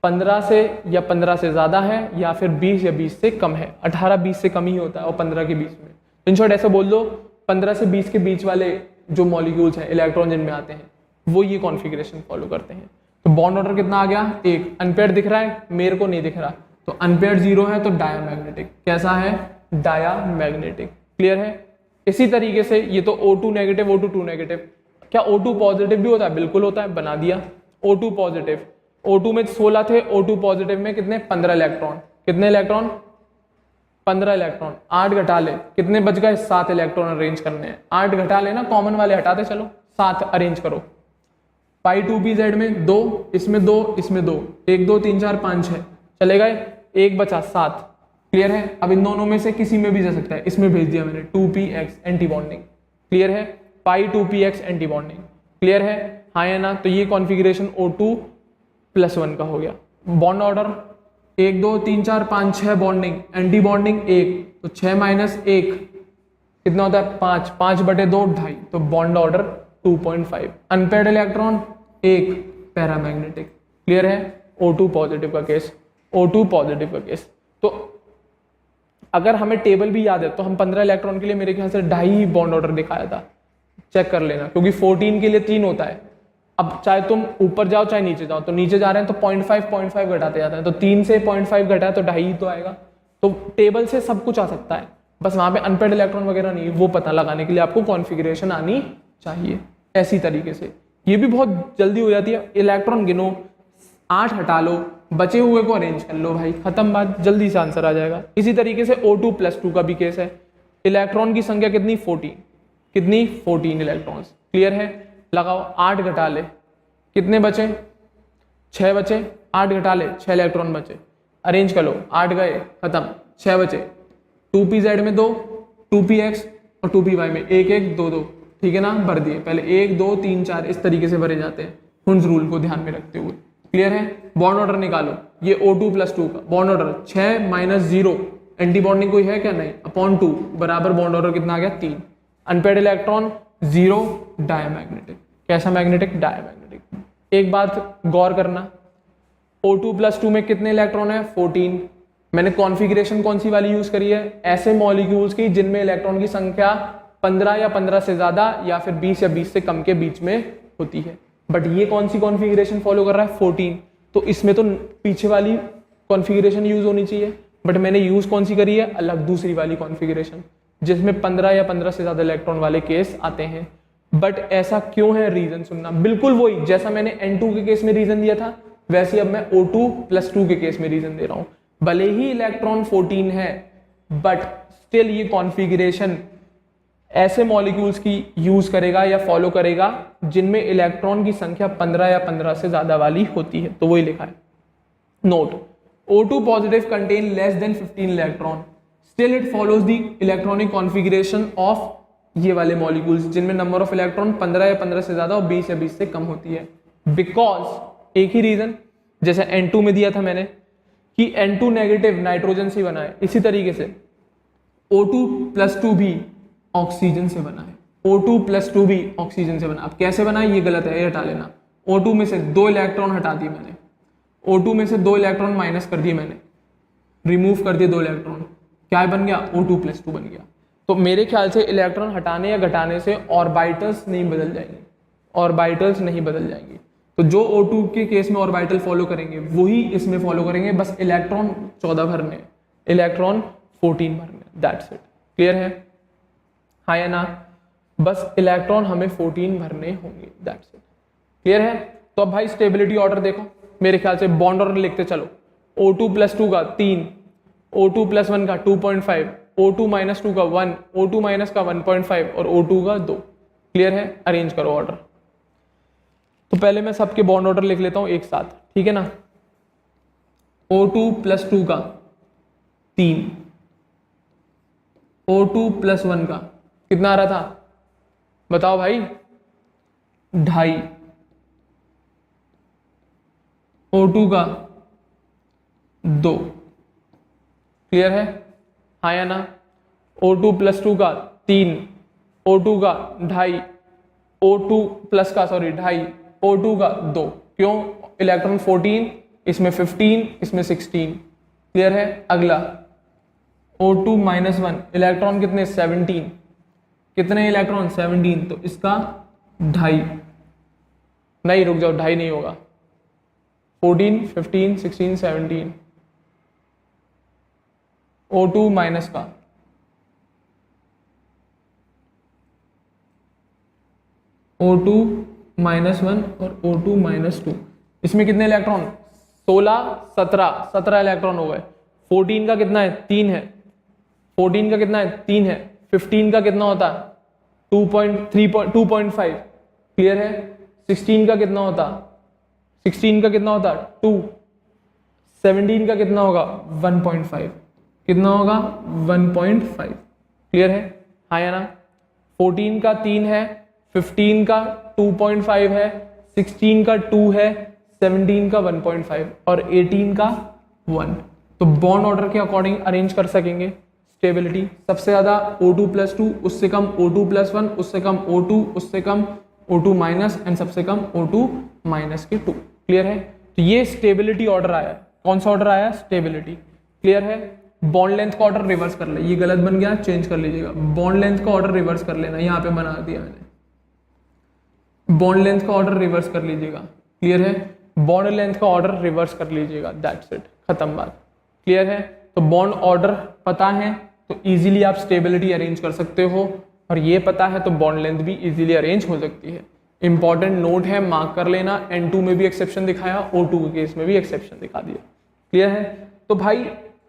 15 से या 15 से ज्यादा है, या फिर 20 या 20 से कम है। 18 20 से कम ही होता है और 15 के बीच में। इन शॉर्ट ऐसे बोल दो, 15 से 20 के बीच वाले जो मॉलिक्यूल्स हैं, इलेक्ट्रॉन जिनमें आते हैं, वो ये कॉन्फ़िगरेशन फॉलो करते हैं। तो बॉन्ड ऑर्डर कितना आ गया, 1। अनपेयर्ड दिख रहा है, मेरे को नहीं दिख रहा, तो अनपेयर्ड 0 है, तो डायामैग्नेटिक। कैसा है, डायामैग्नेटिक। क्लियर है। इसी तरीके से ये तो O2 नेगेटिव, O2 2 नेगेटिव। क्या O2 पॉजिटिव भी होता है, बिल्कुल होता है, बना दिया। O2 पॉजिटिव, O2 में 16 थे, O2 पॉजिटिव में कितने, 15 इलेक्ट्रॉन। कितने इलेक्ट्रॉन, 15 इलेक्ट्रॉन। 8 घटा ले, कितने बच गए, 7 इलेक्ट्रॉन अरेंज करने हैं। 8 घटा लेना, कॉमन वाले हटाते चलो, 7 अरेंज करो। पाई 2pz में 2, इसमें 2, इसमें 2, 1 2 3 4 5 6 चले गए, 1 बचा 7। क्लियर है। अब इन दोनों में से किसी में भी जा सकता है, इसमें भेज दिया मैंने 2px एंटी बॉन्डिंग। क्लियर है। पाई 2px एंटी बॉन्डिंग। क्लियर है, हाँ या ना। तो ये कॉन्फ़िगरेशन O2+1 का हो गया। Bond order 1 2 3 4 5 6 bonding, anti bonding 1, तो 6 - 1 कितना होता है, 5, 5/2 2.5, तो bond order 2.5। Unpaired electron 1, paramagnetic. Clear है। O2 पॉजिटिव का केस, O2 पॉजिटिव का केस। तो अगर हमें टेबल भी याद है तो हम 15 इलेक्ट्रॉन के लिए मेरे ख्याल से 2.5 बॉन्ड ऑर्डर दिखाया था, चेक कर लेना, क्योंकि 14 के लिए 3 होता है। अब चाहे तुम ऊपर जाओ चाहे नीचे जाओ, तो नीचे जा रहे हैं तो 0.5 घटाते जाते हैं, तो 3 से 0.5 घटा तो 2.5 तो आएगा। तो टेबल से सब कुछ आ सकता है, बस वहां पे अनपेयर्ड इलेक्ट्रॉन वगैरह नहीं, वो पता लगाने के लिए आपको कॉन्फ़िगरेशन आनी चाहिए। ऐसी तरीके से ये भी बहुत जल्दी हो जाती है। इलेक्ट्रॉन गिनो, 8 हटा लो, बचे हुए को अरेंज कर लो भाई, खत्म बात, जल्दी से आंसर आ जाएगा। इसी तरीके से O2+2 का भी केस है। इलेक्ट्रॉन की संख्या कितनी, 14, कितनी, 14 इलेक्ट्रॉन्स। क्लियर है। लगाओ, 8 घटा ले, कितने बचे, 6 बचे, 8 घटा ले, 6 इलेक्ट्रॉन बचे, अरेंज कर लो, 8 गए, खत्म, 6 बचे। 2pz में 2, 2px और 2py में 1 1 2 2, ठीक है ना, भर दिए। पहले 1 2 3 4 इस तरीके से भरे जाते हैं, हुंस रूल को ध्यान में रखते हुए। क्लियर है। बॉन्ड ऑर्डर निकालो, ये O2+2 का बॉन्ड ऑर्डर 6 - 0, एंटी बॉन्डिंग कोई है क्या, नहीं, अपॉन 2 बराबर बॉन्ड ऑर्डर कितना आ गया, 3। Unpaired electron 0, diamagnetic. कैसा मैग्नेटिक, डायमैग्नेटिक। एक बात गौर करना, O2+2 में कितने इलेक्ट्रॉन है, 14। मैंने कॉन्फ़िगरेशन कौन सी वाली यूज करी है, ऐसे मॉलिक्यूल्स की जिनमें इलेक्ट्रॉन की संख्या 15 या 15 से ज्यादा, या फिर 20 या 20 से कम के बीच में होती है। बट ये कौन सी कॉन्फ़िगरेशन फॉलो कर रहा है 14, तो इसमें तो पीछे वाली कॉन्फ़िगरेशन यूज होनी चाहिए, बट मैंने यूज कौन सी करी है, अलग दूसरी वाली कॉन्फ़िगरेशन जिसमें 15 या 15 से ज्यादा इलेक्ट्रॉन वाले केस आते हैं। बट ऐसा क्यों है, रीजन सुनना, बिल्कुल वही जैसा मैंने N2 के केस में रीजन दिया था वैसे ही अब मैं O2+2 के केस में रीजन दे रहा हूं। भले ही इलेक्ट्रॉन 14 है बट स्टिल ये कॉन्फ़िगरेशन ऐसे मॉलिक्यूल्स की यूज करेगा या फॉलो करेगा जिनमें इलेक्ट्रॉन की संख्या 15 या 15 से ज्यादा वाली होती है, तो वही लिखा है। Note, O2 positive contain less than 15 electron, still it follows the electronic configuration of ये वाले मॉलिक्यूल्स जिनमें नंबर ऑफ इलेक्ट्रॉन 15 या 15 से ज्यादा और 20 या 20 से कम होती है। बिकॉज एक ही रीजन, जैसे N2 में दिया था मैंने कि N2 नेगेटिव नाइट्रोजन से बना है, इसी तरीके से O2+2 भी ऑक्सीजन से बना है, O2+2 भी ऑक्सीजन से बना। अब कैसे बना है ये गलत है, ये हटा लेना। O2 में से 2 इलेक्ट्रॉन हटा दिए मैंने, O2 में से 2 इलेक्ट्रॉन माइनस कर दिए मैंने, रिमूव कर दिए 2 इलेक्ट्रॉन, क्या बन गया, O2+2 बन गया। तो मेरे ख्याल से इलेक्ट्रॉन हटाने या घटाने से ऑर्बिटल्स नहीं बदल जाएंगे, ऑर्बिटल्स नहीं बदल जाएंगी। तो जो O2 के केस में ऑर्बिटल फॉलो करेंगे वही इसमें फॉलो करेंगे, बस इलेक्ट्रॉन 14 भरने, इलेक्ट्रॉन 14 भरने, दैट्स इट। क्लियर है, हाँ या ना, बस इलेक्ट्रॉन हमें 14 भरने होंगे, दैट्स इट। क्लियर है। तो अब भाई स्टेबिलिटी ऑर्डर देखो, मेरे ख्याल से बॉन्ड ऑर्डर लिखते चलो, O2+2 का 3, O2+1 का 2.5, O2-2 का 1, O2- का 1.5 और O2 का 2। क्लियर है, अरेंज करो ऑर्डर। तो पहले मैं सबके बॉन्ड ऑर्डर लिख लेता हूं एक साथ, ठीक है ना। O2+2 का 3, O2+1 का कितना आ रहा था बताओ भाई, 2.5, O2 का 2। क्लियर है, हाँ या ना। O2+2 का 3, O2 का 2.5, O2 प्लस का 2.5, O2 का 2। क्यों, इलेक्ट्रॉन 14, इसमें 15, इसमें 16। क्लियर है। अगला O2-1, इलेक्ट्रॉन कितने, 17, कितने इलेक्ट्रॉन 17, तो इसका 2.5, नहीं रुक जाओ 2.5 नहीं होगा, 14, 15, 16, 17, O2 माइनस का O2-1 और O2-2, इसमें कितने इलेक्ट्रॉन, 16, 17 इलेक्ट्रॉन हो गए। 14 का कितना है, 3 है, 14 का कितना है, 3 है। 15 का कितना होता है, 2.5। क्लियर है। 16 का कितना होता, 16 का कितना होता, 2। 17 का कितना होगा, 1.5, कितना होगा, 1.5। क्लियर है, हाँ या ना। 14 का 3 है, 15 का 2.5 है, 16 का 2 है, 17 का 1.5 और 18 का 1। तो बॉन्ड ऑर्डर के अकॉर्डिंग अरेंज कर सकेंगे। स्टेबिलिटी सबसे ज्यादा O2+2, उससे कम O2+1, उससे कम O2, उससे कम O2- एंड सबसे कम O2- के 2। क्लियर है। तो ये स्टेबिलिटी ऑर्डर आया, कौन सा ऑर्डर आया, स्टेबिलिटी। क्लियर है। बॉन्ड लेंथ का ऑर्डर रिवर्स कर ले, ये गलत बन गया, चेंज कर लीजिएगा। बॉन्ड लेंथ का ऑर्डर रिवर्स कर लेना, यहाँ पे बना दिया मैंने, बॉन्ड लेंथ का ऑर्डर रिवर्स कर लीजिएगा। क्लियर है, बॉन्ड लेंथ का ऑर्डर रिवर्स कर लीजिएगा, दैट्स इट, खत्म बात। क्लियर है। तो बॉन्ड ऑर्डर पता है तो इजीली आप स्टेबिलिटी अरेंज कर सकते हो, और ये पता है तो बॉन्ड लेंथ भी इजीली अरेंज हो सकती है। इंपॉर्टेंट नोट है, मार्क कर लेना। N2 में भी एक्सेप्शन दिखाया, O2 के केस में भी एक्सेप्शन दिखा दिया। क्लियर है। तो भाई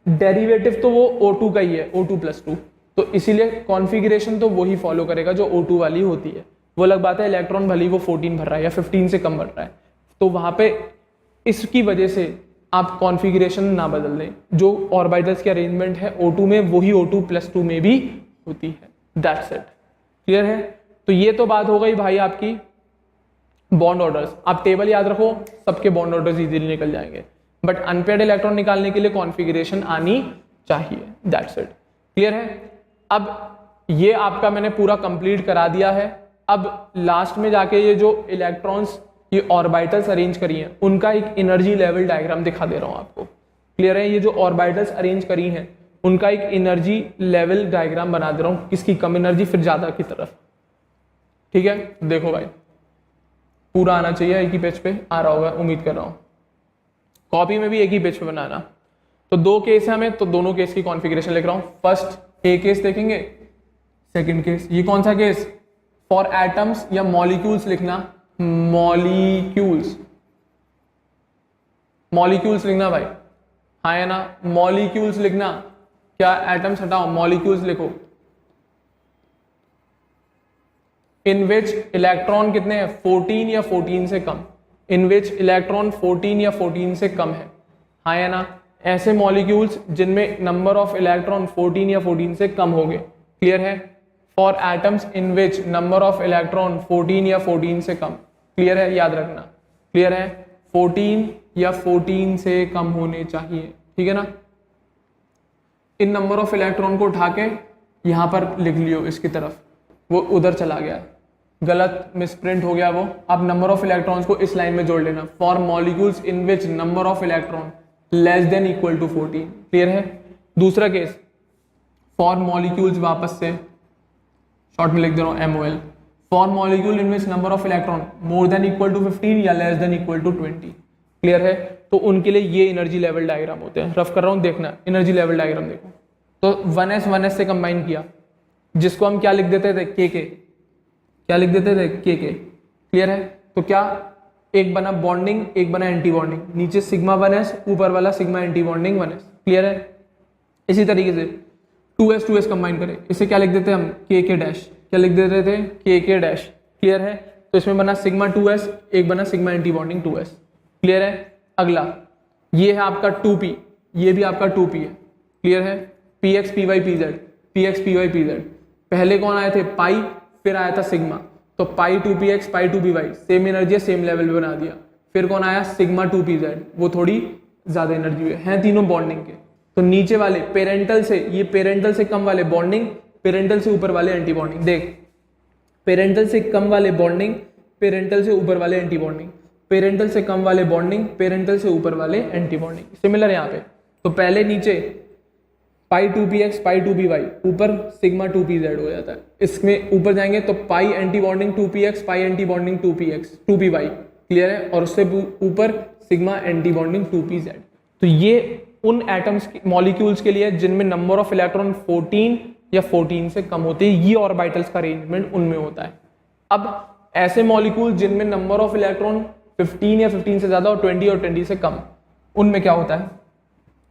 डेरिवेटिव तो वो O2 का ही है, O2+2, तो इसीलिए कॉन्फ़िगरेशन तो वही फॉलो करेगा जो O2 वाली होती है। वो अलग बात है इलेक्ट्रॉन भले ही वो 14 भर रहा है या 15 से कम भर रहा है, तो वहां पे इसकी वजह से आप कॉन्फ़िगरेशन ना बदल दें। जो ऑर्बिटल्स की अरेंजमेंट है O2 में वही O2+2 में भी होती है, दैट्स इट। क्लियर है। तो ये तो बात हो गई भाई आपकी बॉन्ड ऑर्डर्स। आप टेबल याद रखो, सबके बॉन्ड ऑर्डर्स इजीली निकल जाएंगे, बट अनपेयर्ड इलेक्ट्रॉन निकालने के लिए कॉन्फ़िगरेशन आनी चाहिए, दैट्स इट। क्लियर है। अब ये आपका मैंने पूरा कंप्लीट करा दिया है। अब लास्ट में जाके ये जो इलेक्ट्रॉन्स ये ऑर्बिटल्स अरेंज करी हैं उनका एक एनर्जी लेवल डायग्राम दिखा दे रहा हूं आपको। क्लियर है। ये जो ऑर्बिटल्स अरेंज करी हैं उनका एक एनर्जी लेवल डायग्राम बना दे रहा हूं, किसकी कम एनर्जी फिर ज्यादा की तरफ। ठीक है, देखो भाई पूरा आना चाहिए, एक ही पेज पे आ रहा होगा, उम्मीद कर रहा हूँ। कॉपी में भी एक ही पेज पे बनाना। तो 2 केस है हमें, तो दोनों केस की कॉन्फ़िगरेशन लिख रहा हूँ। फर्स्ट ए केस देखेंगे, सेकंड केस। ये कौन सा केस? फॉर एटम्स या मॉलिक्यूल्स लिखना, मॉलिक्यूल्स, मॉलिक्यूल्स लिखना भाई, हाँ है ना, मॉलिक्यूल्स लिखना। क्या एटम्स हटाओ, मॉलिक्यूल्स लिखो। इन विच इलेक्ट्रॉन कितने हैं? 14 या 14 से कम। इन विच इलेक्ट्रॉन 14 या 14 से कम है, हाँ या ना। ऐसे मॉलिक्यूल्स जिनमें नंबर ऑफ इलेक्ट्रॉन 14 या 14 से कम हो गए। क्लियर है? For atoms in which number of electron 14 या 14 से कम। क्लियर है? याद रखना, क्लियर है? 14 या 14 से कम होने चाहिए, ठीक है ना। इन नंबर ऑफ इलेक्ट्रॉन को उठा के यहां पर लिख लियो इसकी तरफ, वो उधर चला गया, गलत मिसप्रिंट हो गया वो। अब नंबर ऑफ इलेक्ट्रॉन्स को इस लाइन में जोड़ लेना, for molecules in which number of electron less than equal to 14। Clear है? दूसरा केस, फॉर मॉलिक्यूल्स, वापस से शॉर्ट में लिख दे रहा हूं MOL, for molecule in which number of electron more than equal to 15 या less than equal to 20। Clear है? तो उनके लिए ये एनर्जी लेवल डायग्राम होते हैं। रफ कर रहा हूं, देखना एनर्जी लेवल डायग्राम देखो। तो 1s 1s से कंबाइन किया, जिसको हम क्या लिख देते थे? KK। क्या लिख देते थे? KK। क्लियर है? तो क्या एक बना बॉन्डिंग, एक बना एंटी बॉन्डिंग, नीचे सिग्मा 1s, ऊपर वाला sigma anti bonding 1s। Clear है? इसी तरीके से 2s 2s कंबाइन करें, इसे क्या लिख देते हैं हम? KK dash. क्या लिख देते थे? KK dash. क्लियर है? तो इसमें बना सिग्मा 2s, एक बना sigma anti bonding 2s। Clear है? अगला ये है आपका 2p, ये भी आपका 2p है। क्लियर है? PX PY PZ, PX PY PZ। पहले कौन आए थे? पाई, फिर आया था सिग्मा। तो पाई 2px पाई 2py, सेम एनर्जी है, सेम लेवल पे बना दिया। फिर कौन आया? सिग्मा 2pz, वो थोड़ी ज्यादा एनर्जी है तीनों बॉन्डिंग के। तो नीचे वाले पेरेंटल से, ये पेरेंटल से कम वाले बॉन्डिंग, पेरेंटल से ऊपर वाले एंटी बॉन्डिंग। देख, पेरेंटल से कम वाले बॉन्डिंग, पेरेंटल से ऊपर वाले एंटी बॉन्डिंग, पेरेंटल से कम वाले बॉन्डिंग, पेरेंटल से ऊपर वाले एंटी बॉन्डिंग। सिमिलर यहाँ पे, तो पहले नीचे पाई 2px पाई 2py, ऊपर सिग्मा 2pz हो जाता है। इसमें ऊपर जाएंगे तो पाई anti bonding 2px pi anti bonding 2py। Clear है? और उससे ऊपर सिग्मा एंटी बॉन्डिंग 2pz। तो ये उन एटम्स मॉलिक्यूल्स के लिए जिनमें नंबर ऑफ इलेक्ट्रॉन 14 या 14 से कम होते हैं, ये ऑर्बिटल्स का अरेंजमेंट उनमें होता है। अब ऐसे मॉलिक्यूल जिनमें नंबर ऑफ इलेक्ट्रॉन 15 या 15 से ज्यादा और 20 और 20 से कम, उनमें क्या होता है?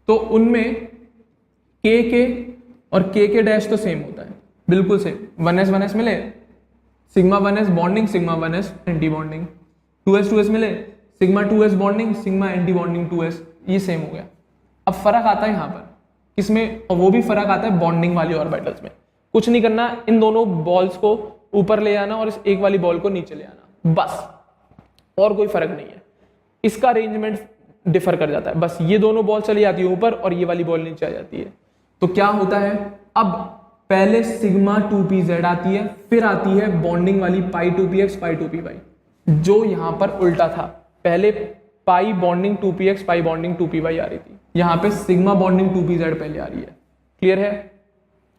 तो उनमें KK और KK डैश तो सेम होता है, बिल्कुल सेम। 1s 1s मिले, sigma 1s bonding, sigma 1s anti bonding. 2s 2s मिले, sigma 2s bonding, sigma anti bonding 2s, ये सेम हो गया। अब फर्क आता है यहाँ पर किसमें? और वो भी फर्क आता है बॉन्डिंग वाली ऑर्बिटल्स में। कुछ नहीं करना, इन दोनों बॉल्स को ऊपर ले आना और इस एक वाली बॉल को नीचे ले आना, बस, और कोई फर्क नहीं है। इसका अरेंजमेंट डिफर कर जाता है, बस ये दोनों बॉल चली जाती है ऊपर और ये वाली बॉल नीचे आ जाती है। तो क्या होता है? अब पहले सिग्मा 2pz आती है, फिर आती है बॉन्डिंग वाली पाई 2px पाई 2py, जो यहां पर उल्टा था। पहले पाई बॉन्डिंग 2px पाई बॉन्डिंग 2py आ रही थी, यहां पे सिग्मा बॉन्डिंग 2pz पहले आ रही है। क्लियर है?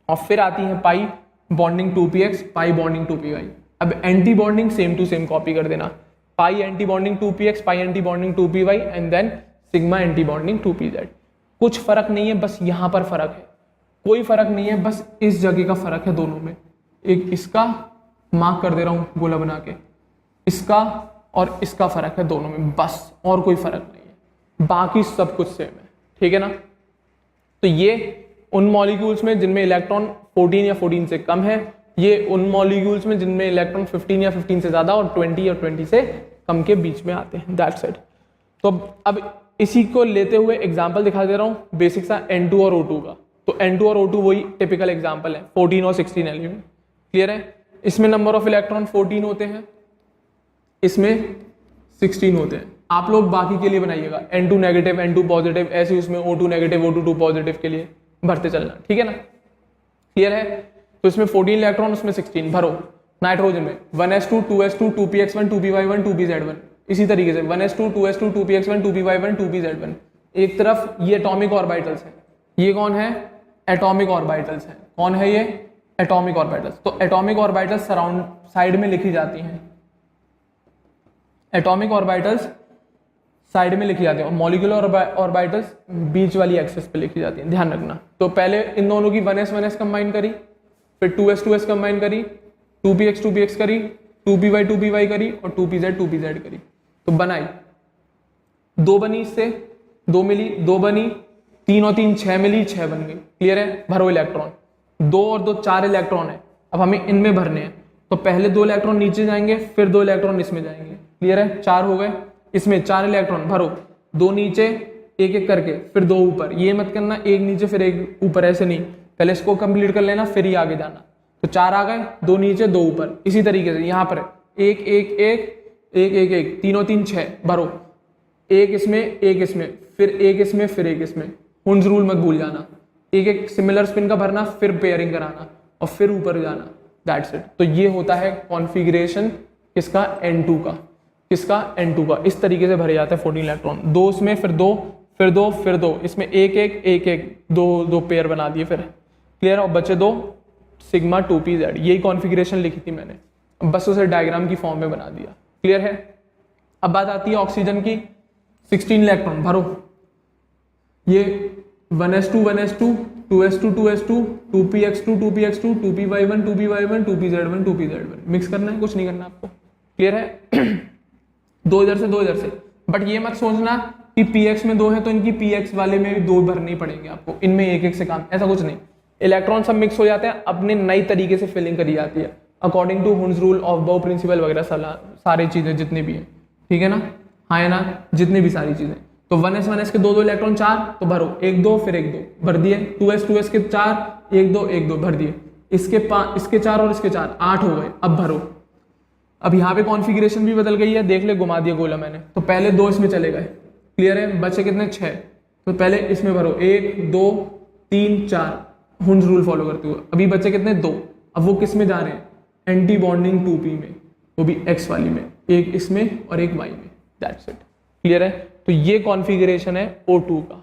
और फिर आती है पाई बॉन्डिंग 2px पाई बॉन्डिंग 2py। अब anti bonding same to same copy कर देना, pi anti bonding 2px pi anti bonding 2py and then sigma anti bonding 2pz। कुछ फर्क नहीं है, बस यहां पर फर्क है, कोई फर्क नहीं है, बस इस जगह का फर्क है दोनों में। एक इसका मार्क कर दे रहा हूं गोला बना के, इसका और इसका फर्क है दोनों में, बस, और कोई फर्क नहीं है, बाकी सब कुछ सेम है। ठीक है ना? तो ये उन मॉलिक्यूल्स में जिनमें इलेक्ट्रॉन 14 या 14 से कम है, ये उन मॉलिक्यूल्स में जिनमें इलेक्ट्रॉन 15 या 15 से ज्यादा और 20 या 20 से कम के बीच में आते हैं। That's it. तो अब इसी को लेते हुए एग्जांपल दिखा दे रहा हूं बेसिक सा N2 और O2 का। तो N2 और O2 वही टिपिकल एग्जांपल है, 14 और 16 एलिमेंट। क्लियर है? इसमें नंबर ऑफ इलेक्ट्रॉन 14 होते हैं, इसमें 16 होते हैं। आप लोग बाकी के लिए बनाइएगा, N2 नेगेटिव N2 पॉजिटिव, ऐसे उसमें O2 नेगेटिव O2 पॉजिटिव के लिए भरते चलना। ठीक है ना? क्लियर है? तो इसमें 14 इलेक्ट्रॉन, उसमें 16 भरो। नाइट्रोजन में 1s2 2s2 2px1 2py1 2pz1, इसी तरीके से 1s2 2s2 2px1 2py1 2pz1। एक तरफ ये एटॉमिक ऑर्बिटल्स है, ये कौन है? एटॉमिक ऑर्बिटल्स है। कौन है ये? Atomic orbitals. तो एटॉमिक ऑर्बिटल्स सराउंड साइड में लिखी जाती हैं, एटॉमिक ऑर्बिटल्स साइड में लिखी जाती हैं और मॉलिक्यूलर ऑर्बिटल्स बीच वाली एक्सिस पे लिखी जाती हैं, ध्यान रखना। तो पहले इन दोनों की 1s 1s कंबाइन करी, फिर 2s 2s कंबाइन करी, 2px 2px करी, 2py 2py करी और 2pz 2pz करी, तो बनाई 2 बनी, इससे 2 मिली, 2 बनी, 3 और 3 6 मिली, 6 बन गई। क्लियर है? भरो इलेक्ट्रॉन, 2 और 2 4 इलेक्ट्रॉन है, अब हमें इनमें भरने हैं। तो पहले 2 इलेक्ट्रॉन नीचे जाएंगे, फिर 2 इलेक्ट्रॉन इसमें जाएंगे। क्लियर है? 4 हो गए, इसमें 4 इलेक्ट्रॉन भरो, 2 नीचे एक एक करके, फिर 2 ऊपर। ये मत करना एक नीचे फिर एक ऊपर, ऐसे नहीं, पहले इसको कंप्लीट कर लेना फिर ही आगे जाना। तो 4 आ गए, 2 नीचे 2 ऊपर। इसी तरीके से यहाँ पर 1 1 1 1 1 1 3 और 3 6 भरो, एक इसमें एक इसमें, फिर एक इसमें, फिर एक इसमें। हुंस रूल मत भूल जाना, एक एक सिमिलर स्पिन का भरना, फिर पेयरिंग कराना और फिर ऊपर जाना। That's it. तो ये होता है कॉन्फ़िगरेशन किसका? N2 का। किसका? N2 का। इस तरीके से भरे जाते हैं 14 इलेक्ट्रॉन, 2 इसमें, फिर 2, फिर 2, फिर 2, इसमें एक एक एक एक 2 पेयर बना दिए फिर। क्लियर? और बचे 2 सिग्मा 2pz। यही कॉन्फ़िगरेशन लिखी थी मैंने, बस उसे डायग्राम की फॉर्म में बना दिया। क्लियर है? अब बात आती है ऑक्सीजन की। 16 इलेक्ट्रॉन भरो, ये 1s2 1s2 2s2 2s2 2px2 2px2 2py1 2py1 2pz1 2pz1 mix करना है, कुछ नहीं करना आपको। क्लियर है? 2 इधर से 2 इधर से, बट ये मत सोचना कि px में 2 है तो इनकी px वाले में भी 2 भरने पड़ेंगे आपको, इनमें एक एक से काम, ऐसा कुछ नहीं। इलेक्ट्रॉन सब मिक्स हो जाते हैं, अपने नई तरीके से फिलिंग करी जाती है according to Hund's rule, aufbau principle वगैरह सारी चीजें जितनी भी है। ठीक है ना? हाँ है ना? जितनी भी सारी चीजें। तो 1s 1s के 2 इलेक्ट्रॉन 4, तो भरो 1 2 फिर 1 2 भर दिए। 2s 2s के 4 1 2 1 2 भर दिए। इसके 4 और इसके 4 8 हो गए। अब भरो, अब यहाँ पे कॉन्फ़िगरेशन भी बदल गई है, देख ले, घुमा दिया गोला मैंने। तो पहले 2 इसमें चले गए। क्लियर है? बचे कितने? 6। तो पहले इसमें भरो 1 2 3 4 हुंस रूल फॉलो करते हुए। अभी बचे कितने? 2। अब वो किस में जा रहे हैं? एंटी बॉन्डिंग 2p में, वो भी x वाली में, एक इसमें और एक y में। That's it. क्लियर है? तो ये कॉन्फ़िगरेशन है O2 का,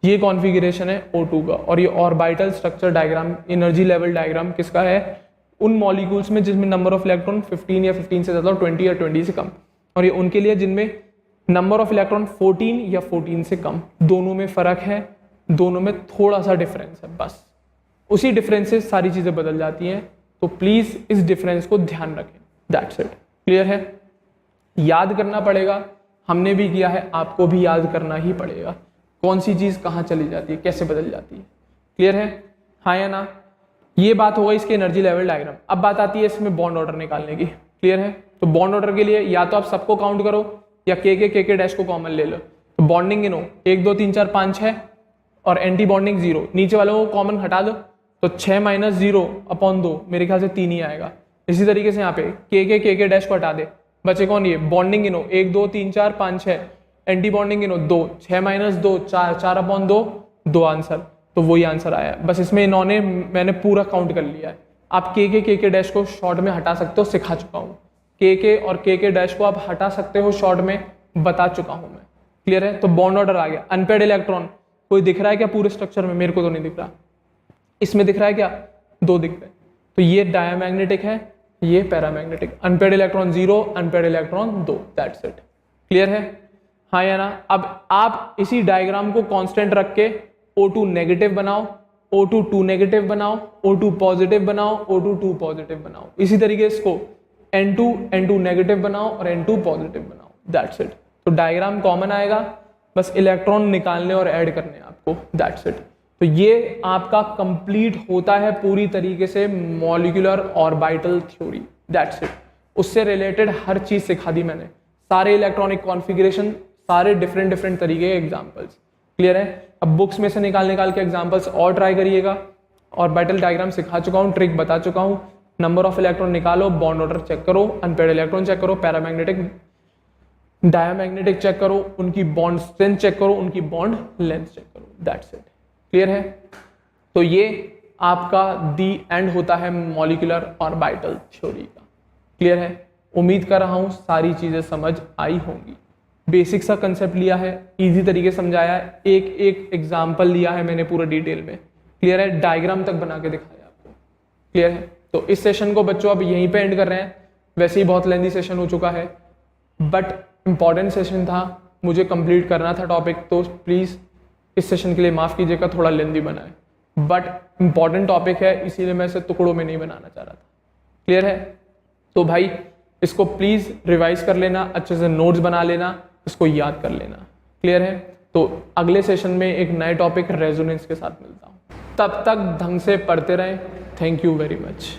ये कॉन्फ़िगरेशन है O2 का। और ये orbital structure diagram, energy level diagram किसका है? उन मॉलिक्यूल्स में जिसमें नंबर ऑफ इलेक्ट्रॉन 15 या 15 से ज़्यादा, 20 या 20 से कम। और ये उनके लिए जिनमें नंबर ऑफ इलेक्ट्रॉन 14 या 14 से कम। दोनों में फ़र्क है, दोनों में थोड़ा सा डिफरेंस है, बस उसी डिफरेंस से सारी चीज़ें बदल जाती हैं। तो प्लीज़ इस डिफरेंस को ध्यान रखें। That's it. क्लियर है? याद करना पड़ेगा, हमने भी किया है, आपको भी याद करना ही पड़ेगा, कौन सी चीज़ कहाँ चली जाती है, कैसे बदल जाती है। क्लियर है? हाँ या ना? ये बात होगा इसके एनर्जी लेवल डायग्राम। अब बात आती है इसमें बॉन्ड ऑर्डर निकालने की। क्लियर है? तो बॉन्ड ऑर्डर के लिए या तो आप सबको काउंट करो या के डैश को कॉमन ले लो। तो बॉन्डिंग गिनो, 1 2 3 4 5 6 और एंटी बॉन्डिंग 0। नीचे वालों को कॉमन हटा दो तो 6 - 0/2 मेरे ख्याल से 3 ही आएगा। इसी तरीके से यहाँ पे के डैश को हटा दे, बचे कौन? ये बॉन्डिंग गिनो, 1 2 3 4 5 6, एंटी बॉन्डिंग गिनो 2, 6 - 2 4, 4/2, 2 आंसर। तो वही आंसर आया। बस इसमें इन्होंने, मैंने पूरा काउंट कर लिया है। आप के डैश को शॉर्ट में हटा सकते हो, सिखा चुका हूँ। के और के डैश को आप हटा सकते हो शॉर्ट में, बता चुका हूँ मैं। क्लियर है? तो बॉन्ड ऑर्डर आ गया। अनपेड इलेक्ट्रॉन कोई दिख रहा है क्या पूरे स्ट्रक्चर में? मेरे को तो नहीं दिख रहा। इसमें दिख रहा है क्या? 2 दिख रहे हैं। तो ये डायमैग्नेटिक है, ये paramagnetic. Unpaid electron 0, unpaired electron 2। That's it. Clear है? हाँ या ना? अब आप इसी डायग्राम को कांस्टेंट रख के O2 नेगेटिव बनाओ, O2 2 नेगेटिव बनाओ, O2 पॉजिटिव बनाओ, O2 2 पॉजिटिव बनाओ। इसी तरीके इसको N2 नेगेटिव बनाओ और N2 पॉजिटिव बनाओ। That's it. तो डायग्राम कॉमन आएगा, बस इलेक्ट्रॉन निकालने और ऐड करने आपको। That's it. तो ये आपका कंप्लीट होता है पूरी तरीके से molecular orbital theory. That's it. उससे रिलेटेड हर चीज सिखा दी मैंने, सारे इलेक्ट्रॉनिक कॉन्फ़िगरेशन, सारे डिफरेंट तरीके के एग्जांपल्स। क्लियर है? अब बुक्स में से निकाल के एग्जांपल्स और ट्राई करिएगा। ऑर्बिटल डायग्राम सिखा चुका हूँ, ट्रिक बता चुका हूँ। नंबर ऑफ इलेक्ट्रॉन निकालो, बॉन्ड ऑर्डर चेक करो, अनपेड इलेक्ट्रॉन चेक करो, पैरामैग्नेटिक डायमैग्नेटिक चेक करो, उनकी बॉन्ड स्ट्रेंथ चेक करो, उनकी बॉन्ड लेंथ चेक करो। That's it. क्लियर है? तो ये आपका दी एंड होता है मॉलिक्यूलर ऑर्बिटल थ्योरी का। क्लियर है? उम्मीद कर रहा हूं सारी चीजें समझ आई होंगी। बेसिक सा कंसेप्ट लिया है, इजी तरीके समझाया है, एक एक एग्जाम्पल लिया है मैंने पूरा डिटेल में। क्लियर है? डायग्राम तक बना के दिखाया आपको। क्लियर है? तो इस सेशन को बच्चों अब यहीं पे एंड कर रहे हैं। वैसे ही बहुत लेंदी सेशन हो चुका है, बट इम्पॉर्टेंट सेशन था, मुझे कंप्लीट करना था टॉपिक, तो प्लीज़ इस सेशन के लिए माफ़ कीजिएगा, थोड़ा लेंदी बना है, बट इम्पॉर्टेंट टॉपिक है इसीलिए मैं इसे टुकड़ों में नहीं बनाना चाह रहा था। क्लियर है? तो भाई इसको प्लीज़ रिवाइज कर लेना, अच्छे से नोट्स बना लेना, इसको याद कर लेना। क्लियर है? तो अगले सेशन में एक नए टॉपिक रेजोनेंस के साथ मिलता हूँ, तब तक ढंग से पढ़ते रहें। Thank you very much.